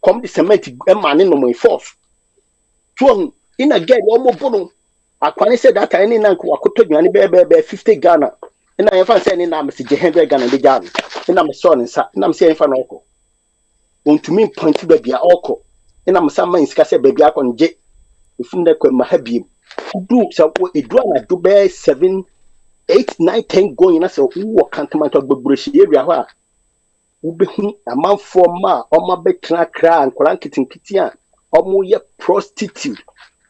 S18: come the cement man no my force so in a get almost bono akwani said that any nan ko akoto dwane be 50 Ghana na yɛfa sɛ ne na message 100 Ghana de gya no na me so ne nsa na me sɛ yɛfa no ɔkɔ ontumi point ba bia ɔkɔ na me sa man sika sɛ ba bia akɔ nje ifun da kwa ma ha biem do sɛ edura na do be 7 8 9 10 going na sɛ wo kantomanto gbobroshi area hɔ a wo be hu amanfo ma ɔma betena kra ankoran kitinkiti a ɔmo yɛ prostitute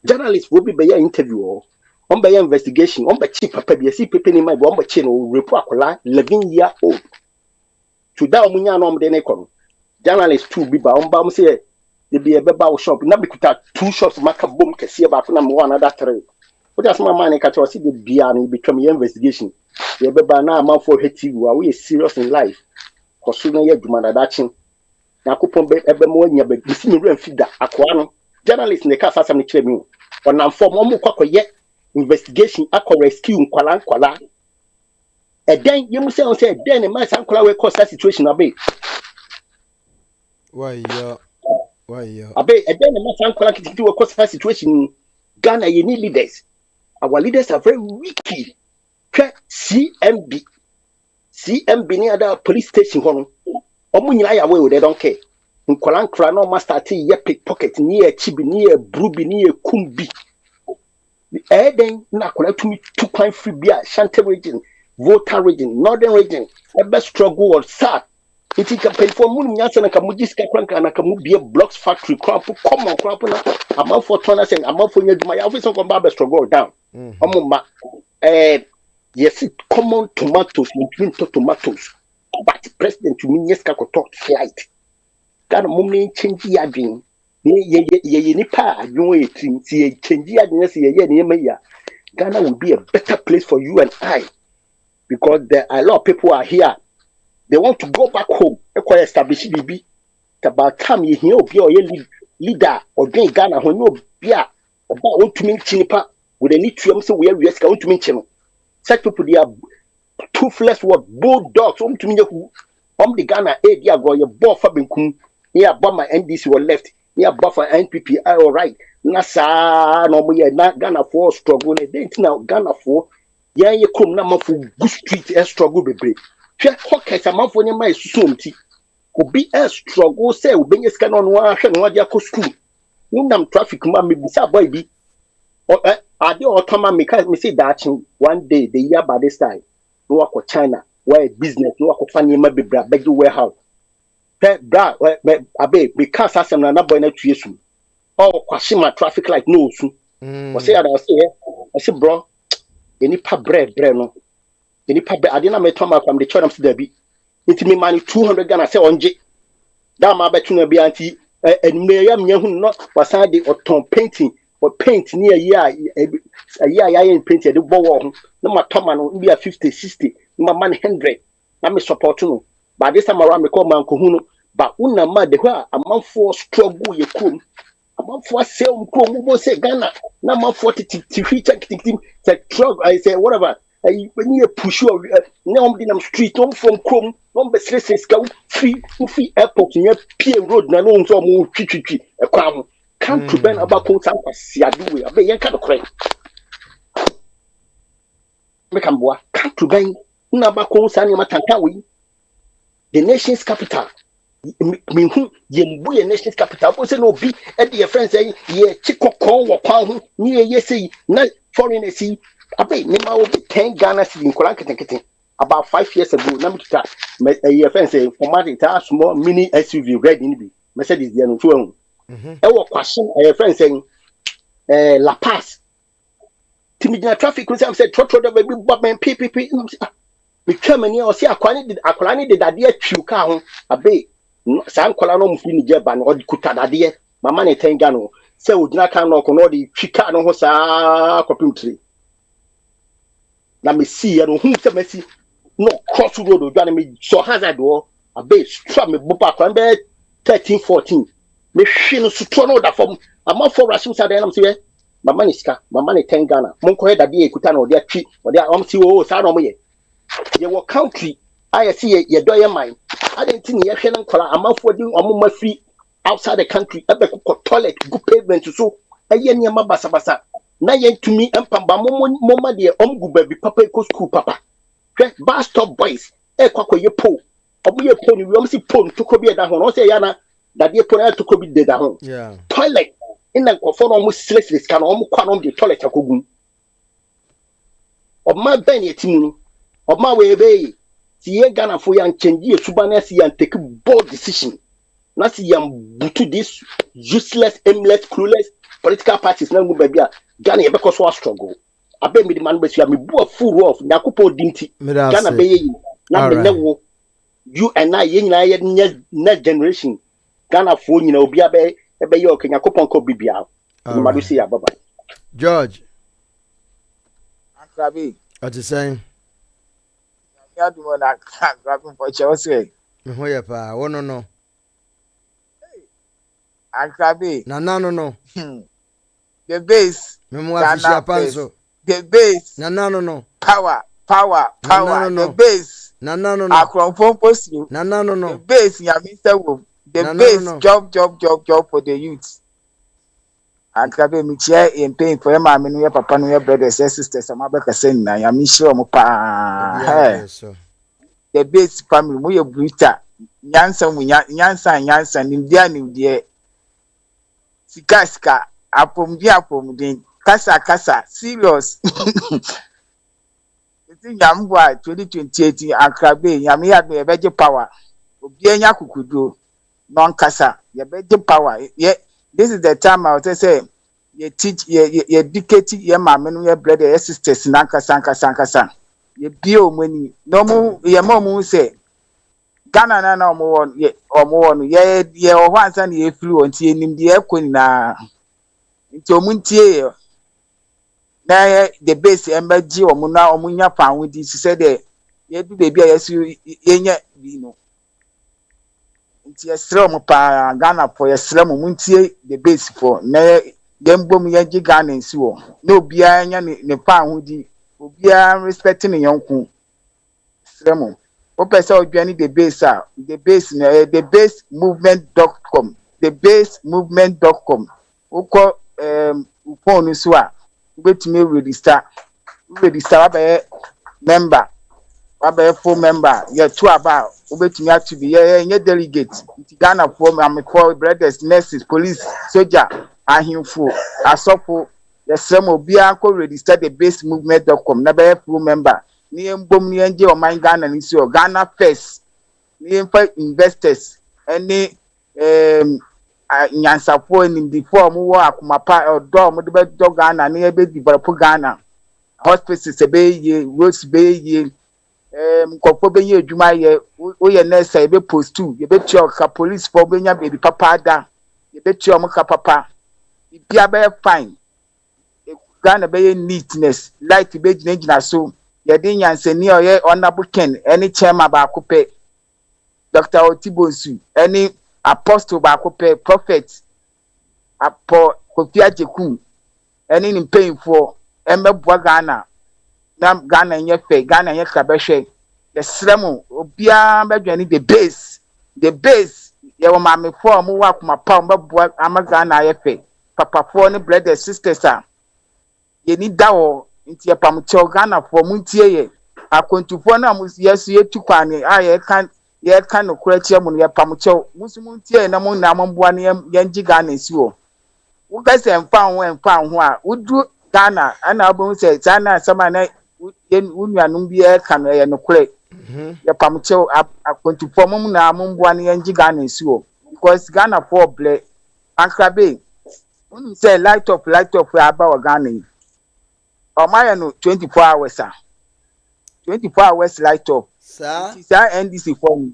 S18: journalist will be by interview on by investigation on by cheap papa be see pepe ni my bomb chain or report akola 11-year-old to that omunya no de ne kono journalist too be ba on ba say they be a beba shop na be kuta 2 shops maka bom kese ba na mo another 3 what as my man catch see the bia no become investigation they beba na man for hati we are serious in life koso no ye dwuma na dachi na kopon be ebe mo anya be bisi me ran fida akoa no journalist ne ka sasam ne kire mi on am form mo kwakoye investigation akọ rescue nkwala eden yemu say eden ma san nkwala we cause that situation abe
S11: why yo
S18: abe eden ma san nkwala kititi we cause that situation Ghana you need leaders our leaders are very weak CMB ni other police station hono omo nyina ya we they don't care nkwala no master ti ye pickpocket ni e chibi ni e brubi ni e kumbi Eden na kola to me 2 point free bia Shante region, Volta region, Northern region, a best struggle or sad. It is campaign for moon yansan and Kamujis Kakranka and Kamubi blocks factory crop, common crop, amount for toners and amount for my office of Baba struggle down. Yes, common tomatoes, between tomatoes, but president to me, yes, talk flight. Got a moment change your dream. Ye nipa you see change ya Ghana will be a better place for you and I because there are a lot of people are here. They want to go back home. Establish BB. It's about time you hear be or leader or gain Ghana when you be about want to mean chinipa with any triumph so we are risk want to mean channel. Such people they are toothless what bulldogs want to mean who the Ghana area go your ball for binkum. Yeah, but my NDC were left. Yeah, buffer NPP, all right. Nasa no more na Ghana for struggle. They now Ghana for yeah, you come na for good street a struggle be. Check hockey a month for my sumti. Could be a struggle, say, we bring a scan on one and what you school. Wundam traffic man me bisa baby. Or I do automa me say that one day the year by this time. No work China, where business, no work funny maybe beg you warehouse. Bra abe because asem na boy na tue su oh kwahye ma traffic light no su o say I say bro any pa bread no any pa ade na me toma kwam de chora am da bi intimi money 200 Ghana say onje da ma betu na bi anti enme ya mnya hu no wasan de oton painting or paint ni ya in paint de bo wo na ma toma no bi 50 60 ma man 100 na me support no. But this time around, me call man kuhunu. But una ma de wa a man for struggle ye kum. A man for sale kum. We say Ghana. Na man for to feature the drug. I say whatever. When you push you, now I'm street. I'm from Chrome. I'm stress go free airport in your P road. Na no so mo twi. A kwam. Come to Ben about ko san kwasi adu we. Abe yen ka dokre. Me kan boa. Come to Ben na ba ko san ye matanka we. The nation's capital. Me who yembu ye nation's capital. But say no be at your friends say ye chiko kon wo kwan ni ye say na foreigners see abe me ma wo 10 Ghana cedi in kolan keten about 5 years ago na me kita ye friends say format it a small mini SUV red ni bi Mercedes dia no so hu e wo kwashe ye friends say La Paz timidina traffic kun say trotro da be bob men ppp me twamani o se akwani de dade atwiu ka ho abe san kola no mfi ni jeba no odi kuta dade mama ne tenga no se odina kan no ko no odi twika no ho saa kopimtri na me see ya no hu se mesi no cross road odwane me so hazard o abe stra me bopa kwa be 13 14 me hwe no suto no da fam ama for rasim sa na me se mama ne sika mama ne tenga na mon ko he dade ekuta no odi atwi odi am si o sa no mo ye your country I see ye do your mind I didn't think ye hwe nkola amafo di omuma free outside the country ebe ko toilet go pavement so eye niam basa na yen tumi empamba moma de omgu baby papa ko school papa hwe bus stop boys kwakoye po obuye po ni we si po to ko bi da ho no say ya na dade po na to ko bi de da ho toilet ina ko for no mo slick can no mo kwa no de toilet akogun obma ben yetimu obma we be ti ye Ghana for yan change suba na si yan take bold decision na si yan butu this useless aimless clueless political parties na ngu babia Ghana ye be ko so struggle abe mi di man be so me bu a full of nyakopo dinti Ghana be ye na me newo you and I ye nyina ye next generation Ghana for nyina obi abe ebe ye okenya kopon ko bibia ni madu si ya baba
S11: George
S19: Akrabi
S11: what you saying
S19: ya du mo na Akrabi for Chelsea
S11: me ho ye pa wo no
S19: Akrabi
S11: no
S19: the base
S11: me mo afishia panso
S19: the base
S11: no
S19: power the base
S11: no
S19: akronfo postu
S11: no
S19: the base ya Mr. Wo the base job for the youth Akrabi mi chia in pain for my manu ya papa no ya brothers and sisters am abeka sen na ya mi sure mo pa the base family mo ye bruta nyansa nimdia sika apomdi kasa serious iti nyambwa 2028 Akrabi nyame ya be beje power obi anya kukudo non kasa ye beje power this is the time I would say ye teach ye dictate ye mama no ye brother ye sisters na kasa ye bi omani no mu ye momu say Ghana na omo won ye o wansa na ye free on tie nim de ekoni na nti omuntie na the base embaji omo na omunya pan di se de ye du bebi a yesu yenya bi no nti yesre omo pa Ghana for yesre mo muntie the base for na yembom ye gi Ghana nsi wo na obia nya ne pan di obia respecting yonku sre mo Opesa Ojuani the base the base movement.com uko phone so a ubetumi register abaye member abaye full member ye two aba ubetumi atu bi ye delegate Ghana for brothers nurses police soldier ahimfo asofo ye semo bia ko register the base movement.com na be full member ni embom ni enje o man Ghana ni si o Ghana first ni emfa investors any nyansafo ni before mu wo akomapa odo mu de be do Ghana ni e be develop Ghana hospitals be ye roads be ye nkofo be ye adwuma ye o ye nurse e be post 2 ye be tio ka police for be nya be papa da ye be tio mu ka papa bia be fine Ghana be ye neatness light be gina so yedi nyansani oye honorable Ken any chairman ba kope Dr. Otibonsu any apostle ba kope prophet apo Kofi Ajeku any nim paying for embebua Ghana na Ghana nye fe Ghana nye kabehwe the sremu obia bedwani the base ye wo ma me for mo wa kuma pa mbebua ama Ghana ye fe papa for ne brothers sisters a ye ni dawo nti ya pamcho Ghana for muntie ye akontufo na yesu yetukwane a ye kan no kurachi mu ya pamcho musumuntie na mu na mboa ne yanji Ghana si wo wugase mfa ho a wudu Ghana ana abon se sana sama na unuanum bi e kan ye no kure ya pamcho akontufo mu na mboa ne yanji Ghana si wo because Ghana for ble Akrabi unu say light up about Ghana Omaya no 24 hours sir 24 hours light up sir NDC for me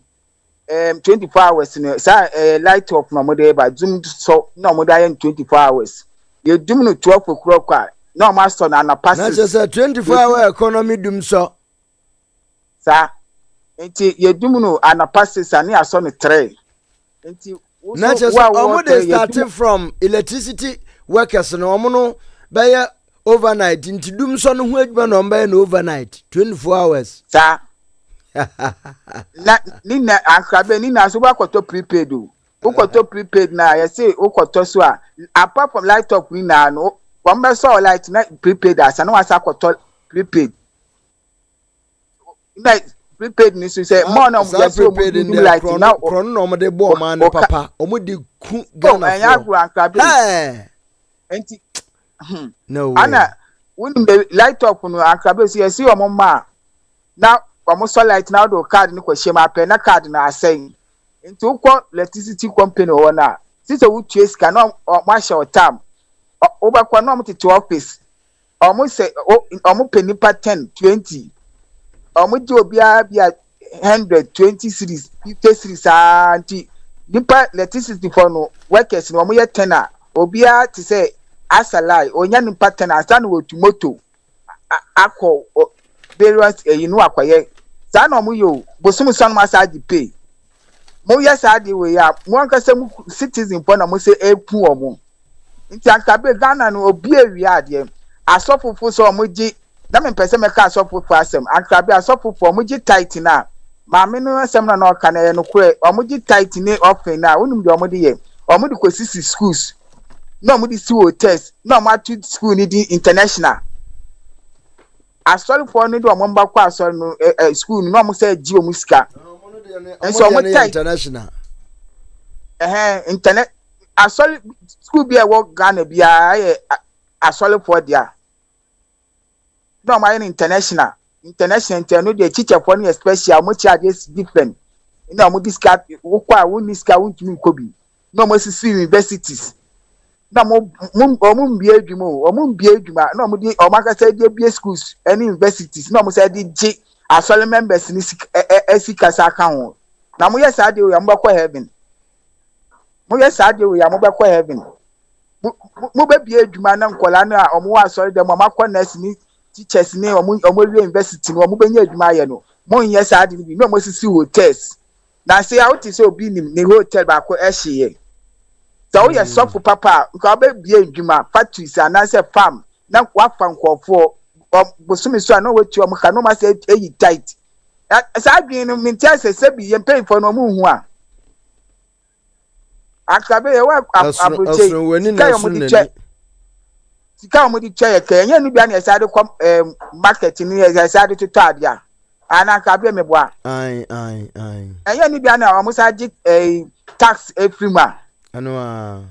S19: 24 hours no sir light up no model ba zoom so no model 24 hours you doom no 12 o'clock no master na passes
S11: na just 24 hour economy doom so
S19: sir enti you doom no ana passes ani aso no 3 enti
S11: na just omo starting from electricity workers no omo no by overnight into doom so no hu adwuma no mba na overnight 24 hours
S19: sa na Akrabi ni na so ba kwato prepaid o Ukoto prepaid na you say ukoto so apart from light up we na no one be so light na prepaid as no asa koto prepaid na prepaid ni so say more na mo say prepaid light na
S11: kron no mo de bo man papa omo de ku Ghana
S19: for enti
S11: no way
S19: ana when the light up no akrabe so you see omo ma na omo so light na do card ni ko shema pe na card na asɛn nti ukọ electricity company wɔ na sise wo tue sika na ɔmo ahyɛ ɔtam wobɛkɔ na ɔmo tete office ɔmo sɛ ɔmo pɛ nipa 10 20 ɔmo gye obiara bia 120 series 50 series nti nipa electricity for no workers no ɔmo yɛ 10 a obiara te sɛ asalai onya nipa 10 asa na wotu moto akɔ various no akɔyɛ saa na ɔmo yɛ bosom san ma sa di pay mo yes ade we ya mo anka se citizen po na mo se epu omo nti anka be Ghana no obi ewi ade asofofo so mo gi na me pese me ka asofofo asem anka be asofofo mo gi tight na ma me no asem na no ka na ye no kure omo gi tight ni often na onum de omo de ye omo de kwesisi schools na omo de si hotels na omo atu school ni di international asol for ni de omo mba kwa asol no school no omo se gi omo sika and so much
S11: international
S19: internet asol school be work Ghana bia asol for dia no my international no dey teacher for ni special mo charge is different na mo discard wo kwa wo ni ska wo ntumi nkobi no mo sisi universities na mo mbie adwuma na mo di o makasa di bia schools any universities na mo say di G asole members ni esika sa kan ho na mo yes ade we am bakọ heaven mo be bia adwuma na nkola na omo wa asole dem makọ nurse ni teachers ni omo university ni omo benya adwuma ye no mo yes ade bi no mo sisi hotels na say out is obi ni hotel ba ko ehye so yes sofu papa nka be bia adwuma factories and say farm na wa fa nkofo bosumi so na wetu am ka no ma say eyi tight sa adwin no mintia se bi ye pay for no mu hu a akabe ye wa aproche sika mo di che ka enya nu bia na sa de kom market ni ya sa de to adia ana akabe me boa enya nu bia na o mo sa gi tax efrima
S11: ano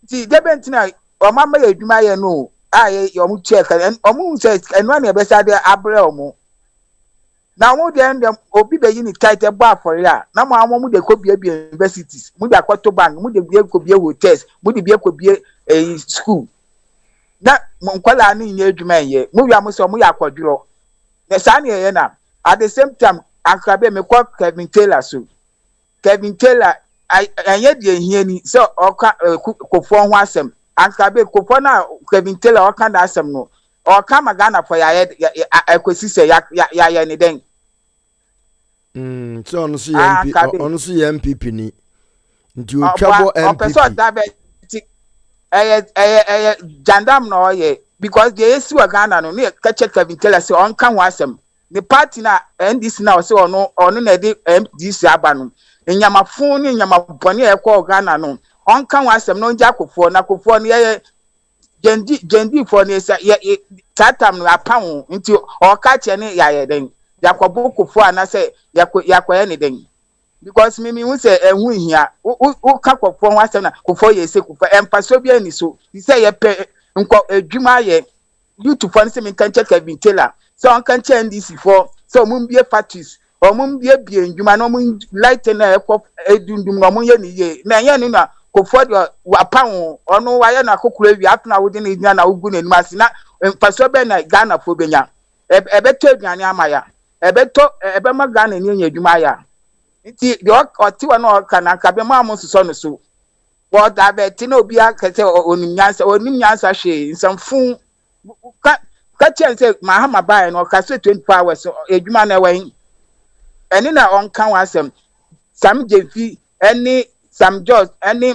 S19: ti debentina o ma ma ye adwuma ye no aye yo mu check and omu say enu na be say abre omu na omu dem obi be yi ni tight e ba for ya na mo amu de ko bia universities mu de akoto bank mu de bia ko bia hotels mu de bia ko bia school na mo nkwala na nya adwuma ye mu wi amu so mu ya kwaduro na sa na ye na at the same time akrabe me ko Kevin Taylor anye de hiani so oka kofo ho asem ankabe kofo na Kevin Taylor oka da asem no oka magana for ya akwesi se ya ne den
S11: so on so MPP ni nti o twabo MPP
S19: so da be jandam no ye because the esi wa Ghana no ne ka check Kevin Taylor se on kan ho asem the party na NDC na o se ono na de MDC aba no enyamafun ni enyamabone e ko Ghana no on kan ho asem no nja akofo na akofo no ye gendi for ne sa ye tatam no apawo nti o ka che ne ya ye den yakobo kofo ana se yakoye ne den because me hu se ehu hia o ka kofo ho asem na kofo ye se kofo empaso bia ni so se ye pe nko adwuma ye youth for se me kan check Kevin Taylor so on kan che NDC for so mum bie factories o mum bie ndwuma no mum light na ekọ edundum no mum ye ni ye na ye ni na kofo de wapawo ono wa ye na kokura wi atuna wodi na nya na ugu na nimasi na empaso be na Ghana fo benya ebeto aduane amaya ebe ma Ghana ni nya adwuma ya nti de oti wa no ka na ka be ma mo soso no so wo da be ti na obi akete onim nyansa hwe nsamfu ka chense mahama bae no ka so 24 hours adwuma na wan eni na on kan wasem sam jefi eni sam George eni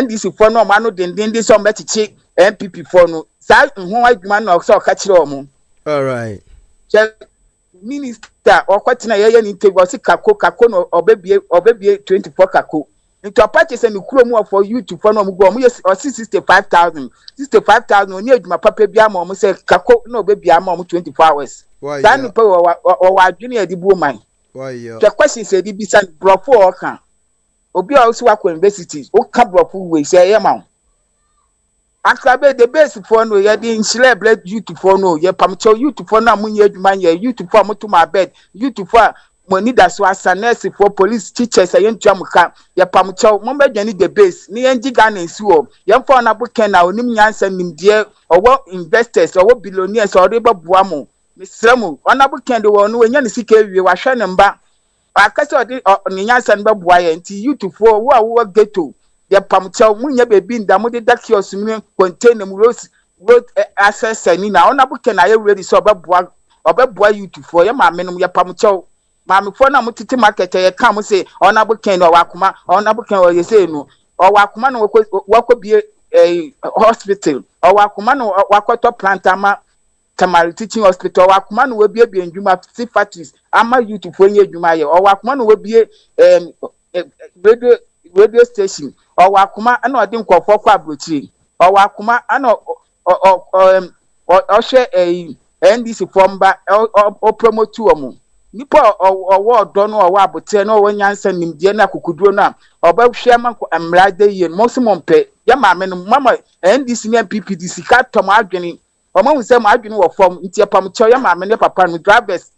S19: NDC for no manu dindindi so metichi MPP for no sa ho adwuma na so ka kire omo
S11: all right
S19: minister or kwatina ye ni te go si kako no obebie 24 kako. Into a purchase and the for you to follow go or 65,000 on your my papa biamo say kako no baby am 24 hours. That ni or junior the woman. The question said it be sent brofo or can obi also work universities o ka brofo we say yama. Akrabe the best for no ye din celebrate you to for no ye pamcho you to for na munye adwuma ye you to for moto my bed you to for money that's why nurse for police teachers ayen tuamuka ye pamcho mo be dwani the base ni enji Ghana nsuo ye for na boken na onim nyansa nimdie owo investors owo billionaires o reba buamo misramu ona boken de won no enya ne sika wie wa hwe ne mba akase odi ni nyansa ne bua ye nti you to for wo ghetto ya pamcho munya bebi ndamo de dakios mu container mu road access ni na ona buke na ye ready so obeboa you to for ya maame no ya pamcho maame fo na mutiti market ye ka mo say ona buke no wakoma ona buke o ye say no o wakoma no wakobie hospital o wakoma no wakoto plant ama Tamari teaching hospital wakoma no wabie ndwuma factories ama you to for nye ndwuma ye o wakoma no wabie radio station or akuma ana odi nkofo kwa abrochi or akuma ana o share NDC formba o promote omo nipa o do no o abote no o nyansa nimdie na kokuduro na o ba hwe ma amrade ye mosimo mpe ya maame no mama NDC ni PPDC ka tom adwene o ma hu ma adwene wo form ntie pam cho ya maame ne papa no drivers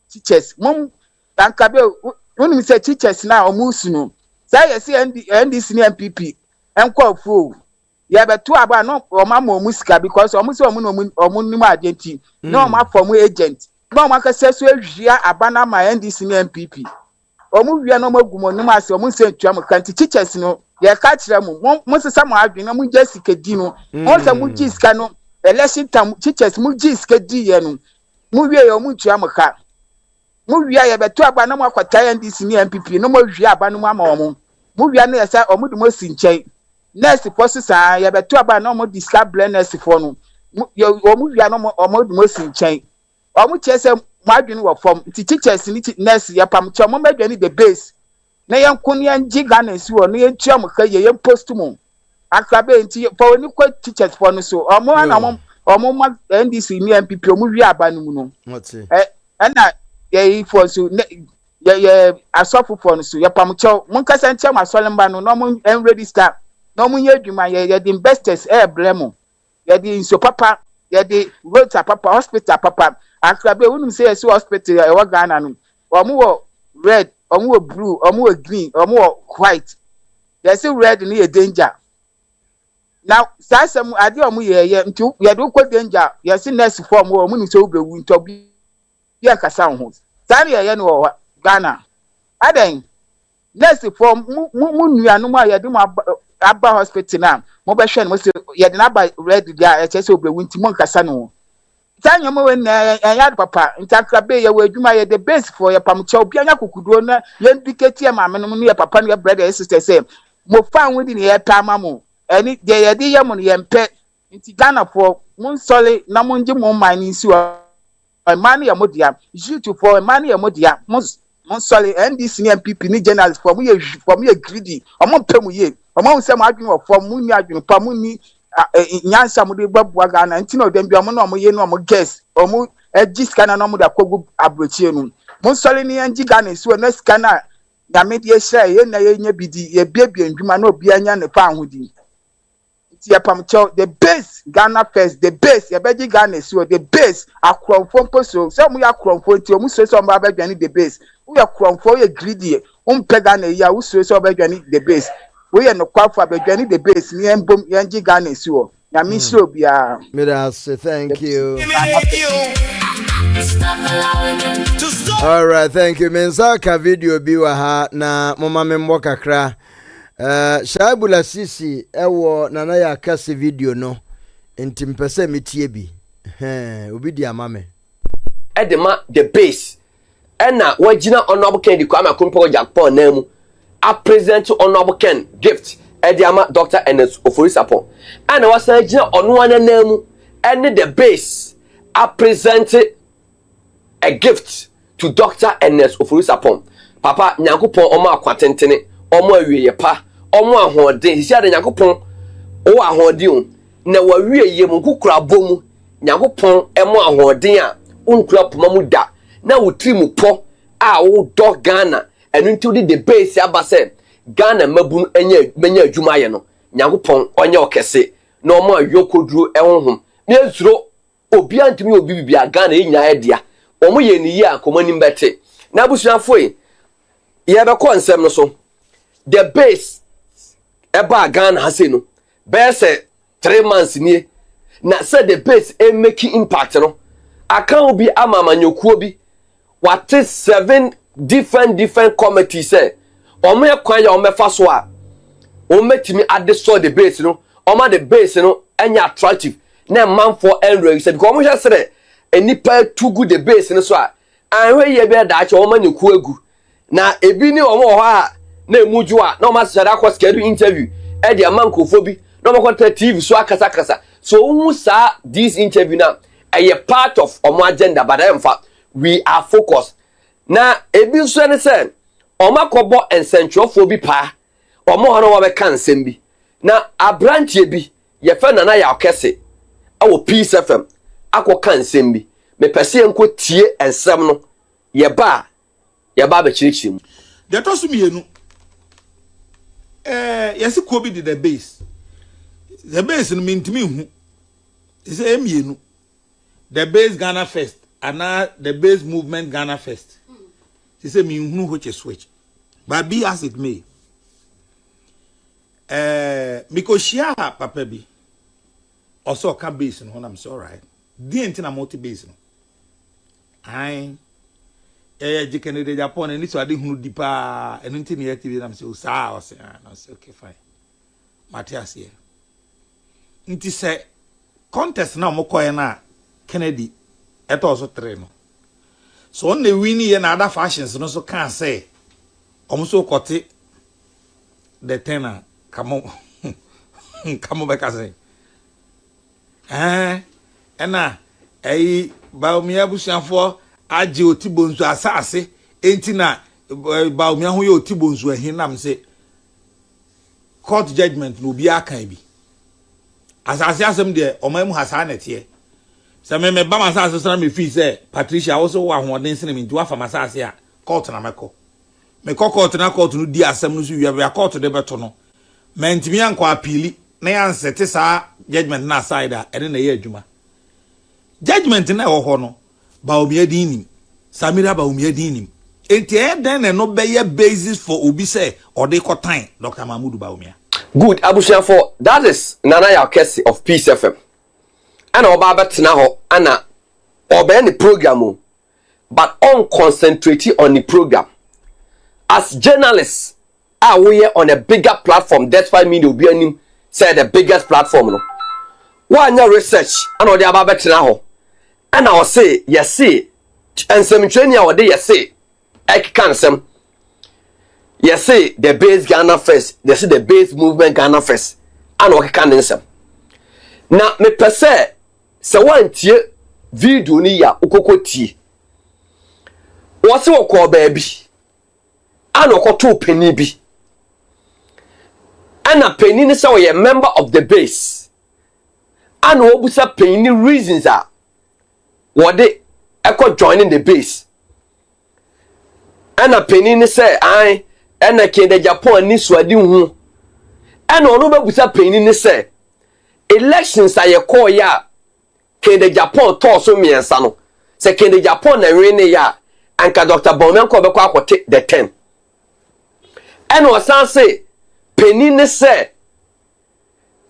S19: teachers mom tankabe wonu se teachers na o musu no say yes NDC ni MPP enko fu ya betu aba no o ma mo musika because o musi o mu nimu agenti no ma form agent no ma ka seso ahwia aba na ma NDC ni MPP o mu wia no magumo nimu ase o mu se ntua mo kanti teachers no ya ka kire mo sesa mo adwen no mu Jessica di no o se mu Jessica no election time teachers mu Jessica di ye no mu wia ya o mu ntua mo ka mu wia ya betu aba na mo akwata NDC ni MPP no mo wia aba no mu ama o mu wia na yesa omudu mo sinchen nurse for sisa ya betu aba na omu discard blend nurse for no omu wia no omudu mo sinchen omu chese mo adwene wo form teachers ni nurse ya pam cho mo medwani the base na yankun yan giga na si wo no yentua mo ka ye post mo akrabe nti for ni ko teachers for no so omu na omu ma NDC ni MPP omu wia aba no mu no na ye for so ye asofu for no so ye pamcho mun kasance masolemba no no mun register no mun ye dwuma ye the investors blemo ye the inso papa ye the road papa hospital papa akrabe wonu say yes hospital e wa Ghana no omu wo red omu wo blue omu wo green omu wo white ye say red no ye danger now sasem ade omu ye ntu ye do ko danger ye say nurse form omu ni so bewu ntobi ye kasa ho sari ye no Ghana aden nurse for mu nuanu ma ye de mo aba hospital na mo be hwe no se ye de na aba red dia e chese obewu nti mo nkasa no tanya mo we na ya papa ntakrabe ye we adwuma ye the base for ye pamcha obi anya kokuduo na ye indicate ye maame no ye papa no ye brother ye sister say mo fa nwudi ne ye tama mo eni de ye de ye mo ye mpe nti Ghana for mo nsole na mo ngi mo man nsi o man ye modia you for man ye modia mo sorry NDC ni MPP ni journalist for me greedy omo pemu ye omo se mo adwin wo for mu ni adwin pa mu ni nyansa mo de babua Ghana nti no dem bia mo no mo ye no mo guess omo ejis na no mo da kogu abrochie nu mo sorry ni anji Ghana so na scanner da media share ye na ye nya bidi ye biebie ndwuma na obi anya ne pa ahodi nti ya pamcho the base Ghana first the base ye beji Ghana so the base akronfo mposo so mo ya akronfo nti omo so mo abadwane the base we are for you greedy pega na ya usure so obedwani the base we are no kwafo abedwani the base ni embom yanji Ghana si wo ya mi sure bia
S11: thank you. All right, thank you mensaka video bi wa ha na mama membo kakra Shaibula Sisi ewo nana ya kase video no enti mpese metie bi obi di amame
S20: edema the base ena wajina honorable Ken di kwama kumpo Japan nemu a present honorable Ken gift ediama Dr. Enes Oforisapo ena wasajina onu wana nemu ene the base a present a gift to Dr. Ernest Oforisapom. Papa, Nyankopon Oma Kwatentene, Omo Awie Pa, Omo Ahode, he said Nyankopon O Ahode na wawie ye mu kukura bomu, Nyankopon emo ahode a unkura poma mu da, na wotri mu po a wo do Ghana, enu nti the base aba se Ghana mabunu enye menya adwuma ye no, Nyankopon onye okese, na omo ayokoduru ehonhom, na ezuro obi antimi obi bibia Ghana enya edea, omo ye ni ye akomani mbete. Na abusuafo yi ye be ko nsem no so the base eba Ghana hase no be se 3 months ni na say the base e making impact no aka obi amamanyokuo bi what 7 different committees say omo e kwan ya omo fa so a o metimi adeso the base no omo the base no enya attractive na man for enroll say because omo hwe say enipa too good the base no so a anwe ye be da ache omo nyokuo egu na ebi ni omo ho a na emuju a na omo sare akọ schedule interview e de amankofo bi na omo kwata TV so akasa so who sa this interview now a part of omo agenda but in fact we are focused na ebi so ne say omo akobo ensentropho bi pa omo ho na we kan nsem bi na abrantie bi ye fe na ya okese awo Peace FM akọ kan nsem bi me pese enko tie ensem no ye ba be chirichim
S21: the tosu mienu yesi ko bi the base no mintimi hu is mienu the base Ghana first and now the base movement Ghana first she say me hu which is switch but be as it may mikoshia papa bi also ka base no I'm so right the entina multi base no ai decay de Japan and so I didn't deeper and anything yet I'm so sour say okay fine Matthias here nti say contest na mo koye na Kennedy eto also train so on the winning and other fashions no so can say so kote the tenor come on back say ena ba mi abusuafo aje otibonzu asase enti na ba omi ahu ye otibonzu ahinam se court judgment no bi akan bi asase asem de omam hasa na tie se me ba masase so na me fi se Patricia wo so wa hoden se me nti wa fa masase a court na meko me court na court no di asem no so wi court de beto no mentimi anko apili na yan sete sa judgment na side a ene na ye adwuma judgment na wo ho no ba omiadini Samira ba omiadini enti den no be ye basis for obi say ode kotan Dr. Mahmoud ba omia
S20: good abushia for that is Nana Yakesi of Peace FM ana oba betena ho ana oba any program but on concentrating on the program as journalists we are on a bigger platform that's why media obi anim say the biggest platform no one your research ana ode aba betena ho and I will say, yes, see, and some training our day, yes, say, I can't some. Yes, say, the base Ghana first, they say the base movement Ghana first, and what can some. Now, me per se, so one tier video ni ya ukoko tea. What's your call baby? And a two penny be. And a penny is a member of the base. And what was a penny reasons are. What they echo joining the base. And a penny say, I and I came to Japan ni swadi hu. And on over with a penny say, elections are a call ya. Came to Japan torso me and sano. Say came to Japan and rainy ya. And ka Dr. Bowman ko take the 10. And was say, penny say,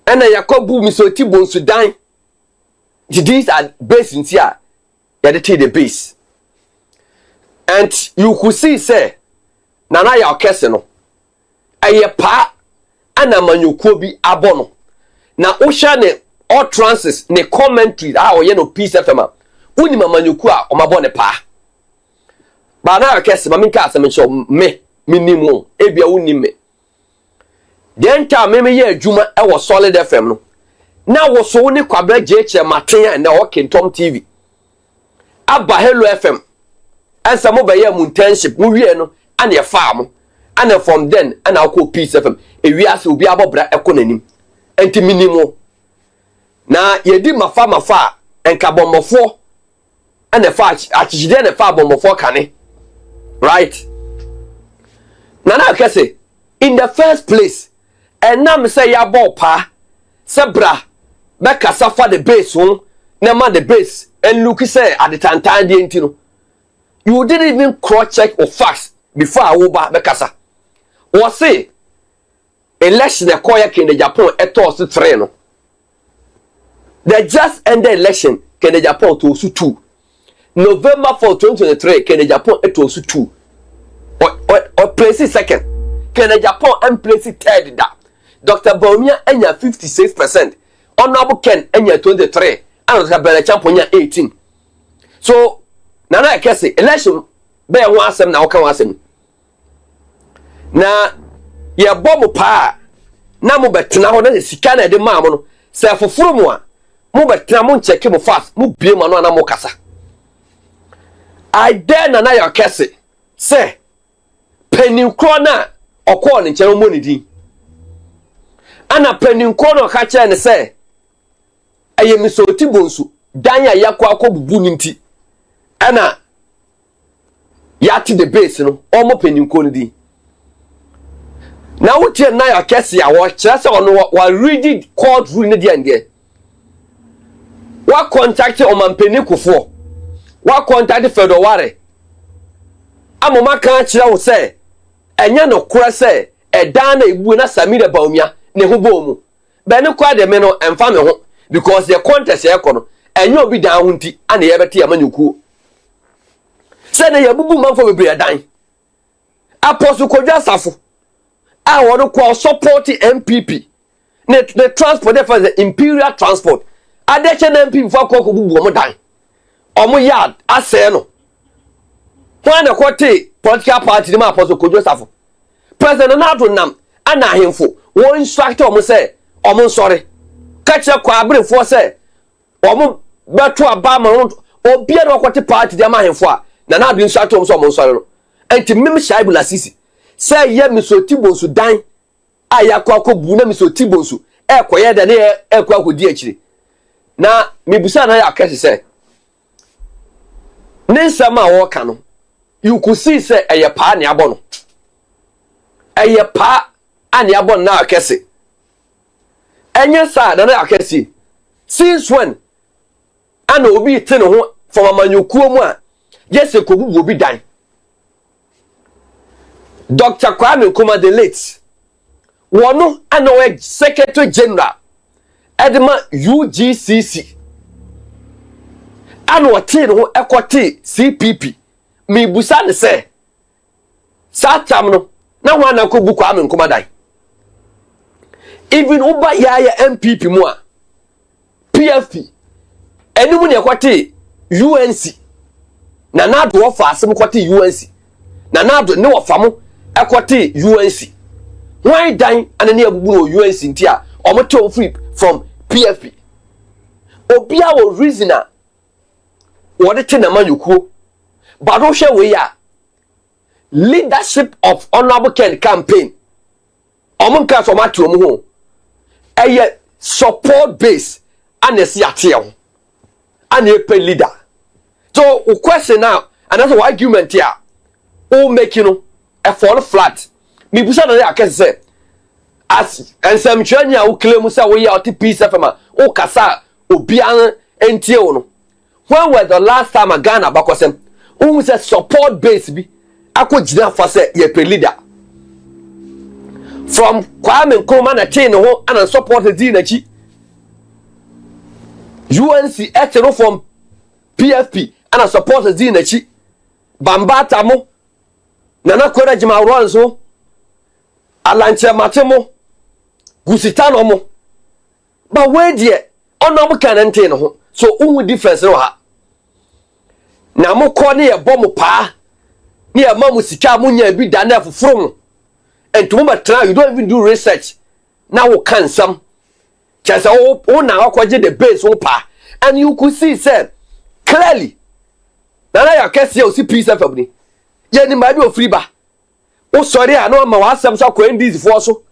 S20: and I yakobu misoti bon Sudan. These are based in here. The base. And you could see, say, Nana ya okeseno. Aye pa, ana manyukobi abono. Na osha ne all trances, ne commentary, oye no Peace FM. Uni mamanyukua, omabone pa. Ba na okese, maminka asemensho, minimum, ebia uni me. Denta meme ye juma, ewa Solid FM no. Na woso uni kwa bre JH Matenya, and na Walking Tom TV. Abba Hello FM and some over here internship we no and your farm and from then and I'll call peace FM we ask will be about economy and to minimum now ye did my farm far and carbon 4 and the fact actually then a far bomb 4 can right Nana I can say in the first place and now me say ya ball pa sebra make a suffer the base one na the base and look say at the time the intino you didn't even cross check or facts before I will back Bekasa. Or say election the koya in the Japan etos to train. They just ended election can the Japan to 2. November 4, 2023 can the Japan etos 2. Or place second. Can the Japan and place third that. Dr. Baumia and 56%. Honorable Ken and 23. And Dr. Champion 18. So Nana I can say election be one sem na oka wasem na ye bom pa na mo betena ho na sika na de ma mo no se foforo mo a mo betena mo check mo fast mo bie mo no na mo kasa I dare Nana ya kese say penin kro na okọ ne nche mo ni din ana penin kro na ka che ne say ayemi so ti bonsu dan ya yakọ akọbubu ni nti ana yati the base no omo peninko ni di na wotie na ya kese ya wo kire se ono wa read court rule ni di ande wa contact o man penikufo wa contact federal ware amoma kan kire wo se enya no kura se edan na ebu na Samira Baumia ne ho bomu be ne kwa de me no emfa me ho because the contest e kono enya obi dan ho nti ana ye bete amanyuku se na ye bubu manfo bebre dan apostle Kodwa Safo a wono kwa support MPP ne transport for the imperial transport adeche na MPP for kwa ko bubu omo dan omo yard ase no when the kote political party ma apostle Kodwa Safo president na do nam ana ahemfo won instruct omo say omo sorry kache kwa abrefo say omo beto aba ma obi na kote party de ma ahemfo a na do instruct omo so omo sorry no enti mem shaibu la sisi say ye misoti bonsu dan ayakwa akobu na misoti bonsu ekoye de ne ekwa akodi akire na mebusa na ya kase say ninsama wo ka no you could see say eye pa ne abo no eye pa ane abo na akese enye sa na na akese since when ana obi tene ho from amanyokuo mu a yese kobubu obi dan Dr. Kwame Nkrumah the late wono ana we secretary general edema UGCC ana wote no ekote CPP me busa ne se satam no na ho ana ko bu Kwame Nkrumah dan even uba ya MPP mu a PFP enimu ne ekote UNC na do ofa asem kote UNC na do ne ofa mu ekote UNC why dan ana ne abubu no UNC ntia omoto free from PFP obia wo reasoner wode te na manyukuo but wo hwe we ya leadership of honorable Ken campaign omon ka so mate omu ho eye support base anesi ate ho ane pe leader so o question now and that's argument here o make you know a fall flat me busa na ya kese say as ensem twanya o claim say we ya oti peace fama o kasa obian entie wo no when was the last time a Ghana bakosem o say support base bi akogina for say ye pe leader from Kwame Nkrumah na chain ho and support the dinachi UNC etero from PFP and support the dinachi Bambata mo Nana Kwera Jima Ronzo Alanche Matemo Gusitano mo but where dear honorable canante no so who difference no ha na mo ko ne ye bom pa ne ye mamu sika munya bi da na fufuru and to mo try you don't even do research now we can some just oh na akwaje the base wo pa and you could see say clearly Nana ya kesi o si peace family. Je ni ma bi o free ba. O sorry a no ma wa asem so akọ NDC fo so.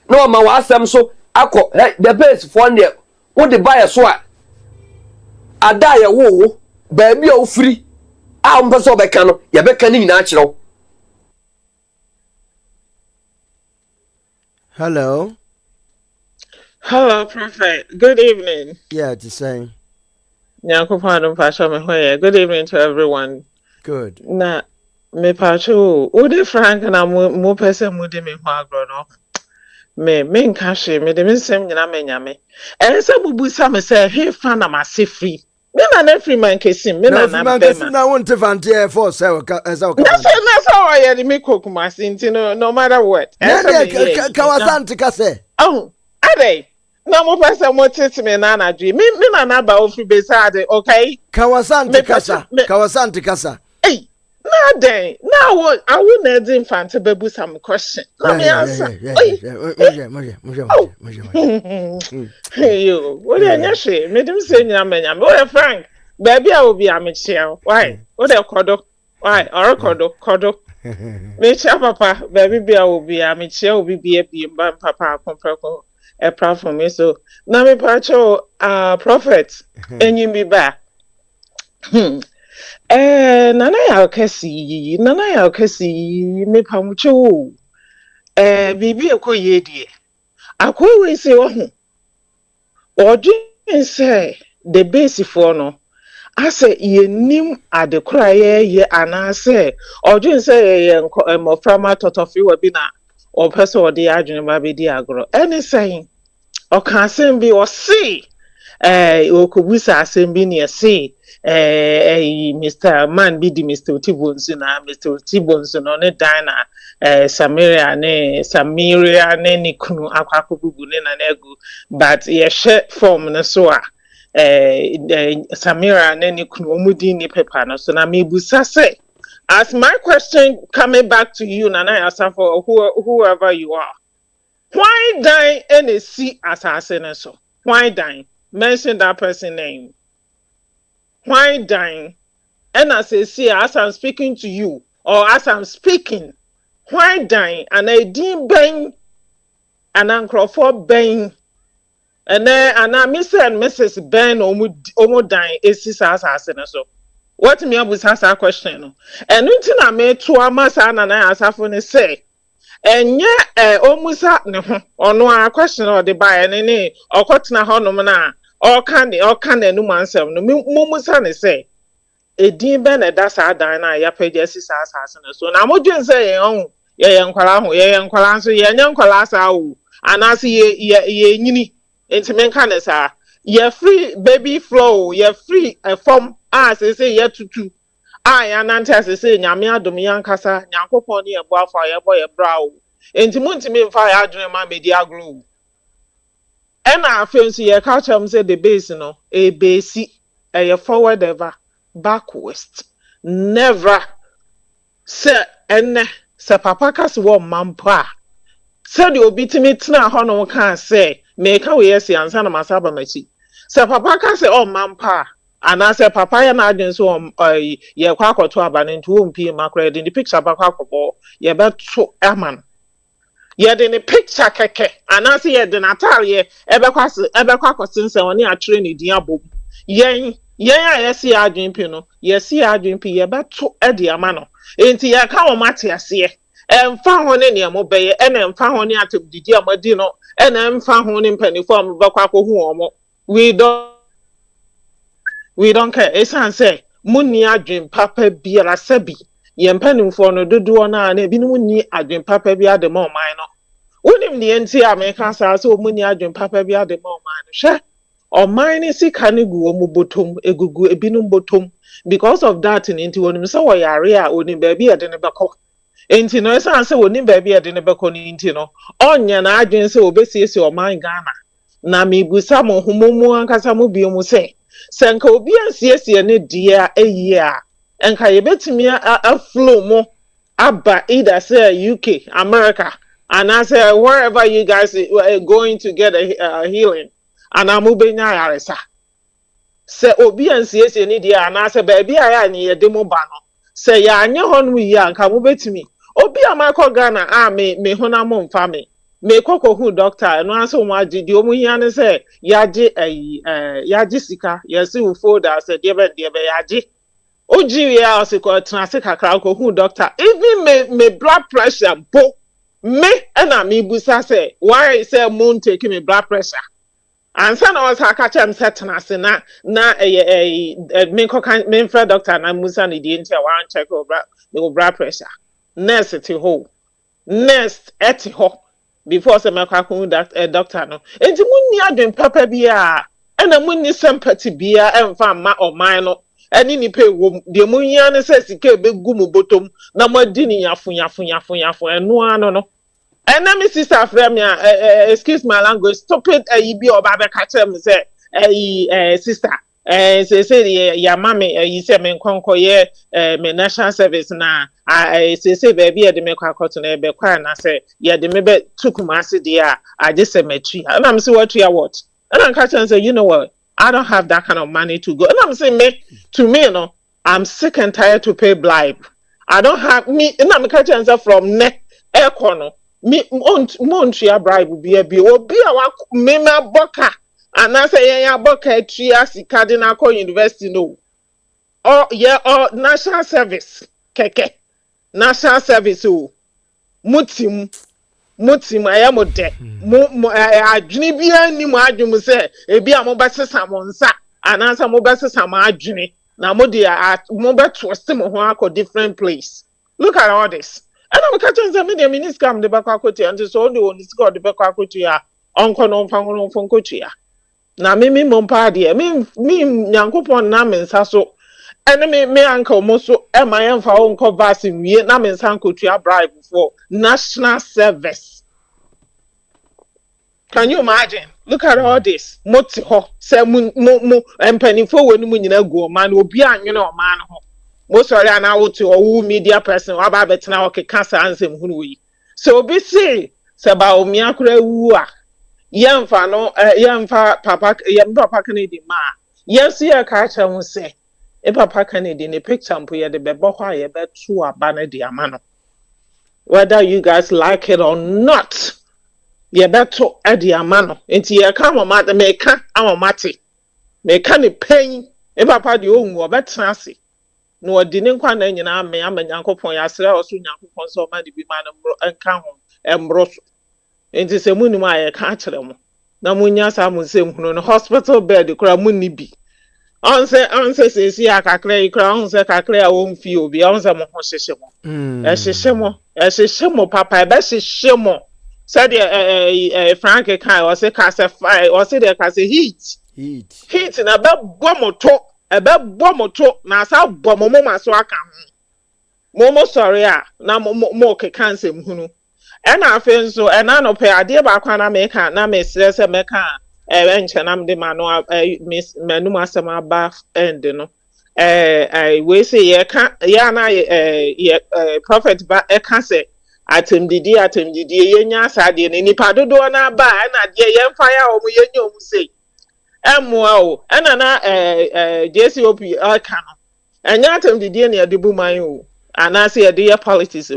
S20: No ma wa asem so akọ the base for there. Wo de buy so a ada ya wo ba bi o free. A mpa so be ka no ye be ka ni nyina akyerew.
S11: Hello.
S4: Hello, Prophet. Good evening.
S11: Yeah, the same.
S4: Good evening to everyone.
S11: Good.
S4: Na me pacho, ode Frank na mo pese mo de me ho agro no. Me nka hwe me de me nsem nyina me nyame. Ense bubusa me say he fa na ma se free. Me na free man kesim, me na
S11: man kesim na won te fante for say esa o ka.
S4: Na so o ye de me kokuma sinti no matter what.
S11: Kawasante ka say.
S4: Oh, ade. Na mo pese mo tete me na anadwe. Me na ba ofi beside, okay?
S11: Kawasante kasa.
S4: Hey, na den. Na I will need infant babu some question. Let me answer. You, what are you saying? Me dem say nyama. Oh, Frank. Baby, I will be a Michelle. Why? What a kodo? Why? Or kodo. Me papa, baby, I will be a Michelle. Will be a papa compreko. A platform me so na me pacho prophet enyi mi ba nana ya okasi me pamucho bibi ekoye die akowe se wo ho odwen se the base for no ase yenim adekora ye anase odwen se ye moframa totofi wa bi na o person odi adwen ba be di agro anything o kan sem bi o see o kobusa asem bi ne see Mr. Man bi di Mr. Tibonsu no ne dina Samiria ne ni kunu akwakobubu ne na egu but ye share form na so a Samira ne ni kunu omudi ni paper no so na me busa say as my question coming back to you Nana Asafo whoever you are. Why die any see assassin so? Why die? Mention that person name. Why dying? And as I see, as I'm speaking to you, or as I'm speaking, why dying? And I didn't bang, and Uncle for bang, and then and I Mr. and Mrs. Ben omo dying is his assassin so. What me was ask a question? And until I made 2 months and I ask for say. And yeah, almost or no a question or the buy any or cotton honomana or candy no man self no mumusane say a dean bene that's our dina ya pages assassin so now what you say oh yeah yankwala so yeah yankwala sa and I see ye nyini intimen kanesa ye free baby flow ye free form as say ye tutu I anante as say nyame adom yankasa nyankopon ne ebo afa ye boy brawo enti muntimi mfa ya adwene ma media glue e na afenso ye ka cham say the base no e base e forward ever backward never say enne se papa kas wo mampa se de obi timi tena ho no kan say me ka we yes ansa na masaba machi se papa kas o mampa ana se papa ya na adwen so ye kwa akoto abane nti wo mpi makra de the picture ba kwa akobo ye beto aman ye de the picture keke ana se ye de natal ye ebekwa akosinse oni atire ne din abom yen a ye si adwen pi no ye si adwen pi ye beto e de amano enti ye ka wo mate ase emfa ho ne ne mo beye ene emfa ho ne atobdidi amadi no ene emfa ho ne mpanifo am bekwa akohu omo we don't care. It's say money adwin papa biara sabi. Ye mpanimfo no dodo na na ebi no ni adwin papa bia de mo man no. Wonim ne enti America sa so money adwin papa bia de mo man no. Hwe o man ni sika ne gu omo botom egugu ebi no botom because of that enti wonim say wo yare a onim ba bia de ne beko. Enti no say wonim ba bia de ne beko ni enti no. Onya na adwin say obesiesi o man Ghana. Na mebusa mo homomu ankasa mo biomu say senka obi ansiesie ne dia eyia enka yebetimi a flow mo aba either say UK America and I say wherever you guys are going to get a healing and amubenya yaresa se obi ansiesie ni dia anase ba bia ya ni yede mo ba no se ya anye ho no yi anka mo betimi obi amakọ Ghana me hona mo mfa me koko hu doctor no anso mo agidi o mu hia ne se yaje sika yesi u folder se de be yaje oji ya osiko transe kakra ko hu doctor even me blood pressure bo me na me busa se why say mo take me blood pressure ansa na wasa aka chem setna se na me ko kan me fra doctor na musa ni di ntia wan check over the blood pressure nurse ti ho nurse eti ho before say me kwa kun doctor no enti munni adwen papa bia na munni sympathy bia emfa ma oman no eni ni pe wo de munya ne se sika ebegu mu botom na madi ni yafu eno ano no. And then my sister friend me excuse my language stupid you be oba be catch me say sister say ya mama you say me nkonko ye me national service na say baby e de me kwakoto na be kwa na say ye de me be tukumase dia I just say metri and I'm say what and I'm catch and say you know what I don't have that kind of money to go and I'm saying to me you know I'm sick and tired to pay bribe I don't have me and I'm catch and say from ne air corner me montria bribe be obi a me ma boka and I say ya boka tria sika de na university no or national service keke national service o mutim ayamo de mo adwene bia ni mo adwum se e bia mo besesa mo nsa anansa mo besesa mo adwene na mo de mo beto se mo ho akọ different place look at all this. And I'm catching some media miniscam the Bakakoti and so on the score the Bakakotia, Uncle non Foncotia. Now, me mompa dear, me Yankupon Namin Sasso, and me uncle Mosso, and my own for Uncle Basim, Vietnam and Sankotia bribe for national service. Can you imagine? Look at all this. Moti ho, say mo, and penny for when you go, man will be an man. Most sorry and out to a media person about betina okay cancer ansem hunu so be say about miakure wua yemfa no yemfa papa Kennedy ma yes ye ka cha hu say e papa Kennedy ne picture mpo ye de bebo ho ye betu aba na de ama no whether you guys like it or not ye betu e de ama no enti ye ka mama de me ka amamate me ka ne pain e papa de o nwu obetena ase no odine nkwa na nyina ame amanyankopon ya sere oso nyankopon so ma de bi ma no enka ho embro so enti se munum aye ka akere mo na munya sa mu se hunu no hospital bed kura munni bi onse se si akakre ikra onse kakre a won fi obi onse mo ho hyehye mo e hyehye mo papa e be hyehye mo said Frank kai o se ka se fire o se de ka se heat na be gbomoto ebe bomoto na asa bomomo maso aka momo sorry na mo ke cancel hunu e na afen so e na no pe ade ba kwa na me ka na me se me ka enche na mde ma no miss manu asema ba end no we say ye ka ya na prophet ba e ka se atemdidi ye nya asade ne nipa dodo na ba na de ye mfa ya o mu ye nya o mu sei MWO na JCOP Alcano. And yatem the DNA de Bumayo and I say a dear politics.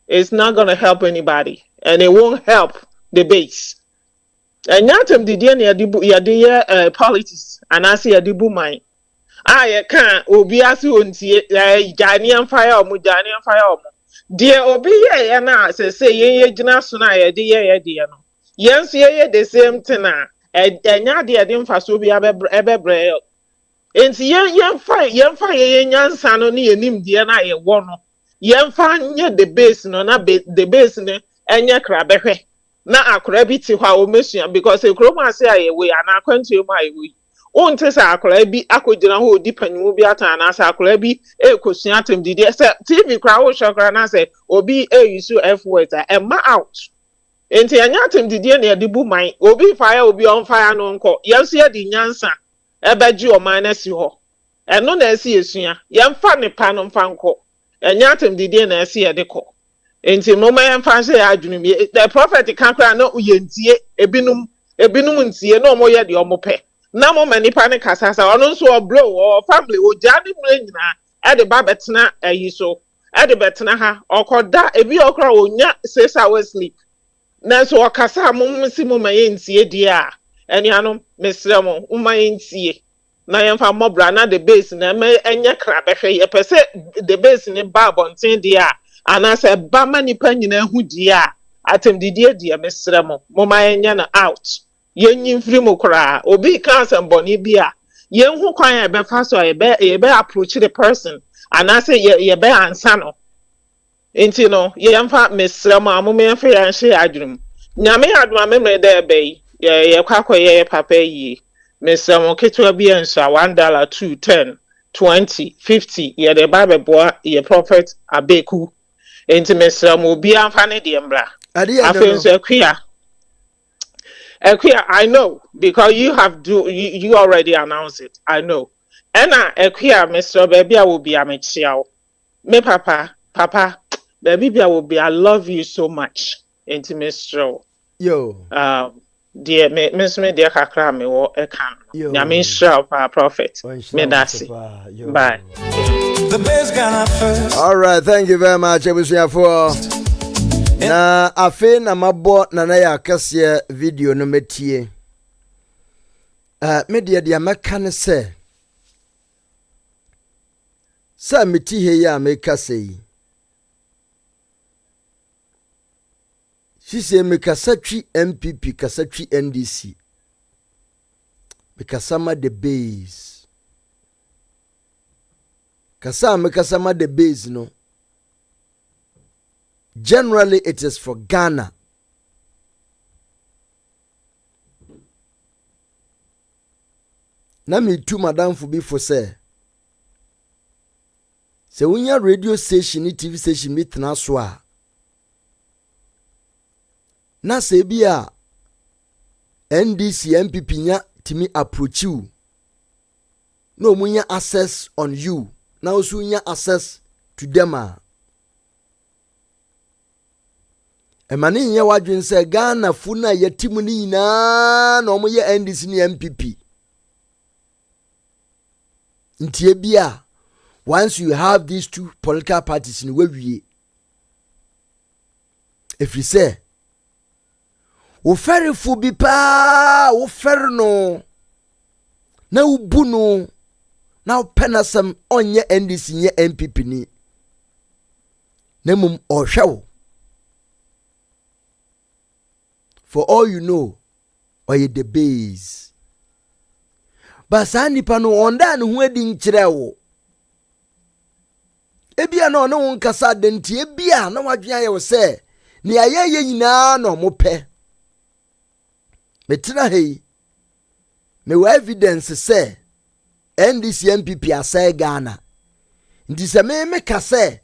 S4: It's not gonna help anybody and it won't help the base. And yatem the DNA de politics and I say a de Bumai. I can't obiasu unti Janian fire or Mujanian fire. Dear Obi and I say ye Janasuna dear no. Yes, ye the same thing. Enya de ade mfaso bi abebre enti yemfa ye nyansa no ne yenim de na ye wo no yemfa nye the base no na the base ne enye kra behwe na akora bi ti hwa o mesua because ekroma ase aye we ana kwantu mu aye we onte sa akora bi akogina ho odi panimu bi ata na sa akora bi ekosua atem didi se TV kra wo shokra na se obi eyisu f words e ma out enti anyatem didie na de bu man obi fire obi on fire no nko yesu ye di nyansa ebeji o man na si ho eno na esi esua yemfa ne pa no mfa nko anyatem didie na esi ye de ko enti mo ma yemfa se adwunu mi the prophet kan kra na uyentie ebinum ntie na omo ye de omo pe na mo mani pa ne kasa sa ono nso o blow or family o jani mre nyina e de ba betena ayi so e de betena ha okoda ebi okra onya 6 hours sleep na so okasa mo msi mo maye ntie di a eni anom mesre mo umaye ntie na yemfa mobra na the base na me enye kra behwe ye pese the base ne ba bonten di a anase ba manipa nyina hu di a atem didie di mesre mo maye nya na out yenyin free mo kra obi kan semboni bi a yen hu kwan e be fa so e be approach the person anase ye be ansa no enti no yemfa mesre mo amume fa ya nhye adwum nyame aduma memre da be ye kwakoye papa yi mesre mo ketwa bi ensa $1 2 10 20 50 ye de ba be boa ye prophet abeku enti mesre mo bi amfa ne de mbra afenso akua Equia, I know because you you already announced it. I know. And Equia, Mr. Baby, I will be a child. Me papa, baby, I will be. I love you so much. Into Mr.
S11: Yo.
S4: Dear Miss Me, dear Kakra, me or a can. Yamin Shroud, prophet. Me that's it. Bye.
S1: The best gonna first.
S11: All right, thank you very much. I wish you for. Na afe na mabo na na ya kase video no metie media dia meka ne se meti he ya meka sei sisi mekasa twi MPP kasa twi NDC mekasa ma the base kasa mekasa ma the base no. Generally, it is for Ghana. Na me too, madam, for before say. So when your radio station, TV station, meet na swa. Na se bia NDC MPP nya timi approach you. No munya access on you. Na also nya access to them. Emani nye wadwin se Ghana funa yetimu ni na no mo ye NDC ni MPP. Ntie bia once you have these two political parties in wewie. If you say wo fere fu bi pa wo fere no na ubu no na penasam onye NDC nye MPP ni. Nemum ohwewo. For all you know, or you the base. But Sandy Pano on that wedding chirewo. Ebia no one kasa denti ebia no wadwan ye say ni ayeye nyina no mope. Metina hei. Me wa evidence say NDC MPP asay Ghana. Nti se me kasa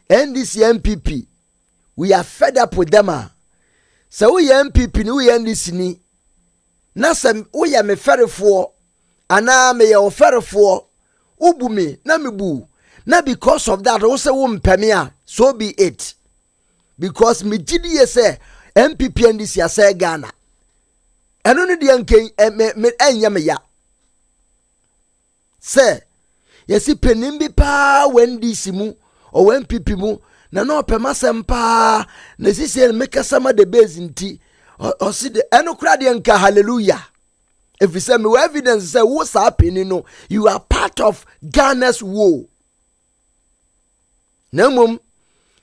S11: NDC MPP we are fed up with them. So we MPP ni we NDC ni na se we ya me ferefo ana me ya oferefo ubu me na me bu na because of that we say wo mpeme a so be it because me gidi ye say MPP NDC asay Ghana eno ni de nken me enya me ya say yesi penim bi pa NDC mu o MPP mu na no pema sempa na sisi meka sama the base nti o si de eno kra de nka hallelujah if you say me evidence say what's happening no you are part of Ghana's war namum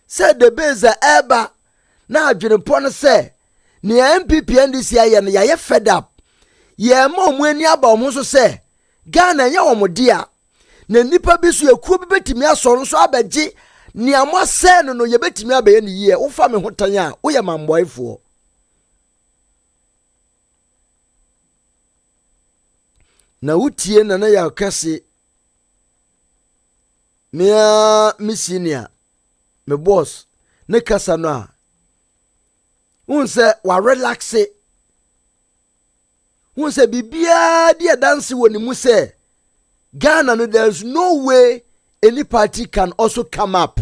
S11: say the base eba na adwene pon say ni MPP NDC aye na ye fed up ye ma omu ani aba omu so say Ghana nya omodia na nipa bi so ekuo bi betimi asoro so abaji ni amwa sen no ye betimi abaye ni ye wo fa me hotan a wo ye mamboyfo na wutie na ya kase me senior me boss ne kasa no a unse wa relaxe unse bibia dia dance woni mu se Ghana no there's no way any party can also come up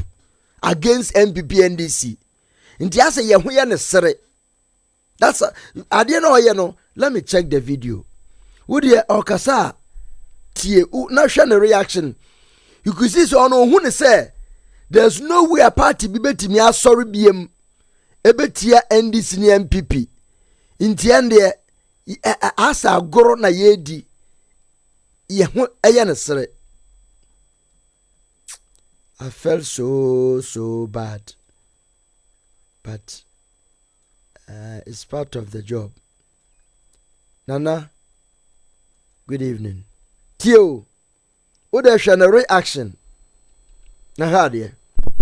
S11: against MPP NDC. Nti ase ye ho ye ne sere. That's ade no ye no. Let me check the video. Would ye okasa tie na hwe ne reaction. You could see so no hu ne say there's no way a party bi betimi asori biem ebetia NDC ne MPP. Inti ande asa agoro na yedi ye ho eye ne sere. I felt so bad, but it's part of the job. Nana, good evening. Tio, what is your reaction? Nahadia.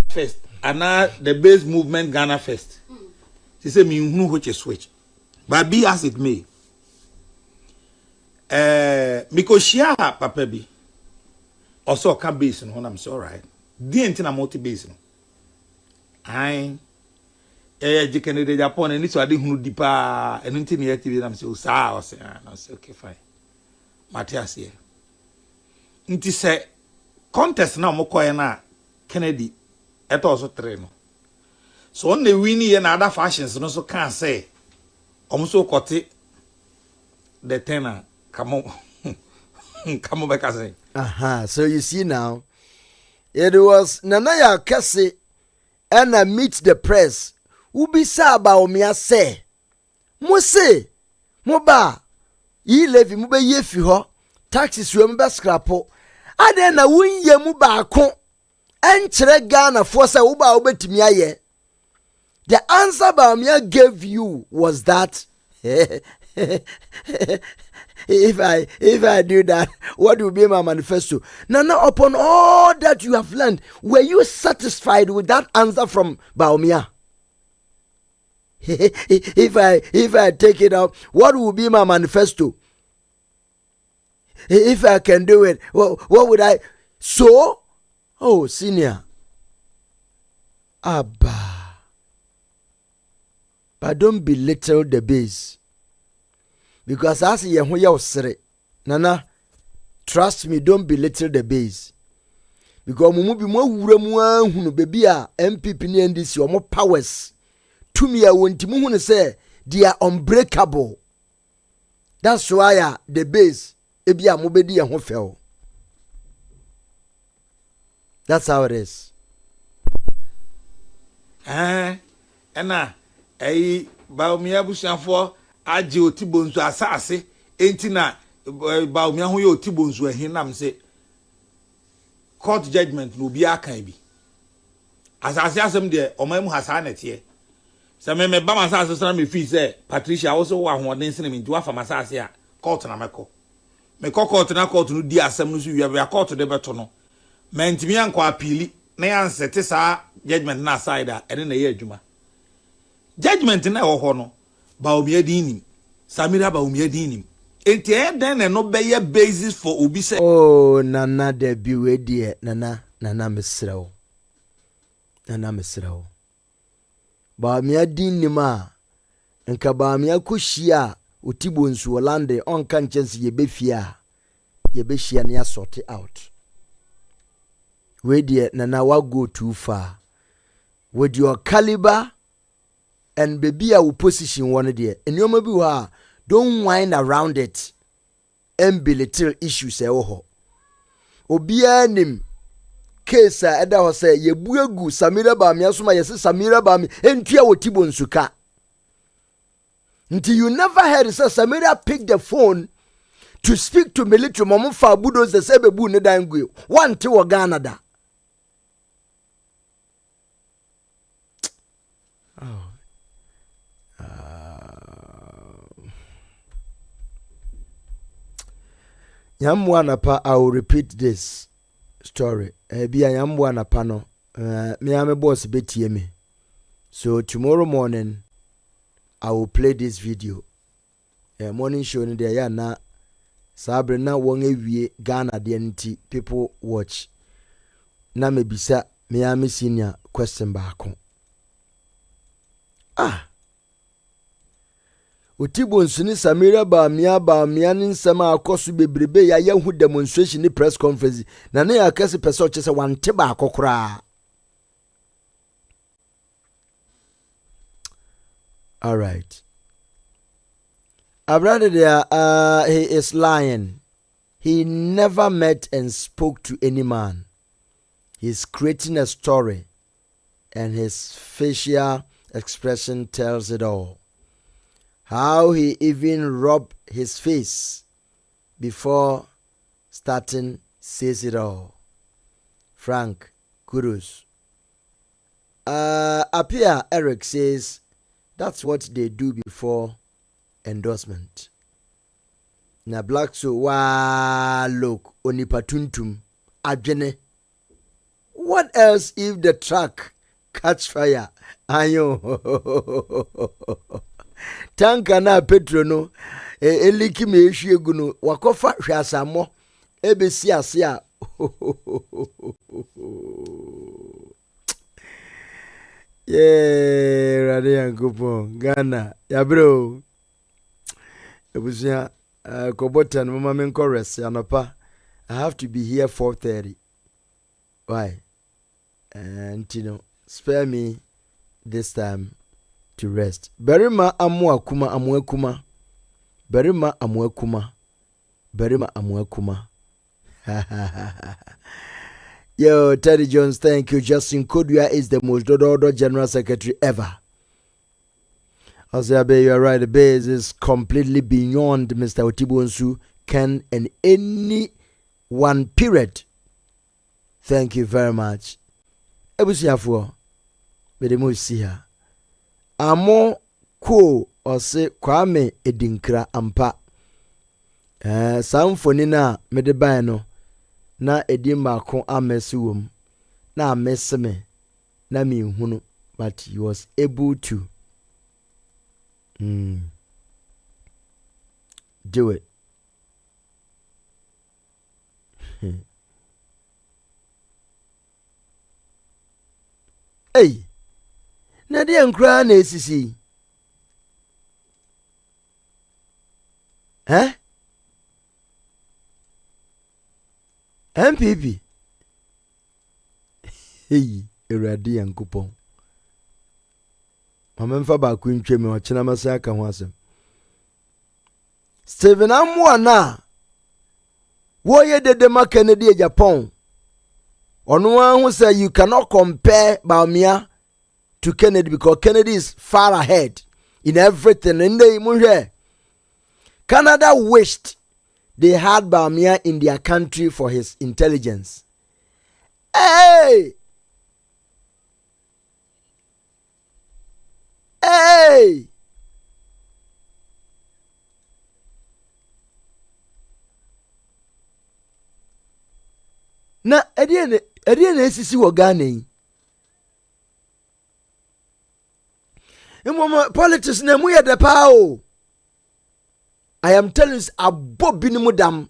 S21: First, and now the base movement Ghana first. She said, "Me who which is switch." But be as it may. Because share papa bi. Also, can base when I'm so right. The entire multi base. I decay de Japan and this I didn't deeper and into the activity. I'm so sour. I say, okay, fine. Matthias here. Inti say contest now mokoye na Kennedy eto also train. So on the winning and other fashions no so can say so kote the tenor come on back say.
S11: Aha, so you see now it was Nanaya Kese and I meet the press. Ubi sa ba omia say. Mo say mo ba yi levy mo be ye fi ho taxes we mo be scrapo. Aden na wunye mu baako enkyere Ghana for say wo ba obetimi aye. The answer Baumia gave you was that if I do that, what will be my manifesto? Now, upon all that you have learned, were you satisfied with that answer from Baumia? If I take it out, what will be my manifesto? If I can do it, what would I? So, oh, senior, Abba. But don't belittle the base. Because as ye ho ye sere. Nana, trust me, don't belittle the base. Because mumu bi mo wura mu ahunu bebi a MPP ni NDC o mo powers. Tumi a wonti mu hunu say they are unbreakable. That's why the base ebi a mo bedi ye ho fell. That's how it is.
S21: Ena Baumia busiafo aje otibonzu asase enti na Baumia ho ye otibonzu ahinam se court judgment no bi akan bi asase asem de omamu hasa na tie se me ba masase so na me fi se Patricia wo so wa hoden se na me nti wa fa masase a court na meko me court na court no di asem no so wi court de beto no me ntimi anko apili na yan sete sa judgment na side a ene na ye adwuma judgment na ho no Baumia dinim Samira Baumia dinim enti e den no be ye basis for obi say
S11: oh nana de bi we die nana mesrew Baumia dinim a nka Baumia kohia otibo nsu Holande onka nchense ye befia ye behia na sort it out we die nana wa go too far with your caliber and baby a position one there and you maybe don't whine around it and belittle issues ho obia nim case eda ho say ye buegu Samira Baumia so ma yes Samira Baumia entua wotibo nsuka until you never heard say Samira pick the phone to speak to military mom fa budos the sebebu ne dangwe one te wo Ghana da. Yamwanapa, I will repeat this story. Be a Yamwanapa no. Me am a boss beti me. So tomorrow morning, I will play this video. Morning show in there na sabre na won ewie Ghana de nti people watch. Na me bisa me am senior question baako. Otibo nsuni Samira Baumia ni nsema akoso bebrebe ya yahu demonstration ni press conference na ne akase pese ochese wante ba akokora. All right. Abrade there, he is lying. He never met and spoke to any man. He's creating a story, and his facial expression tells it all. How he even rubbed his face before starting says it all. Frank, kudos. Apia Eric says that's what they do before endorsement. Na black so wa look onipatuntum adwene. What else if the truck catch fire? Ayo. Tanka na petro no eliki me ehwiegu no wakofa hwasamo ebesi ase a. Yeah, rade yankopon Ghana ya bro. Ebusia kobotan mama men chorus anopa. I have to be here 4:30. Why? And you know, spare me this time to rest. Berima amwakuma amwakuma. Berima amwakuma. Berima amwakuma. Yo, Teddy Jones, thank you. Justin Kodua is the most dodo general secretary ever. Osabe, you are right. The base is completely beyond Mr. Otibonsu, Ken, and any one period. Thank you very much. Ebusiafo, Bedemusia. Amo ko ose Kwame Edinkra ampa. Samfoni na medebae no na edimba ko amesuwom na ameseme na mi hunu, but he was able to do it. Hey, na de nkra na esisi. MPP. Hey, Eradi Yankupon. Mamemfa ba ku ntwem o chena masa aka ho asem. Steven Amwa na wo ye dede ma Kennedy Japan. Ono hu say you cannot compare Baumia to Kennedy because Kennedy is far ahead in everything. In the Canada wished they had Baumia in their country for his intelligence. Hey! Hey! Na ediene esisi wo Ghana yi. Imo politics na mu ye de pa o. I am telling you, abobinimu dam.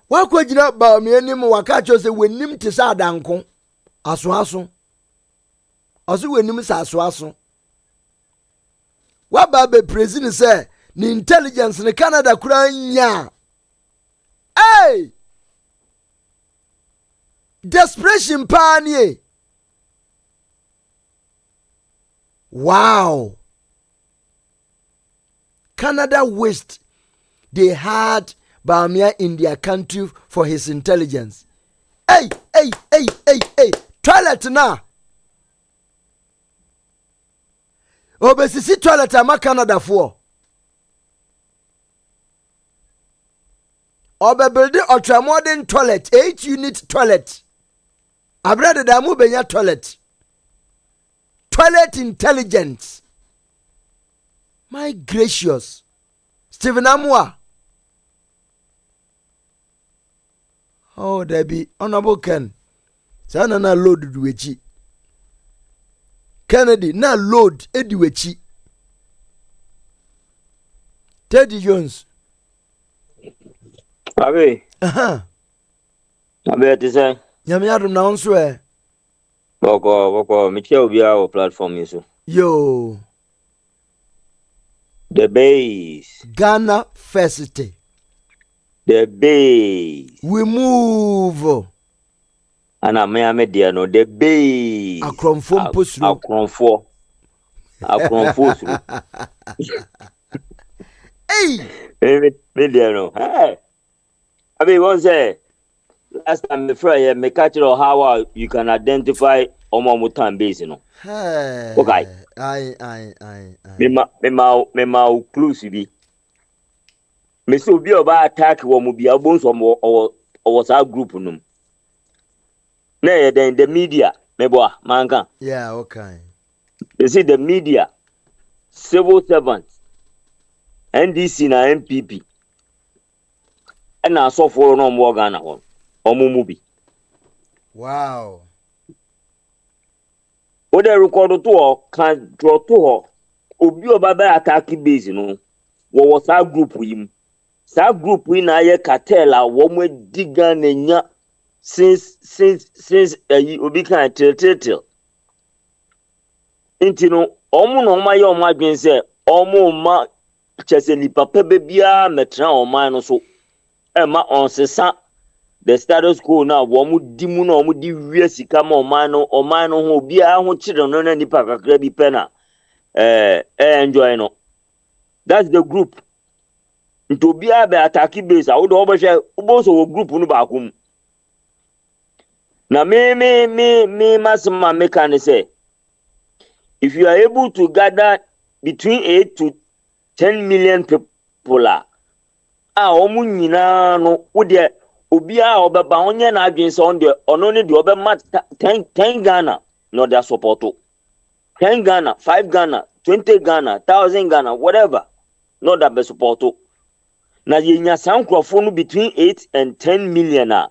S11: Wakwa jina ba me anim waka cho se wenim te sa adanko. Aso. Oso wenim sa aso. Wa ba be president say ni intelligence ni Canada kura nya. Hey! Desperation panie. Wow. Canada wished they had Baumia in their country for his intelligence. Hey! Toilet na. Obesisi toilet ama Canada for. Obebuildi ultramodern toilet, 8-unit toilet. Abrade da mu benya toilet. Toilet intelligence. My gracious. Stephen Amwa. Oh, Debbie, honorable Ken. Sana na load duwechi. Kennedy na load ediwechi. Teddy Jones.
S2: Abe. Abe tise.
S11: Nyame adum na onso e.
S2: Boko mitia obi a o platform yi so.
S11: Yo.
S2: The base.
S11: Ghana first.
S2: The base.
S11: We move.
S2: Ana me dia no the base.
S11: Akronfo mposuro.
S2: Akronfo. akron through.
S11: Hey,
S2: me there no. Hey, I mean, one say last time me friend me catch it how you can identify omo time base, you know.
S11: hey,
S2: Okay.
S11: I.
S2: Me ma clues bi. Me so bi oba attack wo mu bia bonso o sa group num. Na ye den the media me boa manka.
S11: Yeah, okay.
S2: You see the media, civil servants, NDC na MPP. And na so for no mo Ghana hon. Omo mu bi.
S11: Wow.
S2: O de record to o kan draw to ho. Obi oba ba attack base no. Wo sa group yim. Sa group yi na ye cartel a wo mo diga na nya since obi kan till. Inti no omo no ma ye omo adwen se omo ma chese ni papa be bia metra omo no so e ma onsesa the status quo na wo mo di mu na omo di wie sika ma omo no ho bia ho chire no na nipa kakra bi pe na enjoy no. That's the group. Into bia be attack base a wo do obehwe ubo so group no ba akom. Na me masma make an say if you are able to gather between 8 to 10 million people omu nyina no wo de obi a obeba onye na adwen se on de ono ne de obema 10 Ghana no their support 10 Ghana 5 Ghana 20 Ghana 1000 Ghana whatever no that be support na yenya sankrofo no between 8 and 10 million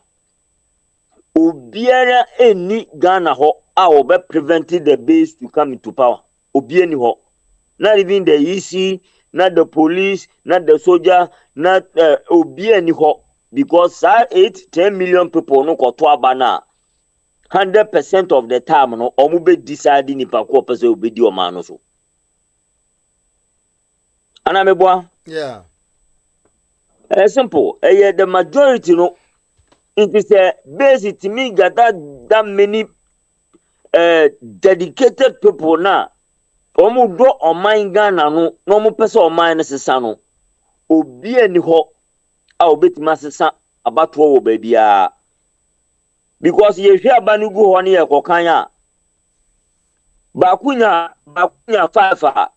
S2: obiara eni Ghana ho a obe prevented the base to come into power. Obieni ho. Not even the EC, not the police, not the soldier, not obieni ho. Because 8-10 million people no ko to abana. 100% of the time no omube decide ni pa ko pese obedi o man so. Ana meboa?
S11: Yeah.
S2: Simple. The majority no it is a basic to me that many dedicated people na omu do oman Ghana no no mu pese oman ne sesa no obi ani ho a obetima sesa abato wo ba bia because ye hwe abanu gu ho ne ye kokan a bakunya 5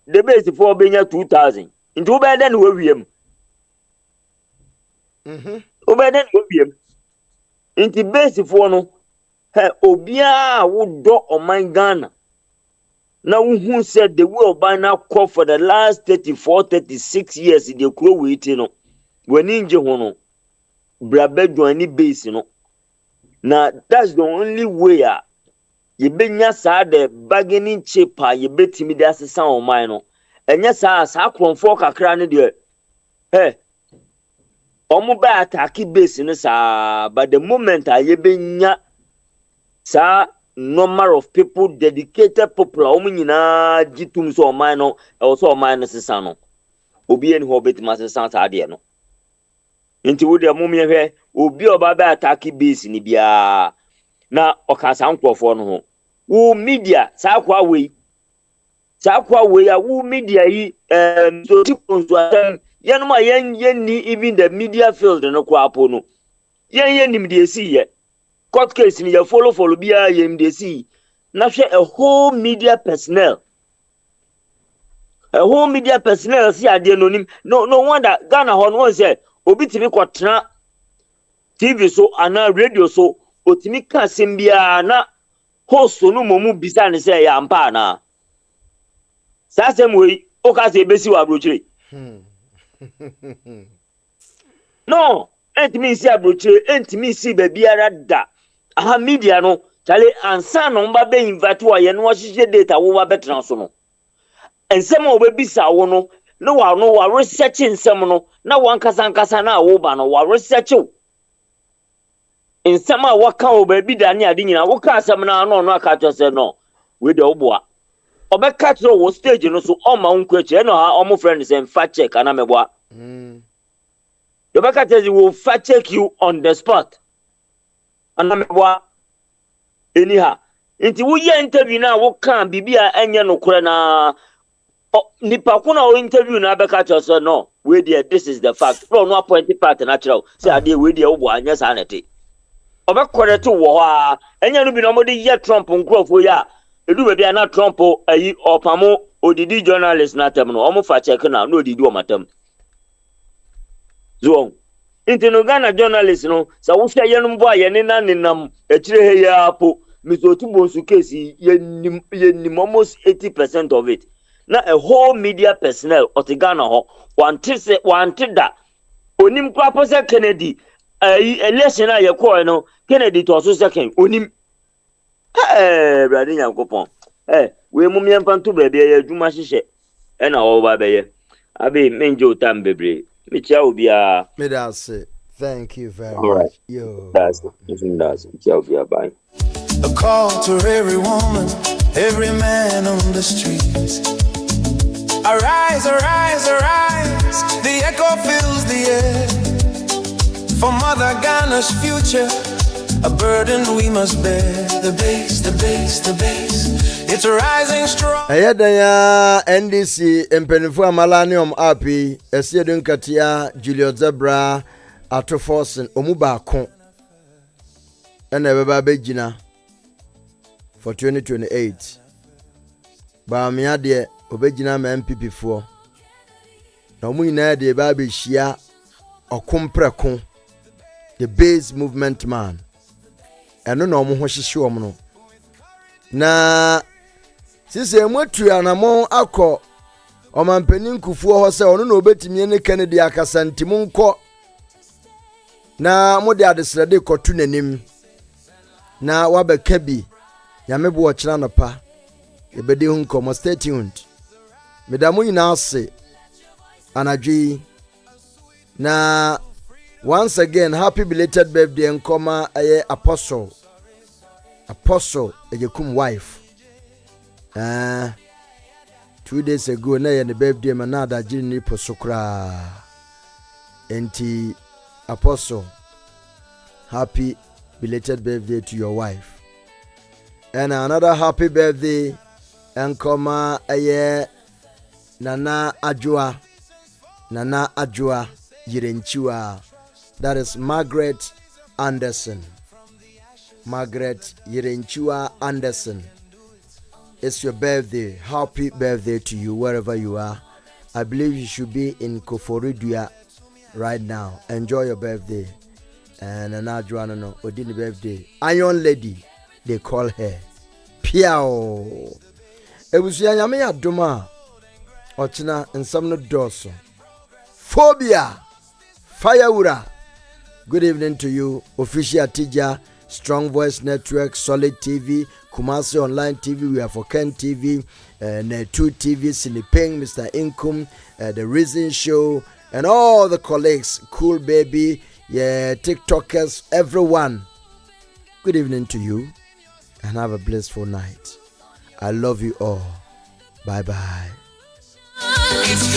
S2: the base for benya 2000 into obe den wo wiem obe den wo wiem into base for no obia wodo oman Ghana na who said the way obana call for the last 34-36 years in the crow waiting no when inje ho no brabedo any base no na that's the only way ye benya sa the bargaining chip ye betimi de asesa oman no enya sa kronfo kakra ne de omo ba attack base no sa but the moment ye benya sa number of people dedicated people omo nyina gitum so oman no so oman no sesa no obi eni ho betima sesa sa de no nti wo de mum ye hwe obi oba ba attack base ni bia na okasa nkrofo no ho wo media sa kwa we ya wo media yi so tipo so yen ma yen ni even the media field no kwa po no yen nim de si ye court case ni ya follow bia yen de si na hwe a whole media personnel si ade no nim no wonder Ghana ho no say obi timi kwotena TV so ana radio so otimi ka sembia na host no momu bisa ne say ya mpa na sa sem we o ka se besi wa brochire no entimi si abrochire entimi si ba biara da aha media no chale ansa no mba be invite wa ye no hihye data wo ba betra so no ensem o be bisa wo no wa research ensem no na wankasa na wo ba no wa research ensem a waka o ba bi da ne ade nyina wo ka asem na no aka to se no we de oboa obeka tro wo stage no so o ma unko eche no ha o mo friend say fact check ana meboa obeka tell you will fact check you on the spot ana meboa anyhow Inti wo ye interview na wo kan bibia enye no kore na nipa ko na wo interview na be ka cho no we there this is the fact no no appoint part natural say ade we there wo bo anya sa na te obe correct wo ha enye no bi no mo de ye Trump nkrofo ya edu be bia na Trump ayi opamo odidi journalist na tem no omo fa check na no odidi o matam zo inti no Ghana journalist no sa wo hwe ye no bo aye ne na nenam ekire he ya po Misotu Bonsu case yenim almost 80% of it. Now a whole media personnel otigana ho wanted that onim kwapo se Kennedy election a yekọ no Kennedy to so second onim brother Yankopon we mum yemfa nto bra bia adwuma hyehyɛ na wo ba bɛyɛ abi menje otam bebre me chia obi a
S11: me da say thank you very
S2: all right.
S11: much yo
S2: That's chia obi a bye.
S1: A call to every woman, every man on the streets. Arise, arise, arise. The echo fills the air. For Mother Ghana's future, a burden we must bear. The bass, the bass, the bass. It's rising strong.
S11: Ayadaya NDC Empenifua Malanium Api, Esiedun Katia, Julio Zebra, Atoforsen, Omuba Kon, and Ebeba Bejina. For 2028. Ba me ade obegina ma MPP fo. Na mu nyina de ba be hia okompreko. The base movement man. Eno na omo ho hyehye omo no. Na sise motu anamo akọ omampanin kufuo ho se ono na obetimi ne Kennedy akasantimu nko. Na mo de adesrede kotu nanim. Na wabeka bi Yamebo ochira no pa ebedi hu nkomo stay tuned medamu nyina ase anadwi na once again happy belated birthday nkoma aye apostle ejekum wife 2 days ago na ye ne birthday manada jiri ni posokra enti apostle happy belated birthday to your wife. And another happy birthday and koma aye Nana Ajua Yirenchua. That is Margaret Anderson. Margaret Yirenchua Anderson. It's your birthday. Happy birthday to you wherever you are. I believe you should be in Koforidua right now. Enjoy your birthday. And Nana Ajua no Odini birthday. Iron Lady. They call her Piao. Ebusia nyame ya doma. Ochina nsam no doso. Phobia. Fireura. Good evening to you. Official Tija, Strong Voice Network, Solid TV, Kumasi Online TV, we are for Ken TV, Netu TV, Sinipeng, Mr. Inkum, The Reason Show, and all the colleagues, Cool Baby, TikTokers, everyone. Good evening to you. And have a blissful night. I love you all. Bye bye.
S1: It's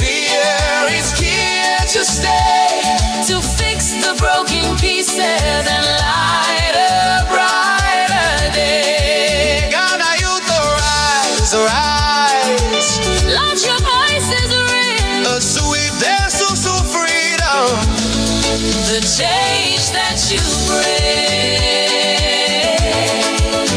S1: here to stay, to fix the broken pieces and light a brighter day. Ghana youth arise, arise. Let your voices ring. A sweet dance to freedom. The change that you bring.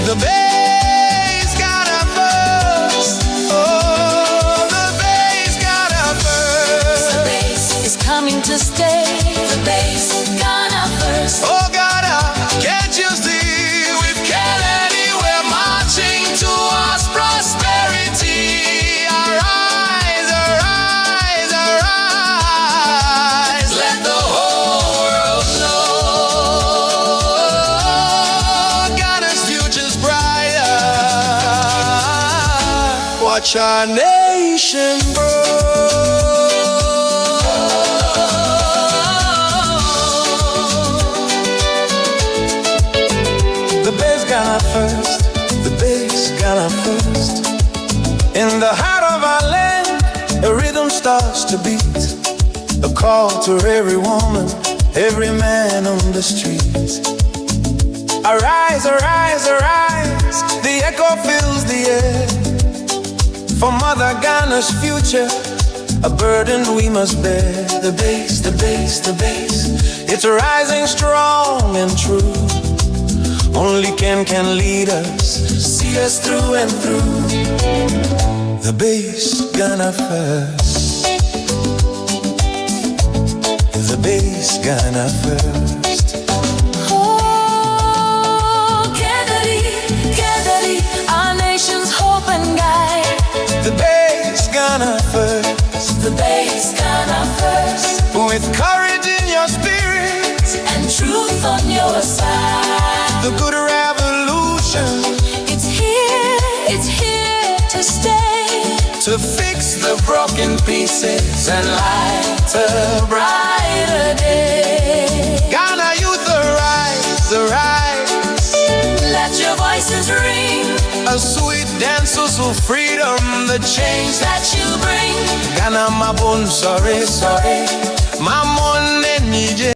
S1: The bass gotta burst. Oh, the bass gotta burst. The bass is coming to stay. The bass gotta burst. Oh, gotta, can't you see? We've Kennedy, we're marching towards prosperity. Arise, arise, arise. Let the whole world know Ghana's future's brighter. Watch our nation grow. The bass Ghana first, the bass Ghana first. In the heart of our land, a rhythm starts to beat. A call to every woman, every man on the street. Arise, arise, arise. The echo fills the air. For Mother Ghana's future, a burden we must bear. The bass, the bass, the bass. It's rising strong and true. Only can lead us, see us through and through. The bass Ghana first. The bass Ghana first.
S3: Oh, Kedari, our nation's hope and guide.
S1: The bass Ghana first.
S3: The bass Ghana first.
S1: With courage in your spirit
S3: and truth on your side.
S1: The good revolution.
S3: It's here to stay.
S1: To fix the broken pieces and light a brighter day. Ghana youth arise, arise.
S3: Let your voices ring.
S1: A sweet dance of freedom, the change that you bring. Ghana mabon sorry, sorry. Mamon enije.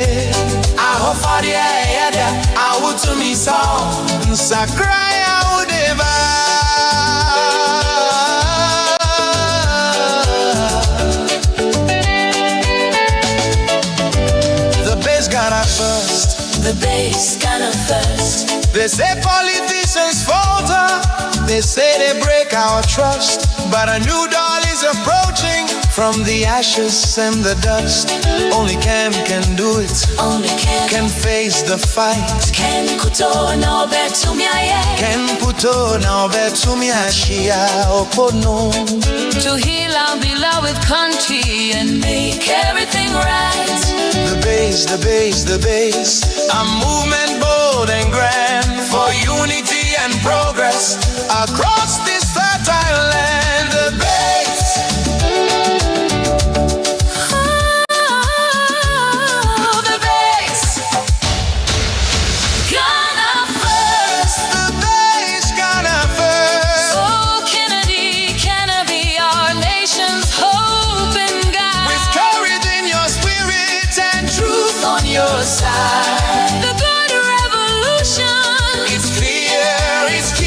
S1: Aho fadia yada. Awu to me sound. Sakrai audeva. Ghana first.
S3: The bass Ghana first.
S1: They say politicians falter. They say they break our trust. But a new dawn is approaching. From the ashes and the dust. Only can do it.
S3: Only
S1: can face the fight.
S3: Can kuto na obetumia ye.
S1: Can puto na obetumia shia opono.
S3: To heal our beloved country and make everything right.
S1: The bass, the bass, the bass. A movement bold and grand for unity and progress across this fertile land. The bass.
S3: Oh, the bass. Ghana first.
S1: The bass, Ghana first.
S3: Oh, Kennedy, be our nation's hope and guide.
S1: With courage in your spirit and truth
S3: on your side. The good revolution.
S1: It's clear, it's clear.